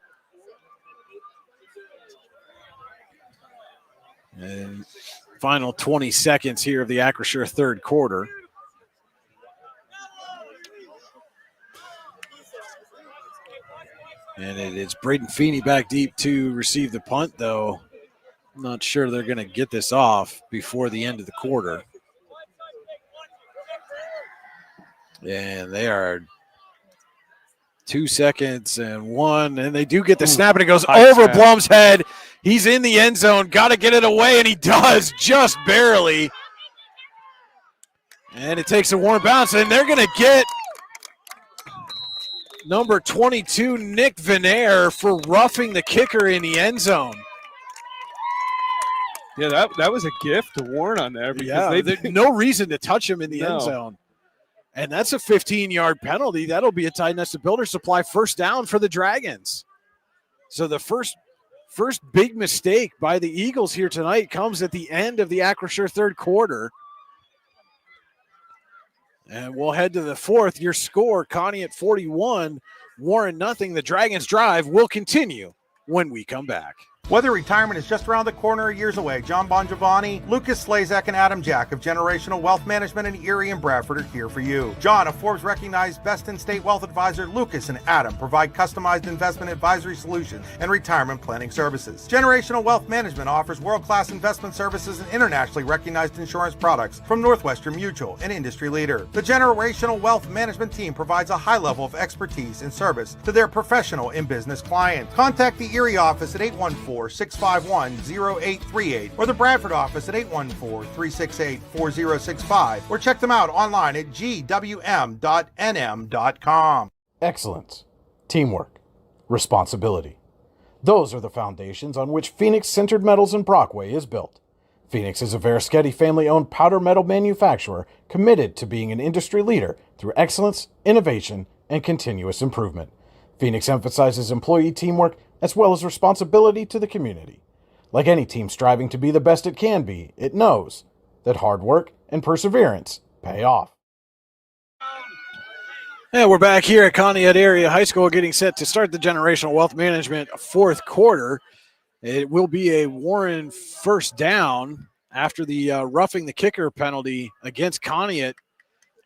And final 20 seconds here of the Acrisure third quarter. And it It's Braden Feeney back deep to receive the punt, though. I'm not sure they're going to get this off before the end of the quarter. And they are 2 seconds and 1, and they do get the snap, and it goes over Blum's head. He's in the end zone, got to get it away, and he does just barely. And it takes a Warren bounce, and they're going to get number 22, Nick Venaire, for roughing the kicker in the end zone. Yeah, that was a gift to Warren on there. Because there's no reason to touch him in the end zone. And that's a 15-yard penalty. That'll be a Tionesta Builder Supply first down for the Dragons. So the first big mistake by the Eagles here tonight comes at the end of the Acrisure third quarter. And we'll head to the fourth. Your score, Conneaut 41, Warren nothing. The Dragons drive will continue when we come back. Whether retirement is just around the corner or years away, John Bongiovanni, Lucas Slazak, and Adam Jack of Generational Wealth Management in Erie and Bradford are here for you. John, a Forbes-recognized best-in-state wealth advisor, Lucas and Adam provide customized investment advisory solutions and retirement planning services. Generational Wealth Management offers world-class investment services and internationally recognized insurance products from Northwestern Mutual, an industry leader. The Generational Wealth Management team provides a high level of expertise and service to their professional and business clients. Contact the Erie office at 814-651-0838 or the Bradford office at 814-368-4065 or check them out online at gwm.nm.com. Excellence, teamwork, responsibility. Those are the foundations on which Phoenix Sintered Metals in Brockway is built. Phoenix is a Verischetti family-owned powder metal manufacturer committed to being an industry leader through excellence, innovation, and continuous improvement. Phoenix emphasizes employee teamwork as well as responsibility to the community. Like any team striving to be the best it can be, it knows that hard work and perseverance pay off. And we're back here at Conneaut Area High School getting set to start the Generational Wealth Management fourth quarter. It will be a Warren first down after the roughing the kicker penalty against Conneaut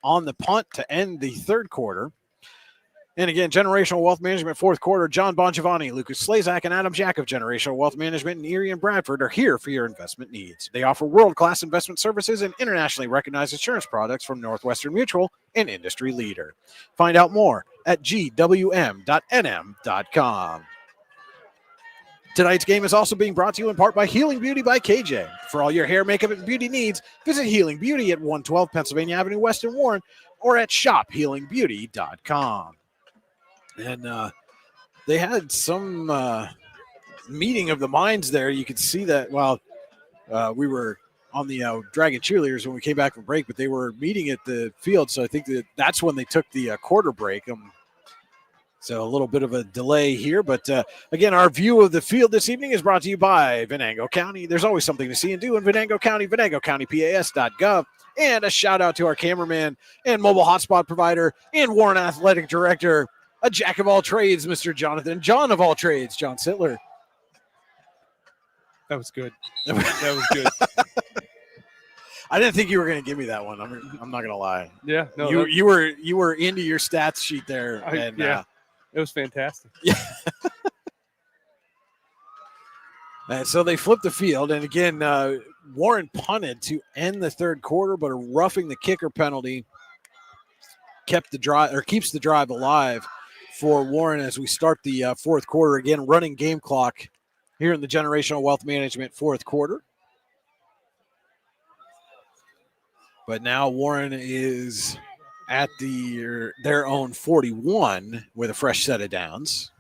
on the punt to end the third quarter. And again, Generational Wealth Management fourth quarter, John Bongiovanni, Lucas Slazak, and Adam Jack of Generational Wealth Management in Erie and Bradford are here for your investment needs. They offer world-class investment services and internationally recognized insurance products from Northwestern Mutual, an industry leader. Find out more at gwm.nm.com. Tonight's game is also being brought to you in part by Healing Beauty by KJ. For all your hair, makeup, and beauty needs, visit Healing Beauty at 112 Pennsylvania Avenue West in Warren or at shophealingbeauty.com. And they had some meeting of the minds there. You could see that while we were on the Dragon Cheerleaders when we came back from break, but they were meeting at the field. So I think that's when they took the quarter break. So a little bit of a delay here. But again, our view of the field this evening is brought to you by Venango County. There's always something to see and do in Venango County, venangocountypas.gov. And a shout out to our cameraman and mobile hotspot provider and Warren Athletic Director, a jack of all trades, Mr. John of all trades, John Sittler. That was good. That was good. I didn't think you were going to give me that one. I'm not going to lie. Yeah, no. You were into your stats sheet there. It was fantastic. Yeah. And so they flipped the field, and again, Warren punted to end the third quarter, but a roughing the kicker penalty keeps the drive alive for Warren as we start the fourth quarter. Again, running game clock here in the Generational Wealth Management fourth quarter. But now Warren is at their own 41 with a fresh set of downs.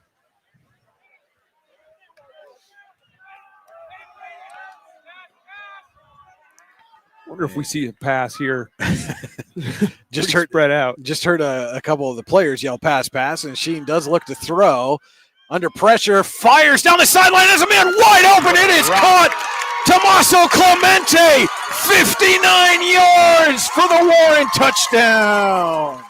Wonder if we see a pass here. Just heard spread out. Just heard a couple of the players yell pass, and Sheen does look to throw. Under pressure, fires down the sideline. There's a man wide open. It is caught. Tommaso Clemente, 59 yards for the Warren touchdown.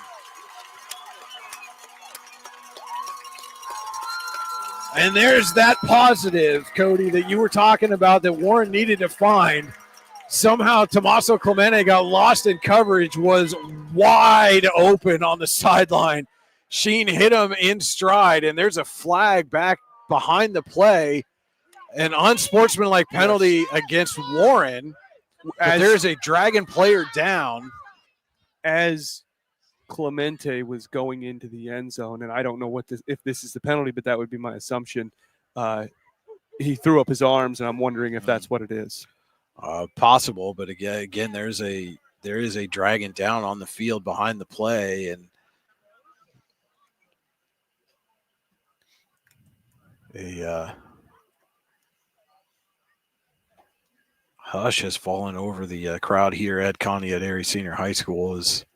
And there's that positive, Cody, that you were talking about that Warren needed to find. Somehow Tommaso Clemente got lost in coverage, was wide open on the sideline, Sheen hit him in stride, and there's a flag back behind the play, an unsportsmanlike penalty against Warren. There's a Dragon player down. As Clemente was going into the end zone, and I don't know if this is the penalty, but that would be my assumption. He threw up his arms, and I'm wondering if that's what it is. Possible, but again, there is a Dragon down on the field behind the play, and a hush has fallen over the crowd here at Conneaut Area Senior High School as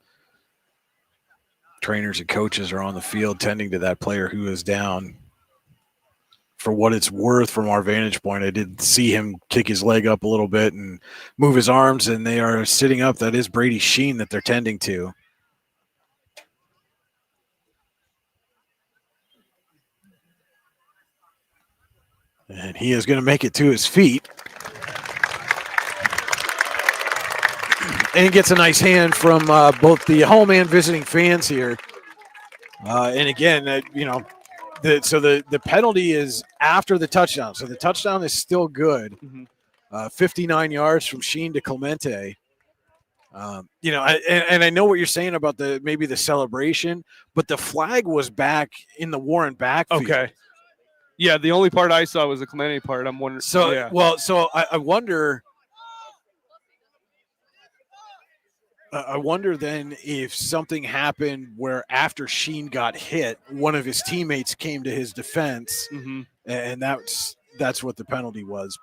trainers and coaches are on the field tending to that player who is down. For what it's worth, from our vantage point, I did see him kick his leg up a little bit and move his arms, and they are sitting up. That is Brady Sheen that they're tending to. And he is going to make it to his feet. And gets a nice hand from both the home and visiting fans here. And again, the penalty is after the touchdown. So the touchdown is still good. 59 yards from Sheen to Clemente. And I know what you're saying about maybe the celebration, but the flag was back in the Warren backfield. Okay. Yeah, the only part I saw was the Clemente part. I'm wondering. So, yeah. I wonder. I wonder then if something happened where after Sheen got hit, one of his teammates came to his defense, and that's what the penalty was.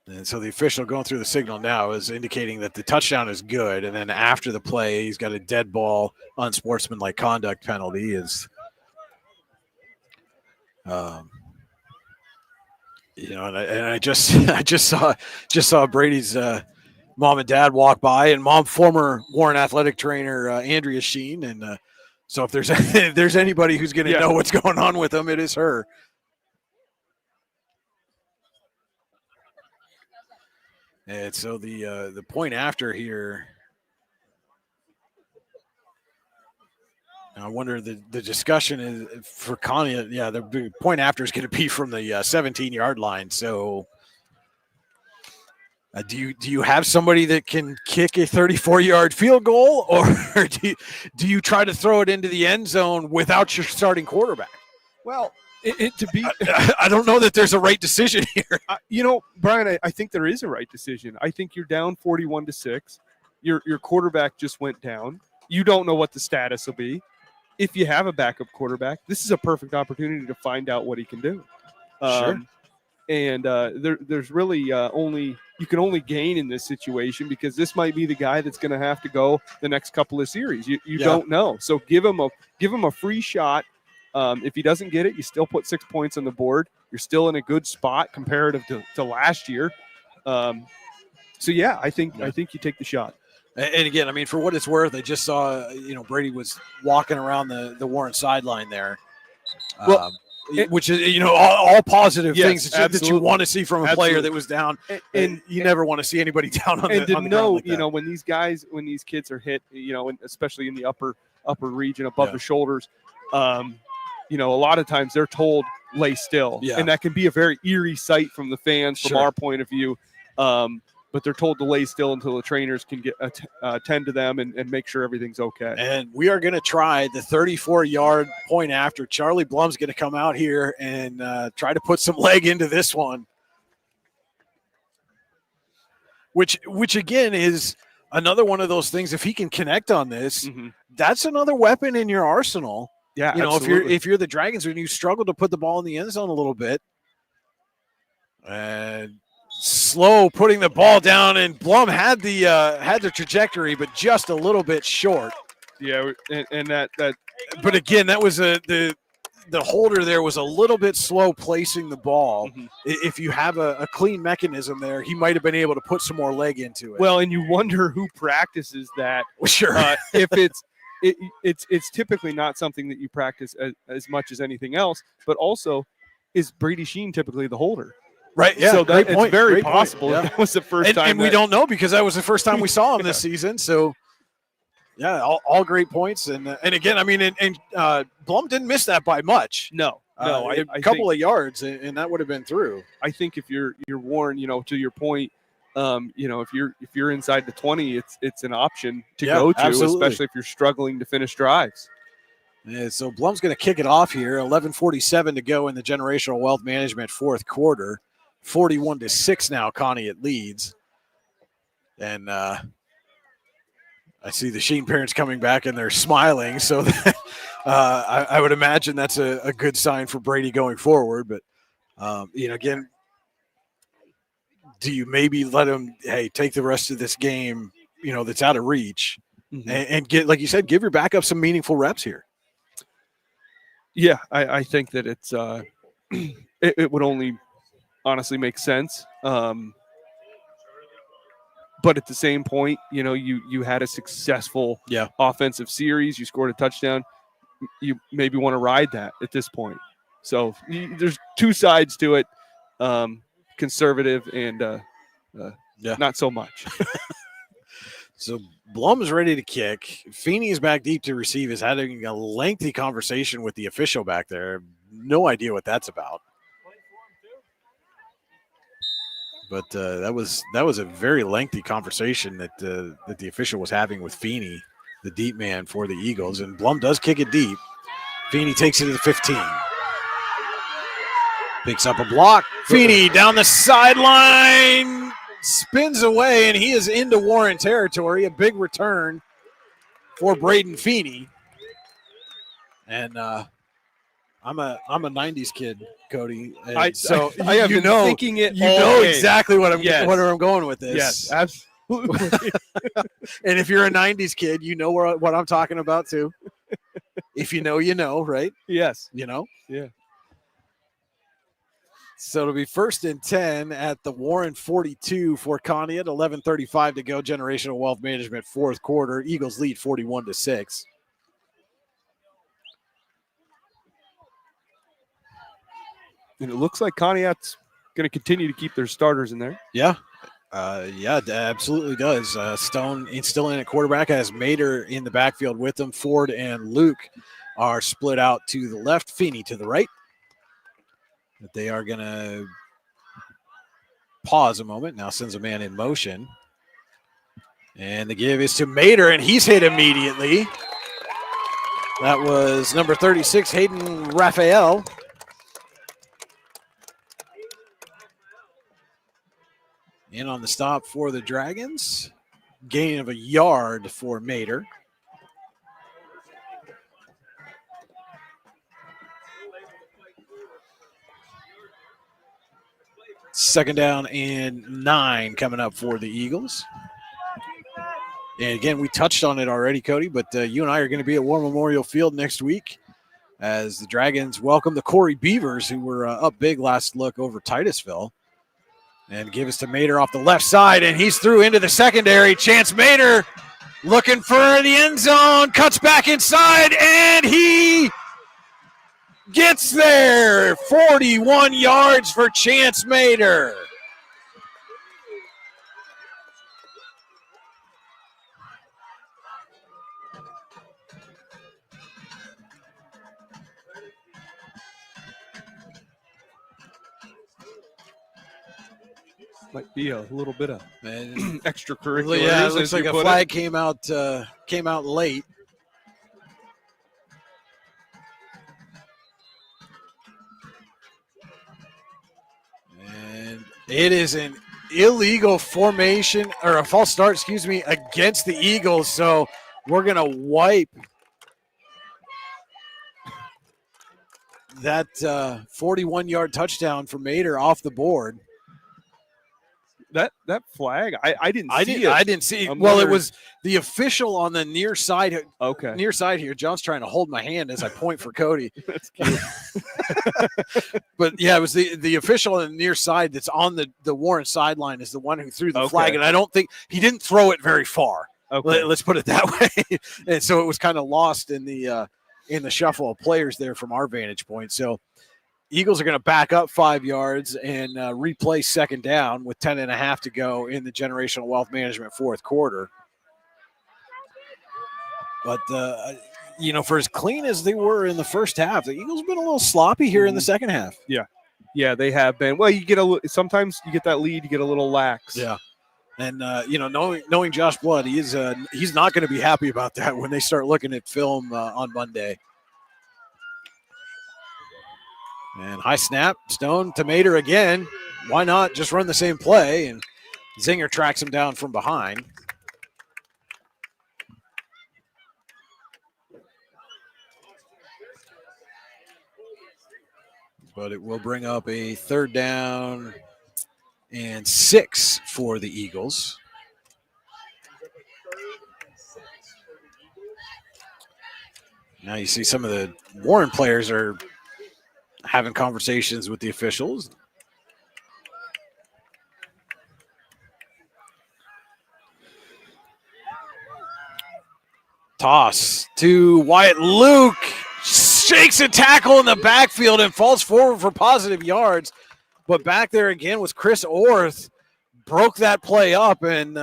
And so the official going through the signal now is indicating that the touchdown is good, and then after the play, he's got a dead ball, unsportsmanlike conduct penalty. And I just saw Brady's mom and dad walk by, and former Warren athletic trainer Andrea Sheen, and so if there's anybody who's going to know what's going on with them, it is her. And so the point after here. I wonder the discussion is for Conneaut. Yeah, the point after is going to be from the 17-yard line. So, do you have somebody that can kick a 34-yard field goal, or do you try to throw it into the end zone without your starting quarterback? Well, I don't know that there's a right decision here. Brian, I think there is a right decision. I think you're down 41-6. Your quarterback just went down. You don't know what the status will be. If you have a backup quarterback, this is a perfect opportunity to find out what he can do. Sure. And there's really you can only gain in this situation, because this might be the guy that's going to have to go the next couple of series. You don't know. So give him a free shot. If he doesn't get it, you still put 6 points on the board. You're still in a good spot comparative to last year. I think you take the shot. And again, I mean, for what it's worth, I just saw, Brady was walking around the Warren sideline there. Which is, all positive things that you want to see from a player that was down. And you never want to see anybody down on the ground like that. when these kids are hit, and especially in the upper region above the shoulders, a lot of times they're told lay still. Yeah. And that can be a very eerie sight from the fans, from our point of view. But they're told to lay still until the trainers can attend to them and make sure everything's okay. And we are going to try the 34-yard point after. Charlie Blum's going to come out here and try to put some leg into this one. Which again is another one of those things. If he can connect on this, that's another weapon in your arsenal. Yeah, if you're the Dragons and you struggle to put the ball in the end zone a little bit, and slow putting the ball down, and Blum had the trajectory, but just a little bit short. Yeah, and that. But again, that was the holder there was a little bit slow placing the ball. If you have a clean mechanism there, he might have been able to put some more leg into it. Well, and you wonder who practices that. Sure. If it's typically not something that you practice as much as anything else, but also is Brady Sheen typically the holder? Right, yeah. So great point. It's very great possible point. Yeah. that was the first time. And we don't know, because that was the first time we saw him this season. So, Yeah, all great points, and again, I mean, Blum didn't miss that by much. No, a couple of yards, and that would have been through. I think if you're Warren, to your point, if you're inside the 20, it's an option to go to, absolutely. Especially if you're struggling to finish drives. Yeah, so Blum's going to kick it off here. 11:47 to go in the Generational Wealth Management fourth quarter. 41-6 now. Conneaut leads, and I see the Sheen parents coming back and they're smiling. So I would imagine that's a good sign for Brady going forward. But, again, do you maybe let him, take the rest of this game, that's out of reach and get, like you said, give your backup some meaningful reps here? Yeah, I think that it's it would only honestly make sense. But at the same point, you had a successful offensive series. You scored a touchdown. You maybe want to ride that at this point. So there's two sides to it, conservative and not so much. So Blum is ready to kick. Feeney is back deep to receive. Is having a lengthy conversation with the official back there. No idea what that's about. But that was a very lengthy conversation that the official was having with Feeney, the deep man for the Eagles. And Blum does kick it deep. Feeney takes it to the 15. Picks up a block. Feeney down the sideline. Spins away, and he is into Warren territory. A big return for Braden Feeney. And I'm a 90s kid, Cody. And I have been thinking it. You know exactly what I'm going with this. Yes, absolutely. And if you're a 90s kid, you know what I'm talking about too. If you know, you know, right? Yes. Yeah. So it'll be 1st and 10 at the Warren 42 for Conneaut. 11:35 to go. Generational Wealth Management fourth quarter. Eagles lead 41-6. And it looks like Conneaut's going to continue to keep their starters in there. Yeah. It absolutely does. Stone is still in at quarterback, has Mater in the backfield with them. Ford and Luke are split out to the left, Feeney to the right. But they are going to pause a moment. Now sends a man in motion. And the give is to Mater, and he's hit immediately. That was number 36, Hayden Raphael. In on the stop for the Dragons. Gain of a yard for Mater. Second down and 9 coming up for the Eagles. And again, we touched on it already, Cody, but you and I are going to be at War Memorial Field next week as the Dragons welcome the Corey Beavers, who were up big last look over Titusville. And give us to Mater off the left side, and he's through into the secondary. Chance Mater looking for the end zone, cuts back inside, and he gets there. 41 yards for Chance Mater. Might be a little bit of extracurricular. Yeah, it looks like a flag came out late. And it is an illegal formation, or a false start, against the Eagles. So we're going to wipe that 41-yard touchdown for Mater off the board. That flag, I didn't see it. I didn't see it. Well, it was the official on the near side. Okay. Near side here. John's trying to hold my hand as I point for Cody. That's cute. But yeah, it was the official on the near side that's on the Warren sideline is the one who threw the flag. And I don't think he didn't throw it very far. Okay. Let's put it that way. And so it was kind of lost in the shuffle of players there from our vantage point. So Eagles are going to back up 5 yards and replay second down with 10.5 to go in the Generational Wealth Management fourth quarter. But, for as clean as they were in the first half, the Eagles have been a little sloppy here in the second half. Yeah, they have been. Well, sometimes you get that lead, you get a little lax. Yeah. And, knowing Josh Blood, he's not going to be happy about that when they start looking at film on Monday. And high snap, Stone to Mater again. Why not just run the same play? And Zinger tracks him down from behind. But it will bring up a 3rd down and 6 for the Eagles. Now you see some of the Warren players are having conversations with the officials. Toss to Wyatt Luke. Shakes a tackle in the backfield and falls forward for positive yards. But back there again was Chris Orth. Broke that play up and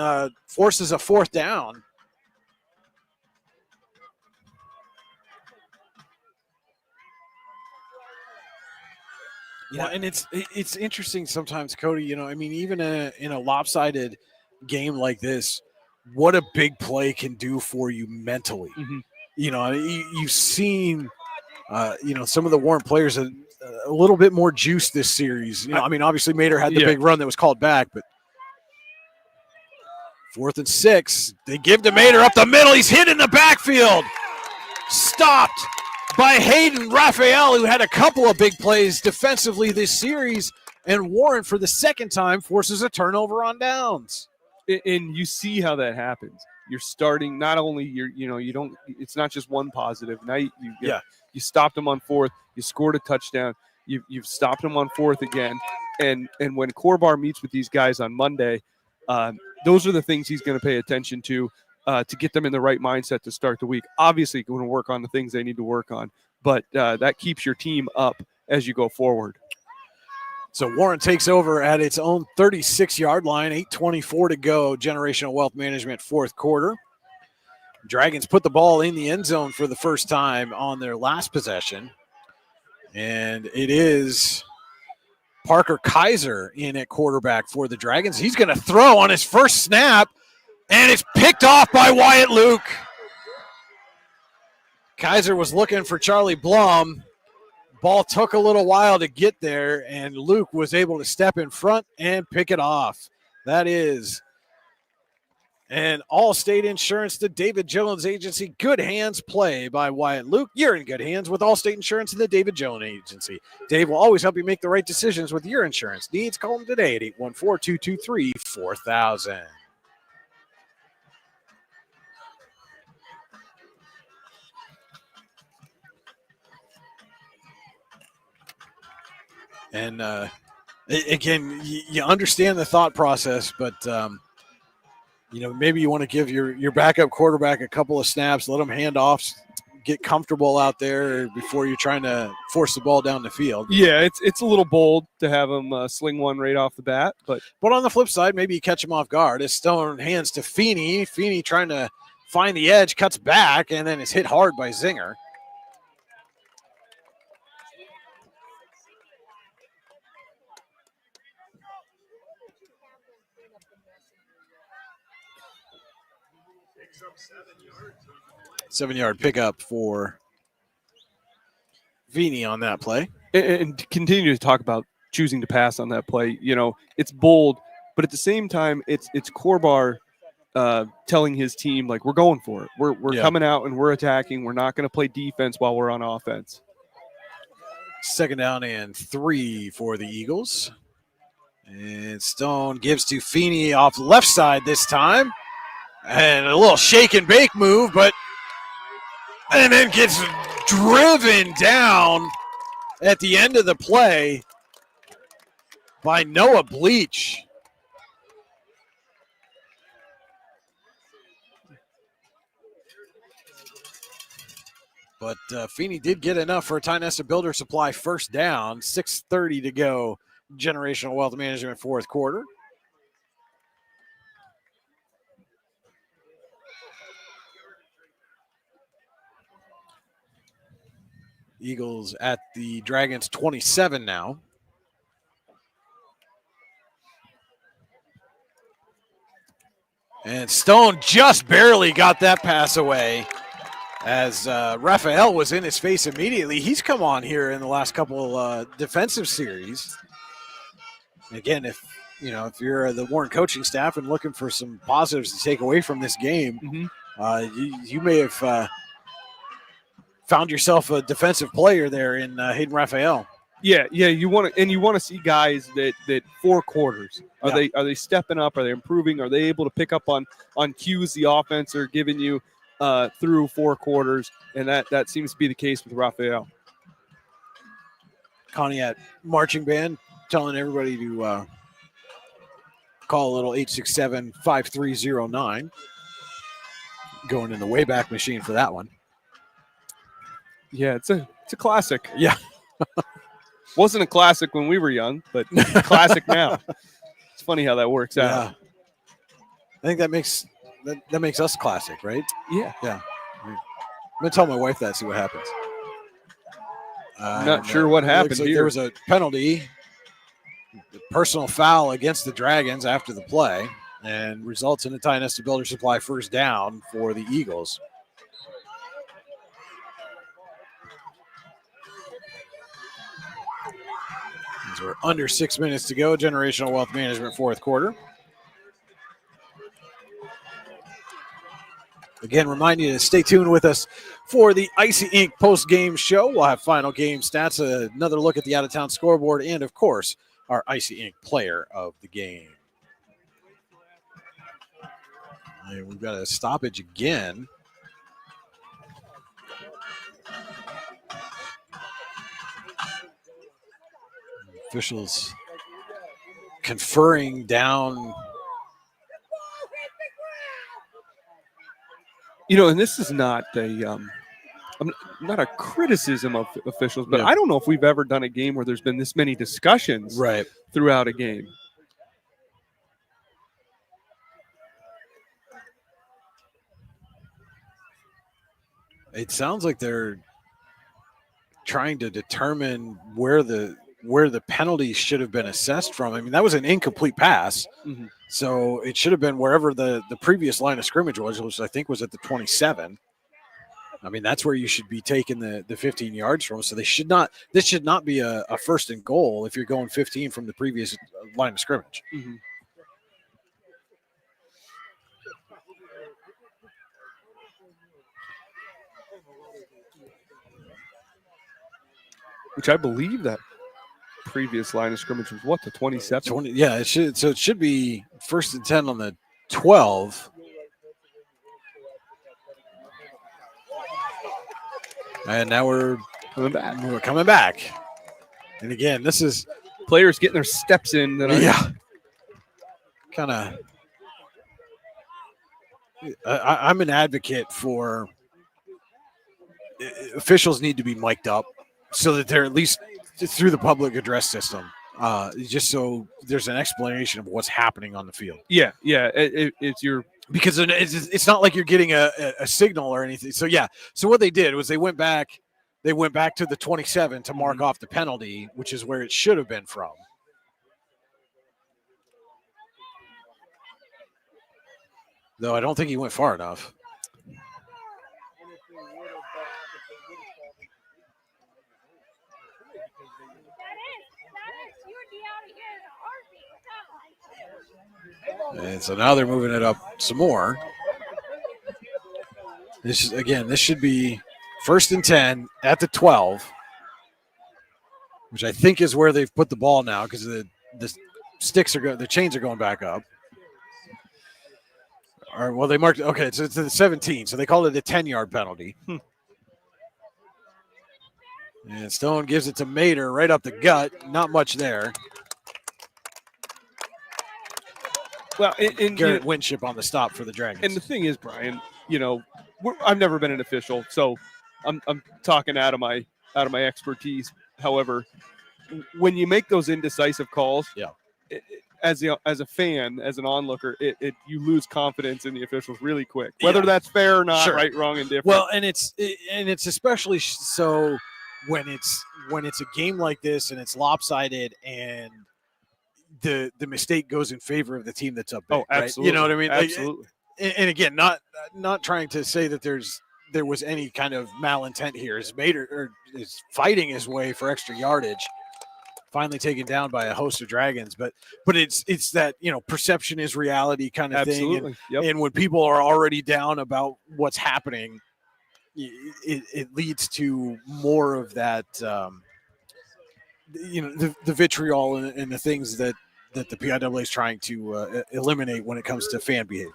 forces a 4th down. And it's interesting sometimes, Cody, even in a lopsided game like this, what a big play can do for you mentally. Mm-hmm. You've seen, some of the Warren players a little bit more juice this series. Obviously Mater had the big run that was called back, but 4th and 6, they give to Mater up the middle. He's hit in the backfield. Stopped by Hayden Raphael, who had a couple of big plays defensively this series, and Warren for the second time forces a turnover on downs. And you see how that happens. You're starting, not only it's not just one positive. Now you stopped them on 4th, you scored a touchdown, you've stopped them on 4th again. And when Corbar meets with these guys on Monday, those are the things he's going to pay attention to get them in the right mindset to start the week. Obviously, going to work on the things they need to work on, but that keeps your team up as you go forward. So Warren takes over at its own 36-yard line, 8:24 to go. Generational Wealth Management 4th quarter. Dragons put the ball in the end zone for the first time on their last possession. And it is Parker Kaiser in at quarterback for the Dragons. He's going to throw on his first snap, and it's picked off by Wyatt Luke. Kaiser was looking for Charlie Blum. Ball took a little while to get there, and Luke was able to step in front and pick it off. That is an Allstate Insurance to David Jones Agency. Good hands play by Wyatt Luke. You're in good hands with Allstate Insurance and the David Jones Agency. Dave will always help you make the right decisions with your insurance needs. Call him today at 814-223-4000. And again, you understand the thought process, but maybe you want to give your backup quarterback a couple of snaps, let him hand off, get comfortable out there before you're trying to force the ball down the field. Yeah, it's a little bold to have him sling one right off the bat, but on the flip side, maybe you catch him off guard. As Stone hands to Feeney. Feeney trying to find the edge, cuts back, and then is hit hard by Zinger. Seven-yard pickup for Vini on that play. And continue to talk about choosing to pass on that play. It's bold, but at the same time, it's Corbar telling his team, like, we're going for it. We're coming out and we're attacking. We're not going to play defense while we're on offense. 2nd down and 3 for the Eagles. And Stone gives to Feeney off the left side this time. And a little shake and bake move, and then gets driven down at the end of the play by Noah Bleach. But Feeney did get enough for a Tionesta Builder Supply 1st down. 6:30 to go. Generational Wealth Management 4th quarter. Eagles at the Dragons 27 now. And Stone just barely got that pass away as Raphael was in his face immediately. He's come on here in the last couple defensive series. Again, if you're the Warren coaching staff and looking for some positives to take away from this game, you may have found yourself a defensive player there in Hayden Raphael. Yeah, you want to see guys that 4 quarters. Are they stepping up? Are they improving? Are they able to pick up on cues the offense are giving you through 4 quarters? And that seems to be the case with Raphael. Conneaut marching band telling everybody to call a little 867-5309. Going in the Wayback Machine for that one. Yeah, it's a classic. Yeah. Wasn't a classic when we were young, but classic now. It's funny how that works out. I think that makes us classic, right? Yeah. I'm gonna tell my wife that, see what happens. Not sure what happened like here. There was a penalty, personal foul against the Dragons after the play, and results in a Tionesta Builder Supply first down for the Eagles. We're under 6 minutes to go. Generational Wealth Management fourth quarter. Again, remind you to stay tuned with us for the Icy Ink post-game show. We'll have final game stats, another look at the out-of-town scoreboard, and, of course, our Icy Ink player of the game. And we've got a stoppage again. Officials conferring down. And this is not not a criticism of officials, but I don't know if we've ever done a game where there's been this many discussions throughout a game. It sounds like they're trying to determine where the penalty should have been assessed from. I mean, that was an incomplete pass. So it should have been wherever the previous line of scrimmage was, which I think was at the 27. I mean, that's where you should be taking the 15 yards from. So this should not be a first and goal if you're going 15 from the previous line of scrimmage. Which I believe that previous line of scrimmage was what, the 27? 20, yeah, it should be first and 10 on the 12. And now we're coming back. We're coming back. And again, this is players getting their steps in. Kind of. I'm an advocate for officials need to be mic'd up so that they're at least through the public address system, just so there's an explanation of what's happening on the field. It's your because it's not like you're getting a signal or anything. So so what they did was they went back to the 27 to mark off the penalty, which is where it should have been from. Though I don't think he went far enough. And so now they're moving it up some more. This should be first and 10 at the 12, which I think is where they've put the ball now because the chains are going back up. They marked. Okay, it's the 17, so they called it a 10-yard penalty. And Stone gives it to Mater right up the gut. Not much there. Well, Garrett Winship on the stop for the Dragons. And the thing is, Brian, I've never been an official, so I'm talking out of my expertise. However, when you make those indecisive calls, as a fan, as an onlooker, you lose confidence in the officials really quick, whether that's fair or not, right, wrong, indifferent. Well, and it's especially so when it's a game like this and it's lopsided and the mistake goes in favor of the team that's up big, Oh, absolutely. right? You know what I mean? Absolutely. And again, not trying to say that there was any kind of malintent here. Mater is fighting his way for extra yardage, finally taken down by a host of dragons. But it's that, perception is reality kind of Absolutely. thing. Yep. And when people are already down about what's happening, it leads to more of that, the vitriol and the things that the PIAA is trying to eliminate when it comes to fan behavior.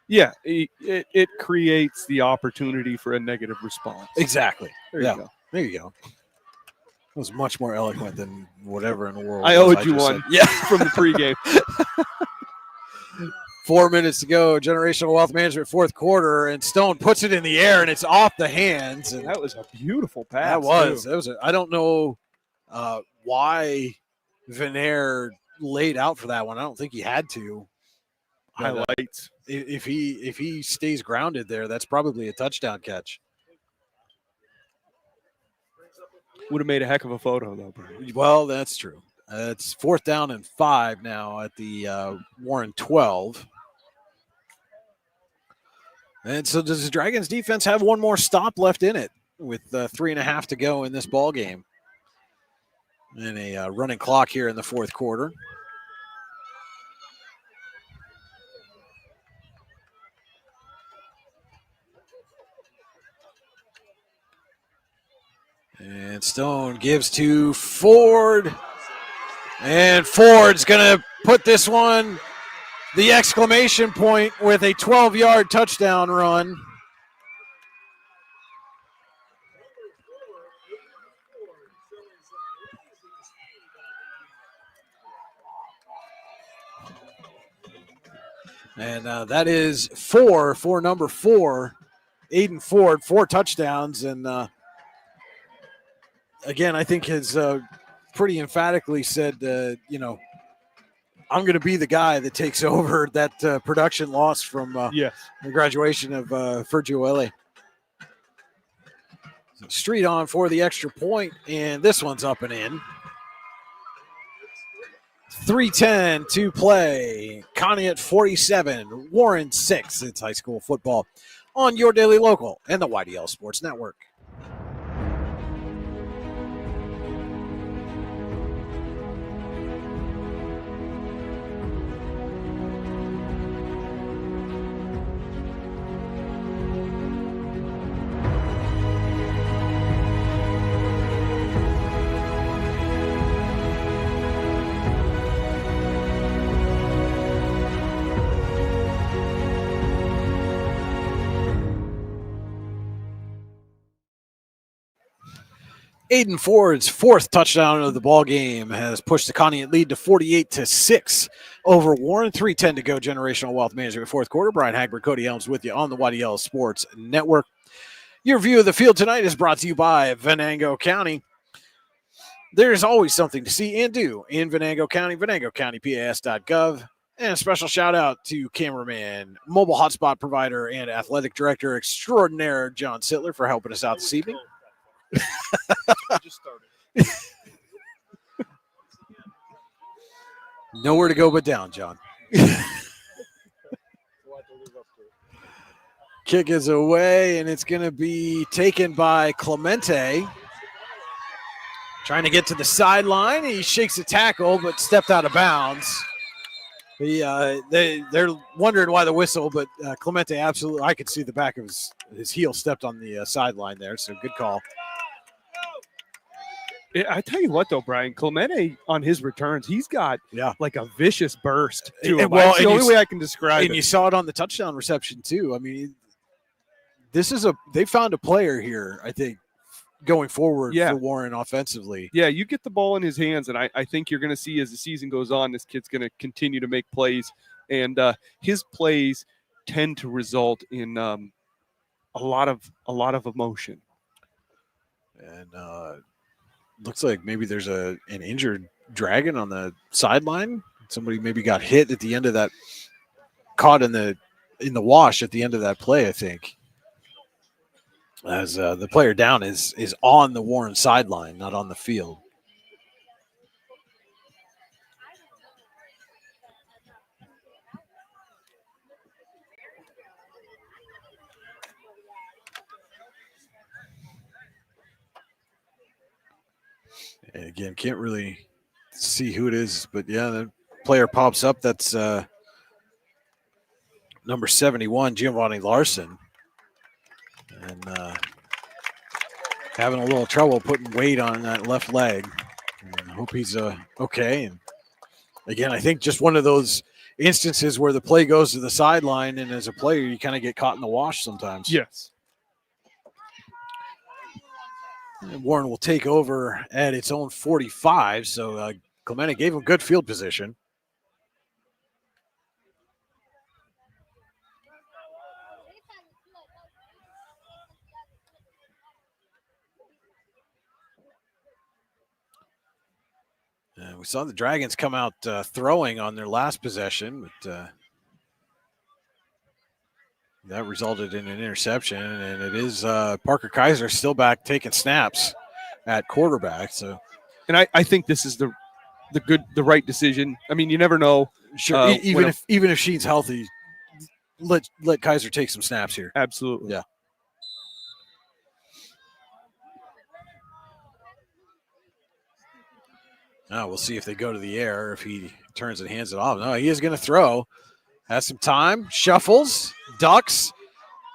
Yeah, it creates the opportunity for a negative response. Exactly. There you go. There you go. It was much more eloquent than whatever in the world. I owed you one. Said. Yeah, from the pregame. 4 minutes to go. Generational Wealth Management, fourth quarter, and Stone puts it in the air, and it's off the hands. And that was a beautiful pass. That was. I don't know why Venaire laid out for that one. I don't think he had to. Highlights. If he stays grounded there, that's probably a touchdown catch. Would have made a heck of a photo, though, Brian. Well, that's true. It's 4th down and 5 now at the Warren 12. And so does the Dragons defense have one more stop left in it with 3.5 to go in this ball game? And a running clock here in the fourth quarter. And Stone gives to Ford. And Ford's going to put this one, the exclamation point, with a 12-yard touchdown run. And that is 4 for number 4, Aiden Ford, 4 touchdowns. And again, I think has pretty emphatically said, I'm going to be the guy that takes over that production loss from the graduation of Ferguele. So Street on for the extra point, and this one's up and in. 3:10 to play. Conneaut 47, Warren 6. It's high school football on your daily local and the YDL Sports Network. Aiden Ford's 4th touchdown of the ball game has pushed the Conneaut lead to 48-6 over Warren. 3:10 to go. Generational Wealth Management, fourth quarter. Brian Hagberg, Cody Elms with you on the YDL Sports Network. Your view of the field tonight is brought to you by Venango County. There's always something to see and do in Venango County, venangocountypas.gov. And a special shout out to cameraman, mobile hotspot provider, and athletic director extraordinaire John Sittler for helping us out this evening. Just started. Nowhere to go but down, John. Kick is away, and it's going to be taken by Clemente. Trying to get to the sideline. He shakes a tackle, but stepped out of bounds. They're wondering why the whistle, but Clemente absolutely, I could see the back of his heel stepped on the sideline there, so good call. I tell you what, though, Brian, Clemente on his returns, he's got like a vicious burst to him. Well, that's the only way I can describe it. And you saw it on the touchdown reception, too. I mean, they found a player here, I think, going forward for Warren offensively. Yeah, you get the ball in his hands, and I think you're going to see as the season goes on, this kid's going to continue to make plays, and his plays tend to result in a lot of emotion. And looks like maybe there's an injured Dragon on the sideline. Somebody maybe got hit at the end of that, caught in the wash at the end of that play, I think. as the player down is on the Warren sideline, not on the field. And again, can't really see who it is, but yeah, the player pops up. That's number 71, Giovanni Larson. And having a little trouble putting weight on that left leg. And I hope he's okay. And again, I think just one of those instances where the play goes to the sideline, and as a player, you kind of get caught in the wash sometimes. Yes. And Warren will take over at its own 45, so Clemente gave him good field position. We saw the Dragons come out throwing on their last possession, but that resulted in an interception, and it is Parker Kaiser still back taking snaps at quarterback. So, and I think this is the right decision. I mean, you never know. Sure, even if Sheen's healthy, let Kaiser take some snaps here. Absolutely, yeah. Now we'll see if they go to the air, if he turns and hands it off. No, he is going to throw. Has some time, shuffles, ducks,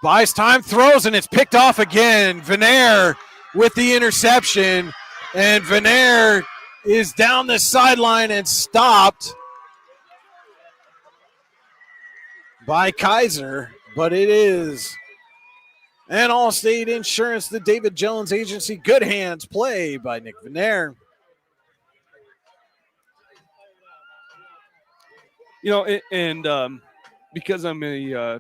buys time, throws, and it's picked off again. Venaire with the interception, and Venaire is down the sideline and stopped by Kaiser, but it is an Allstate Insurance, the David Jones Agency, good hands play by Nick Venaire. You know, and because I'm the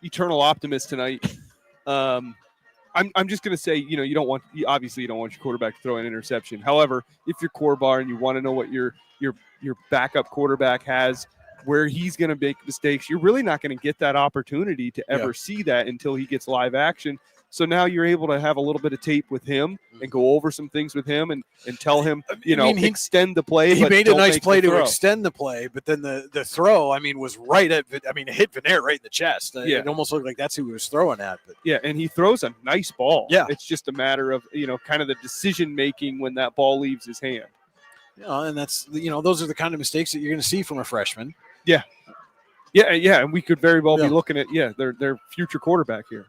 eternal optimist tonight, I'm just going to say, obviously you don't want your quarterback to throw an interception. However, if you're core bar and you want to know what your backup quarterback has, where he's going to make mistakes, you're really not going to get that opportunity to ever see that until he gets live action. So now you're able to have a little bit of tape with him and go over some things with him and tell him, extend the play. He made a nice play to extend the play, but then the throw, was right at, it hit Venaire right in the chest. Yeah. It almost looked like that's who he was throwing at. But. Yeah, and he throws a nice ball. Yeah. It's just a matter of, kind of the decision-making when that ball leaves his hand. And that's, those are the kind of mistakes that you're going to see from a freshman. Yeah. Yeah, and we could very well be looking at, their future quarterback here.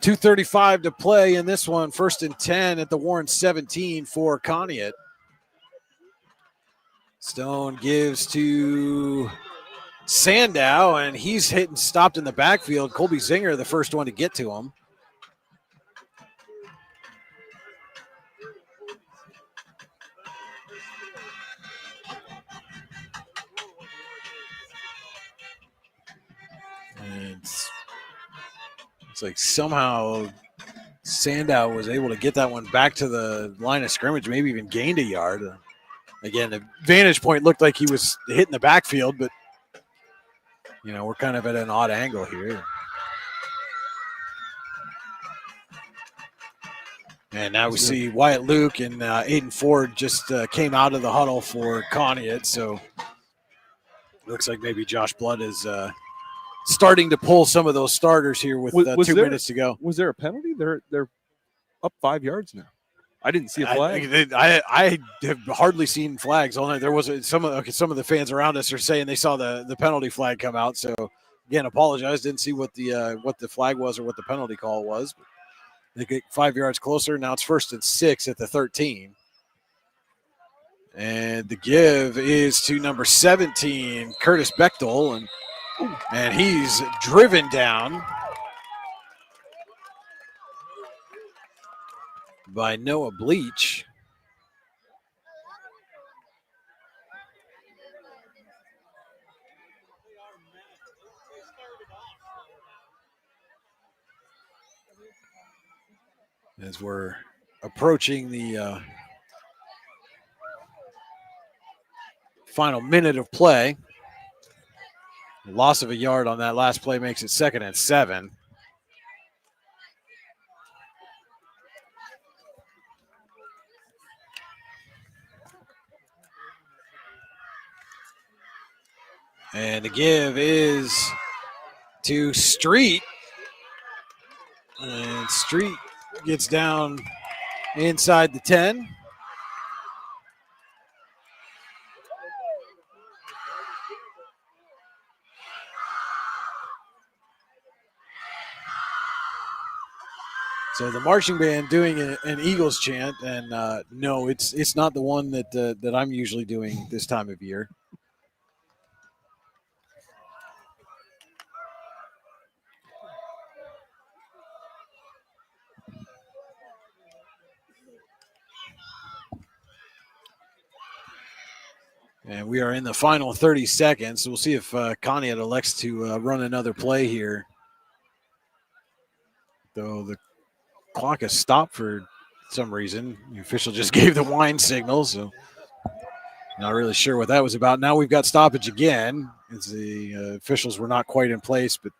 2:35 to play in this one. 1st and 10 at the Warren 17 for Conneaut. Stone gives to Sandow, and he's hit and stopped in the backfield. Colby Zinger, the first one to get to him. And it's like somehow Sandow was able to get that one back to the line of scrimmage, maybe even gained a yard. Again, the vantage point looked like he was hitting the backfield, but, we're kind of at an odd angle here. And now we see Wyatt Luke and Aiden Ford just came out of the huddle for Conneaut, so looks like maybe Josh Blood is starting to pull some of those starters here with 2 minutes to go. Was there a penalty? They're up 5 yards now. I didn't see a flag. I have hardly seen flags. Only there was some of the fans around us are saying they saw the penalty flag come out. So again, apologize. Didn't see what the flag was or what the penalty call was. But they get 5 yards closer. Now it's 1st and 6 at the 13. And the give is to number 17, Curtis Bechtel, and he's driven down by Noah Bleach. As we're approaching the final minute of play. Loss of a yard on that last play makes it 2nd and 7. And the give is to Street. And Street gets down inside the 10. So the marching band doing an Eagles chant, and no, it's not the one that I'm usually doing this time of year. And we are in the final 30 seconds. So we'll see if Conneaut elects to run another play here. Though the clock has stopped for some reason. The official just gave the wine signal, so not really sure what that was about. Now we've got stoppage again, as the officials were not quite in place. But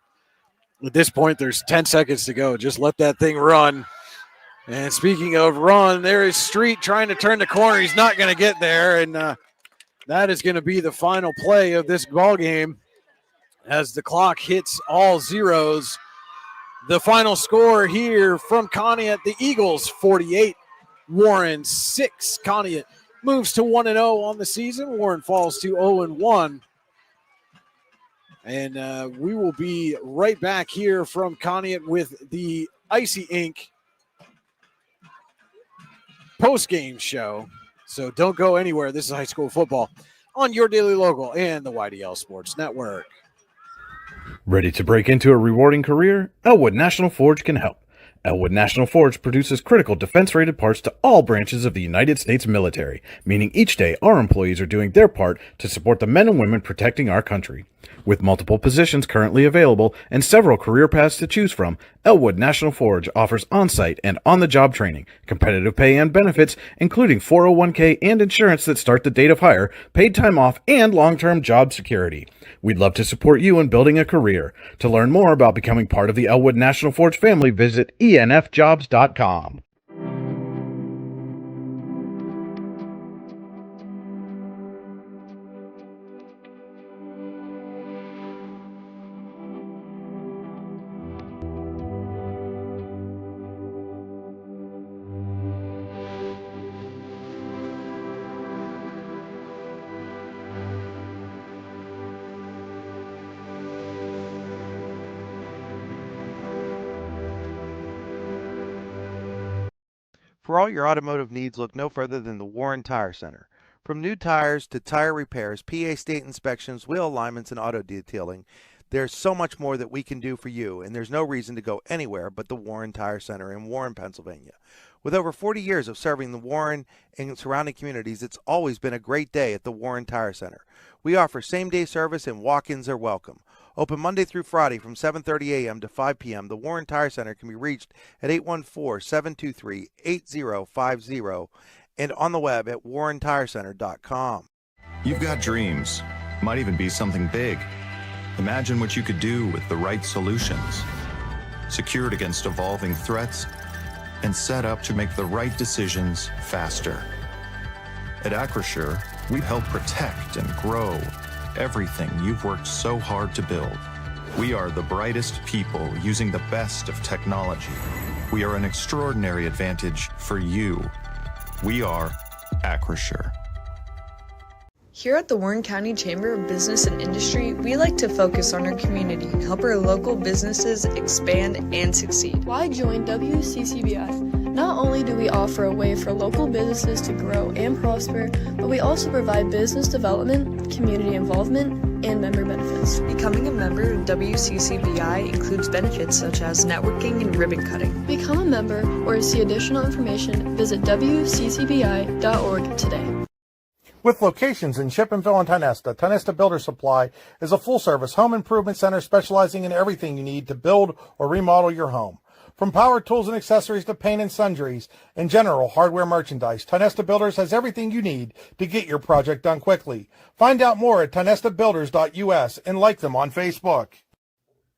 at this point, there's 10 seconds to go. Just let that thing run. And speaking of run, there is Street trying to turn the corner. He's not going to get there, and that is going to be the final play of this ball game as the clock hits all zeros. The final score here from Conneaut, the Eagles 48, Warren 6. Conneaut moves to 1-0 on the season. Warren falls to 0-1. And we will be right back here from Conneaut with the Icy Ink post-game show. So don't go anywhere. This is high school football on your daily local and the YDL Sports Network. Ready to break into a rewarding career? Elwood National Forge can help. Elwood National Forge produces critical defense-rated parts to all branches of the United States military, meaning each day our employees are doing their part to support the men and women protecting our country. With multiple positions currently available and several career paths to choose from, Elwood National Forge offers on-site and on-the-job training, competitive pay and benefits, including 401k and insurance that start the date of hire, paid time off, and long-term job security. We'd love to support you in building a career. To learn more about becoming part of the Elwood National Forge family, visit enfjobs.com. For all your automotive needs, look no further than the Warren Tire Center. From new tires to tire repairs, PA state inspections, wheel alignments, and auto detailing, there's so much more that we can do for you, and there's no reason to go anywhere but the Warren Tire Center in Warren, Pennsylvania. With over 40 years of serving the Warren and surrounding communities, it's always been a great day at the Warren Tire Center. We offer same-day service and walk-ins are welcome. Open Monday through Friday from 7:30 a.m. to 5 p.m., the Warren Tire Center can be reached at 814-723-8050 and on the web at warrentirecenter.com. You've got dreams. Might even be something big. Imagine what you could do with the right solutions. Secured against evolving threats and set up to make the right decisions faster. At Acure, we help protect and grow everything you've worked so hard to build. We are the brightest people using the best of technology. We are an extraordinary advantage for you. We are Acure. Here at the Warren County Chamber of Business and Industry, we like to focus on our community, help our local businesses expand and succeed. Why join WCCBI? Not only do we offer a way for local businesses to grow and prosper, but we also provide business development, community involvement, and member benefits. Becoming a member of WCCBI includes benefits such as networking and ribbon cutting. Become a member or to see additional information, visit WCCBI.org today. With locations in Shippenville and Tionesta, Tionesta Builder Supply is a full-service home improvement center specializing in everything you need to build or remodel your home. From power tools and accessories to paint and sundries and general hardware merchandise, Tionesta Builders has everything you need to get your project done quickly. Find out more at tionestabuilders.us and like them on Facebook.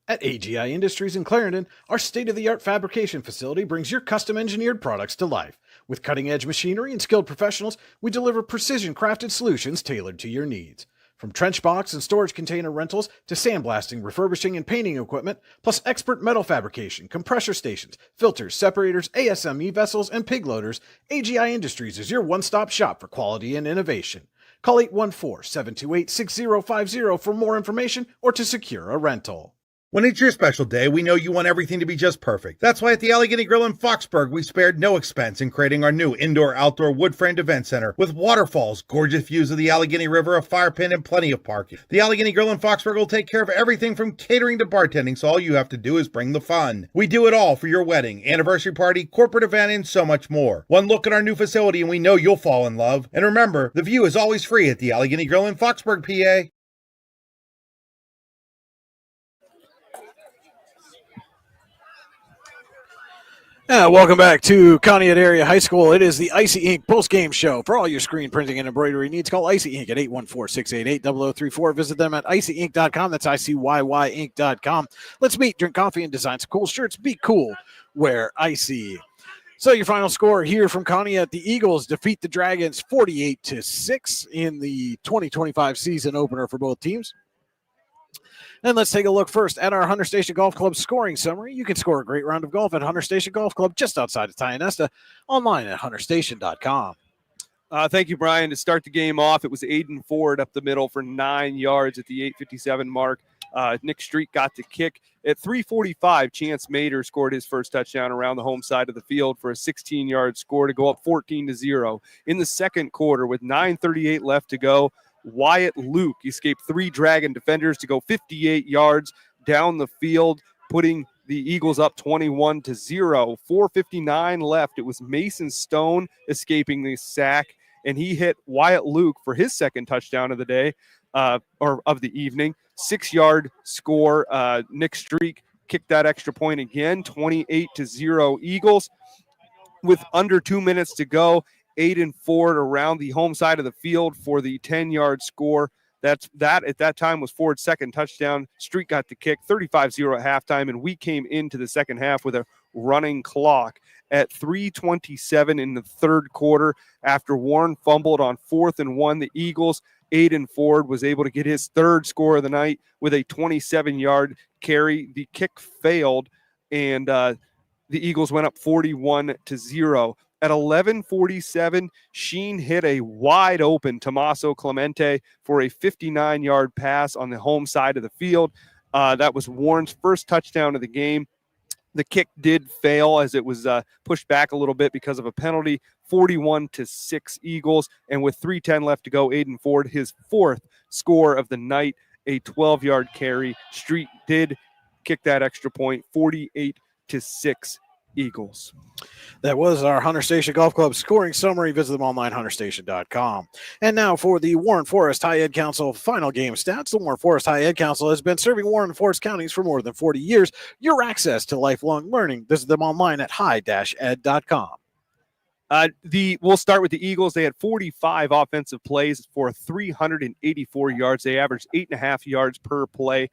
At AGI Industries in Clarendon, our state-of-the-art fabrication facility brings your custom-engineered products to life. With cutting-edge machinery and skilled professionals, we deliver precision-crafted solutions tailored to your needs. From trench box and storage container rentals to sandblasting, refurbishing, and painting equipment, plus expert metal fabrication, compressor stations, filters, separators, ASME vessels, and pig loaders, AGI Industries is your one-stop shop for quality and innovation. Call 814-728-6050 for more information or to secure a rental. When it's your special day, we know you want everything to be just perfect. That's why at the Allegheny Grill in Foxburg, we spared no expense in creating our new indoor-outdoor wood-framed event center with waterfalls, gorgeous views of the Allegheny River, a fire pit, and plenty of parking. The Allegheny Grill in Foxburg will take care of everything from catering to bartending, so all you have to do is bring the fun. We do it all for your wedding, anniversary party, corporate event, and so much more. One look at our new facility and we know you'll fall in love. And remember, the view is always free at the Allegheny Grill in Foxburg, PA. Welcome back to Conneaut Area High School. It is the Icy Ink Postgame Show. For all your screen printing and embroidery needs, call Icy Ink at 814-688-0034. Visit them at icyink.com. That's ICYYink.com. Let's meet, drink coffee, and design some cool shirts. Be cool. Wear Icy. So your final score here from Conneaut, the Eagles defeat the Dragons 48-6 in the 2025 season opener for both teams. And let's take a look first at our Hunter Station Golf Club scoring summary. You can score a great round of golf at Hunter Station Golf Club just outside of Tionesta, online at hunterstation.com. Thank you, Brian. To start the game off, it was Aiden Ford up the middle for 9 yards at the 8:57 mark. Nick Street got the kick. At 3:45, Chance Mater scored his first touchdown around the home side of the field for a 16-yard score to go up 14-0. In the second quarter, with 9:38 left to go, Wyatt Luke escaped 3 Dragon defenders to go 58 yards down the field, putting the Eagles up 21-0. 4:59 left. It was Mason Stone escaping the sack, and he hit Wyatt Luke for his second touchdown of the day, or of the evening. 6-yard score. Nick Streak kicked that extra point again, 28-0 Eagles. With under 2 minutes to go, Aiden Ford around the home side of the field for the 10-yard score. That at that time was Ford's second touchdown. Street got the kick, 35-0 at halftime, and we came into the second half with a running clock. At 3:27 in the third quarter, after Warren fumbled on 4th and 1, the Eagles, Aiden Ford was able to get his third score of the night with a 27-yard carry. The kick failed, and the Eagles went up 41-0. At 11:47, Sheen hit a wide open Tommaso Clemente for a 59-yard pass on the home side of the field. That was Warren's first touchdown of the game. The kick did fail as it was pushed back a little bit because of a penalty. 41-6 Eagles. And with 3:10 left to go, Aiden Ford, his fourth score of the night, a 12-yard carry. Street did kick that extra point, 48-6 Eagles. That was our Hunter Station Golf Club scoring summary. Visit them online, hunterstation.com. And now for the Warren Forest High Ed Council final game stats. The Warren Forest High Ed Council has been serving Warren Forest counties for more than 40 years. Your access to lifelong learning. Visit them online at high-ed.com. We'll start with the Eagles. They had 45 offensive plays for 384 yards. They averaged 8.5 yards per play.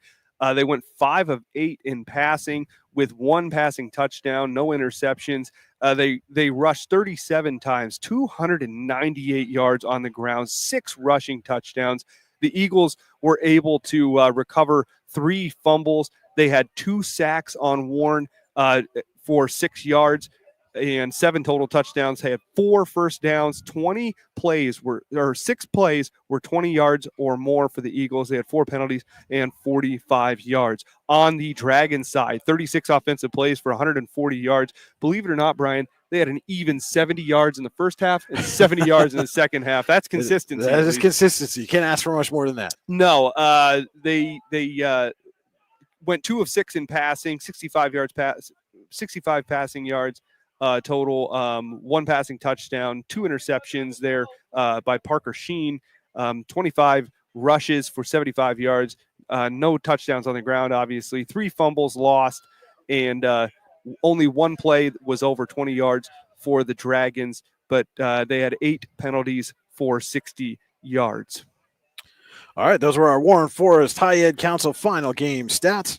They went 5 of 8 in passing with 1 passing touchdown, no interceptions. They rushed 37 times, 298 yards on the ground, 6 rushing touchdowns. The Eagles were able to recover 3 fumbles. They had 2 sacks on Warren for 6 yards and 7 total touchdowns. They had 4 first downs. 6 plays were 20 yards or more for the Eagles. They had 4 penalties and 45 yards. On the Dragon side, 36 offensive plays for 140 yards. Believe it or not, Brian, they had an even 70 yards in the first half and 70 yards in the second half. That's consistency. That is consistency. You can't ask for much more than that. No, they went 2 of 6 in passing, 65 passing yards. Total 1 passing touchdown, 2 interceptions there by Parker Sheen, 25 rushes for 75 yards, no touchdowns on the ground, obviously, 3 fumbles lost, and only 1 play was over 20 yards for the Dragons, but they had 8 penalties for 60 yards. All right, those were our Warren Forest High Ed Council final game stats.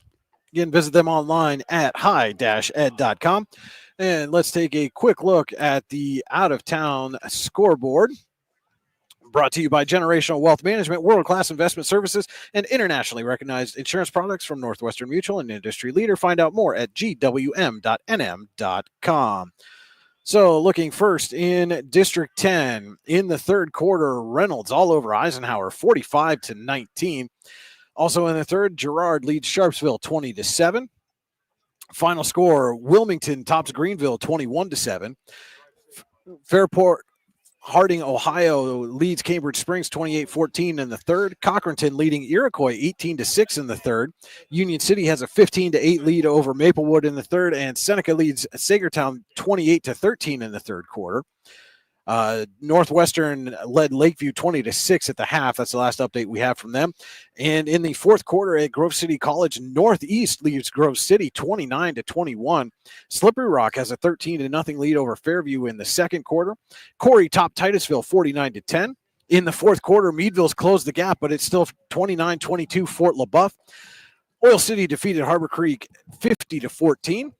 Again, visit them online at high-ed.com. And let's take a quick look at the out-of-town scoreboard. Brought to you by Generational Wealth Management, world-class investment services, and internationally recognized insurance products from Northwestern Mutual, an industry leader. Find out more at gwm.nm.com. So looking first in District 10, in the third quarter, Reynolds all over Eisenhower, 45-19. Also in the third, Girard leads Sharpsville 20-7. Final score, Wilmington tops Greenville 21-7. Fairport Harding, Ohio leads Cambridge Springs 28-14 in the third. Cochranton leading Iroquois 18-6 in the third. Union City has a 15-8 lead over Maplewood in the third, and Seneca leads Sagertown 28-13 in the third quarter. Northwestern led Lakeview 20-6 at the half. That's the last update we have from them. And in the fourth quarter at Grove City College, Northeast leads Grove City 29-21. Slippery Rock has a 13-0 lead over Fairview in the second quarter. Corey topped Titusville 49-10. In the fourth quarter, Meadville's closed the gap, but it's still 29-22 Fort LaBeouf. Oil City defeated Harbor Creek 50-14.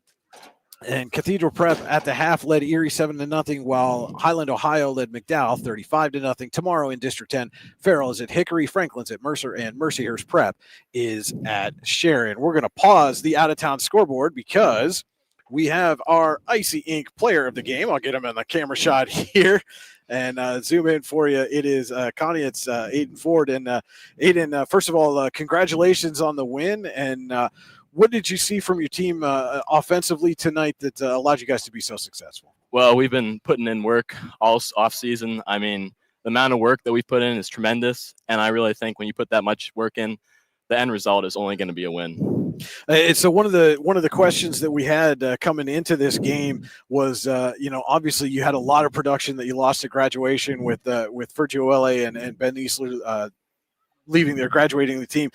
And Cathedral Prep at the half led Erie 7-0, while Highland, Ohio led McDowell 35-0. Tomorrow in District 10, Farrell is at Hickory, Franklin's at Mercer, and Mercyhurst Prep is at Sharon. We're going to pause the out-of-town scoreboard because we have our Icy Ink player of the game. I'll get him in the camera shot here and zoom in for you. It is Conneaut's Aiden Ford. And Aiden, first of all, congratulations on the win. And what did you see from your team offensively tonight that allowed you guys to be so successful? Well, we've been putting in work all off season. I mean, the amount of work that we put in is tremendous. And I really think when you put that much work in, the end result is only going to be a win. And so one of the questions that we had coming into this game was, obviously you had a lot of production that you lost at graduation with Fergio Ele and Ben Eastler graduating the team.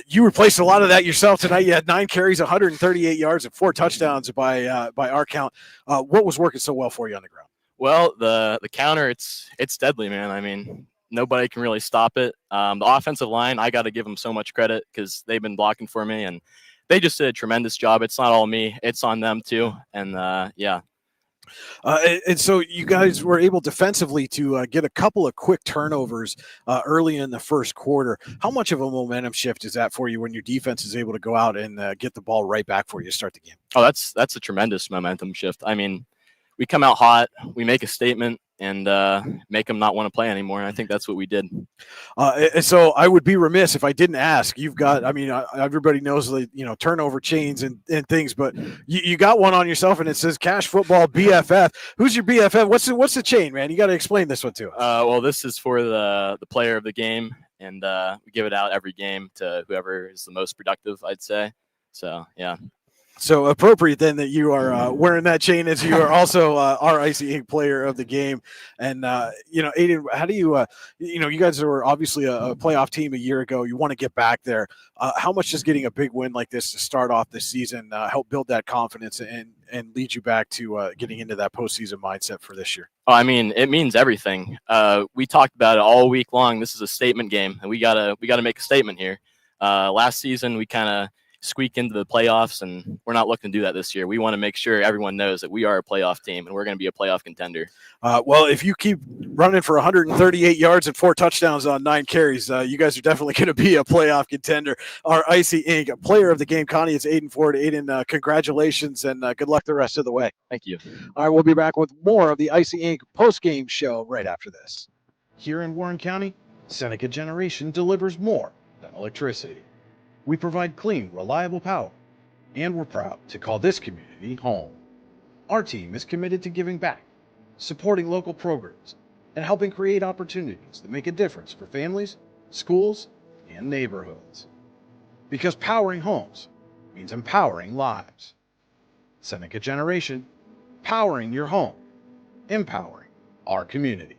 You replaced a lot of that yourself tonight. You had 9 carries, 138 yards, and 4 touchdowns by our count. What was working so well for you on the ground? Well, the counter, it's deadly, man. I mean, nobody can really stop it. The offensive line, I got to give them so much credit because they've been blocking for me, and they just did a tremendous job. It's not all me. It's on them, too. And, yeah. And so you guys were able defensively to get a couple of quick turnovers early in the first quarter. How much of a momentum shift is that for you when your defense is able to go out and get the ball right back for you to start the game? Oh, that's a tremendous momentum shift. I mean, we come out hot, we make a statement, and make them not want to play anymore. And I think that's what we did. And so I would be remiss if I didn't ask. You've got, everybody knows the turnover chains and things, but you got one on yourself, and it says Cash Football BFF. Who's your BFF? What's the chain, man? You got to explain this one to us. Well, this is for the player of the game, and we give it out every game to whoever is the most productive, I'd say. So yeah. So appropriate then that you are wearing that chain as you are also our Icy Ink player of the game. And, Aiden, how do you, you guys were obviously a playoff team a year ago. You want to get back there. How much does getting a big win like this to start off this season help build that confidence and lead you back to getting into that postseason mindset for this year? Oh, I mean, it means everything. We talked about it all week long. This is a statement game, and we gotta make a statement here. Last season, we kind of squeak into the playoffs, and we're not looking to do that this year. We want to make sure everyone knows that we are a playoff team and we're going to be a playoff contender. Well, if you keep running for 138 yards and 4 touchdowns on 9 carries, you guys are definitely going to be a playoff contender. Our Icy Ink player of the game, Connie, it's Aiden Ford. Aiden, congratulations and good luck the rest of the way. Thank you. All right, we'll be back with more of the Icy Ink post-game show right after this. Here in Warren County, Seneca Generation delivers more than electricity. We provide clean, reliable power, and we're proud to call this community home. Our team is committed to giving back, supporting local programs, and helping create opportunities that make a difference for families, schools, and neighborhoods. Because powering homes means empowering lives. Seneca Generation, powering your home, empowering our community.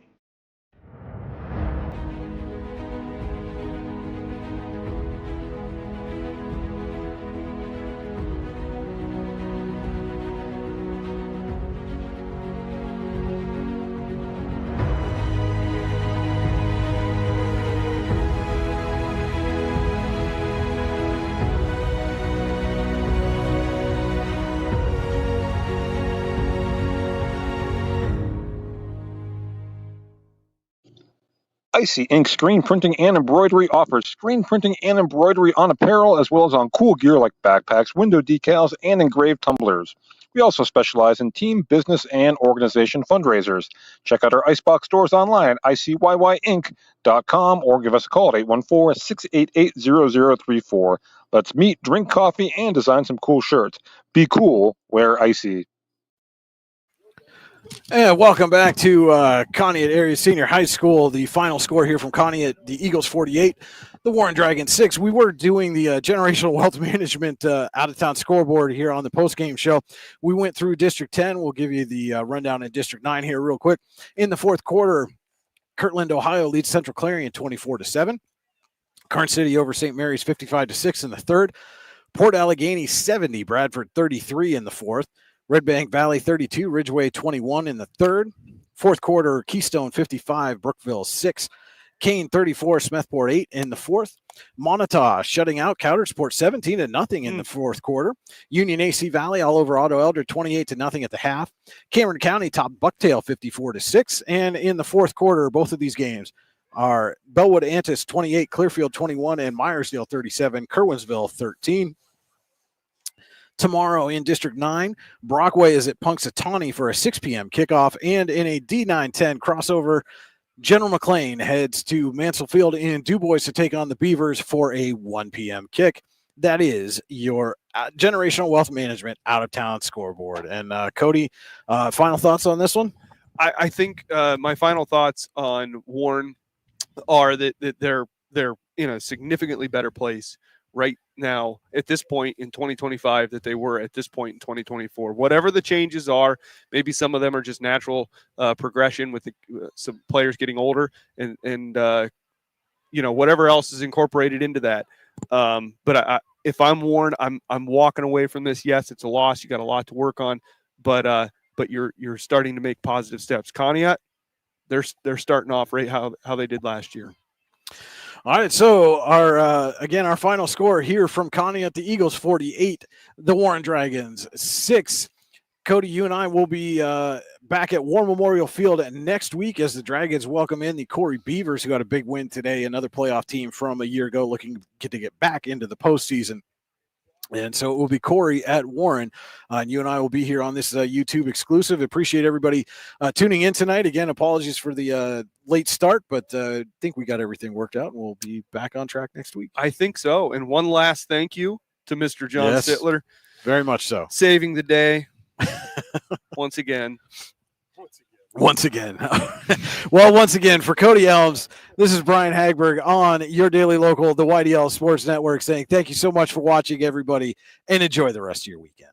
Icy Ink Screen Printing and Embroidery offers screen printing and embroidery on apparel as well as on cool gear like backpacks, window decals, and engraved tumblers. We also specialize in team, business, and organization fundraisers. Check out our Icebox stores online at icyinc.com or give us a call at 814-688-0034. Let's meet, drink coffee, and design some cool shirts. Be cool, wear Icy. And welcome back to Conneaut Area Senior High School. The final score here from Conneaut, the Eagles 48, the Warren Dragons 6. We were doing the generational wealth management out-of-town scoreboard here on the postgame show. We went through District 10. We'll give you the rundown in District 9 here real quick. In the fourth quarter, Kirtland, Ohio leads Central Clarion 24-7. Karn City over St. Mary's 55-6 in the third. Port Allegheny 70, Bradford 33 in the fourth. Red Bank Valley 32, Ridgeway 21 in the third. Fourth quarter, Keystone 55, Brookville 6. Kane 34, Smethport 8 in the fourth. Montauk shutting out Coudersport 17-0 in the fourth quarter. Union AC Valley all over Otto Elder 28-0 at the half. Cameron County top Bucktail 54-6. And in the fourth quarter, both of these games are Bellwood Antis 28, Clearfield 21, and Myersdale 37, Kerwinsville 13. Tomorrow in District 9, Brockway is at Punxsutawney for a 6 p.m. kickoff. And in a D9-10 crossover, General McLean heads to Mansfield in DuBois to take on the Beavers for a 1 p.m. kick. That is your generational wealth management out-of-town scoreboard. And Cody, final thoughts on this one? I think my final thoughts on Warren are that they're in a significantly better place right now at this point in 2025 that they were at this point in 2024. Whatever the changes are, maybe some of them are just natural progression with some players getting older and whatever else is incorporated into that. But if I'm Warren, I'm walking away from this. Yes, it's a loss. You got a lot to work on, but you're starting to make positive steps. Conneaut, they're starting off right how they did last year. All right, so our final score here from Conneaut, the Eagles 48, the Warren Dragons 6. Cody, you and I will be back at War Memorial Field next week as the Dragons welcome in the Corey Beavers, who got a big win today, another playoff team from a year ago looking to get back into the postseason. And so it will be Corey at Warren. And you and I will be here on this YouTube exclusive. Appreciate everybody tuning in tonight. Again, apologies for the late start, but I think we got everything worked out. And we'll be back on track next week. I think so. And one last thank you to Mr. John Sittler. Very much so. Saving the day once again. Once again. Well, once again, for Cody Elms, this is Brian Hagberg on your daily local, the YDL Sports Network, saying thank you so much for watching, everybody, and enjoy the rest of your weekend.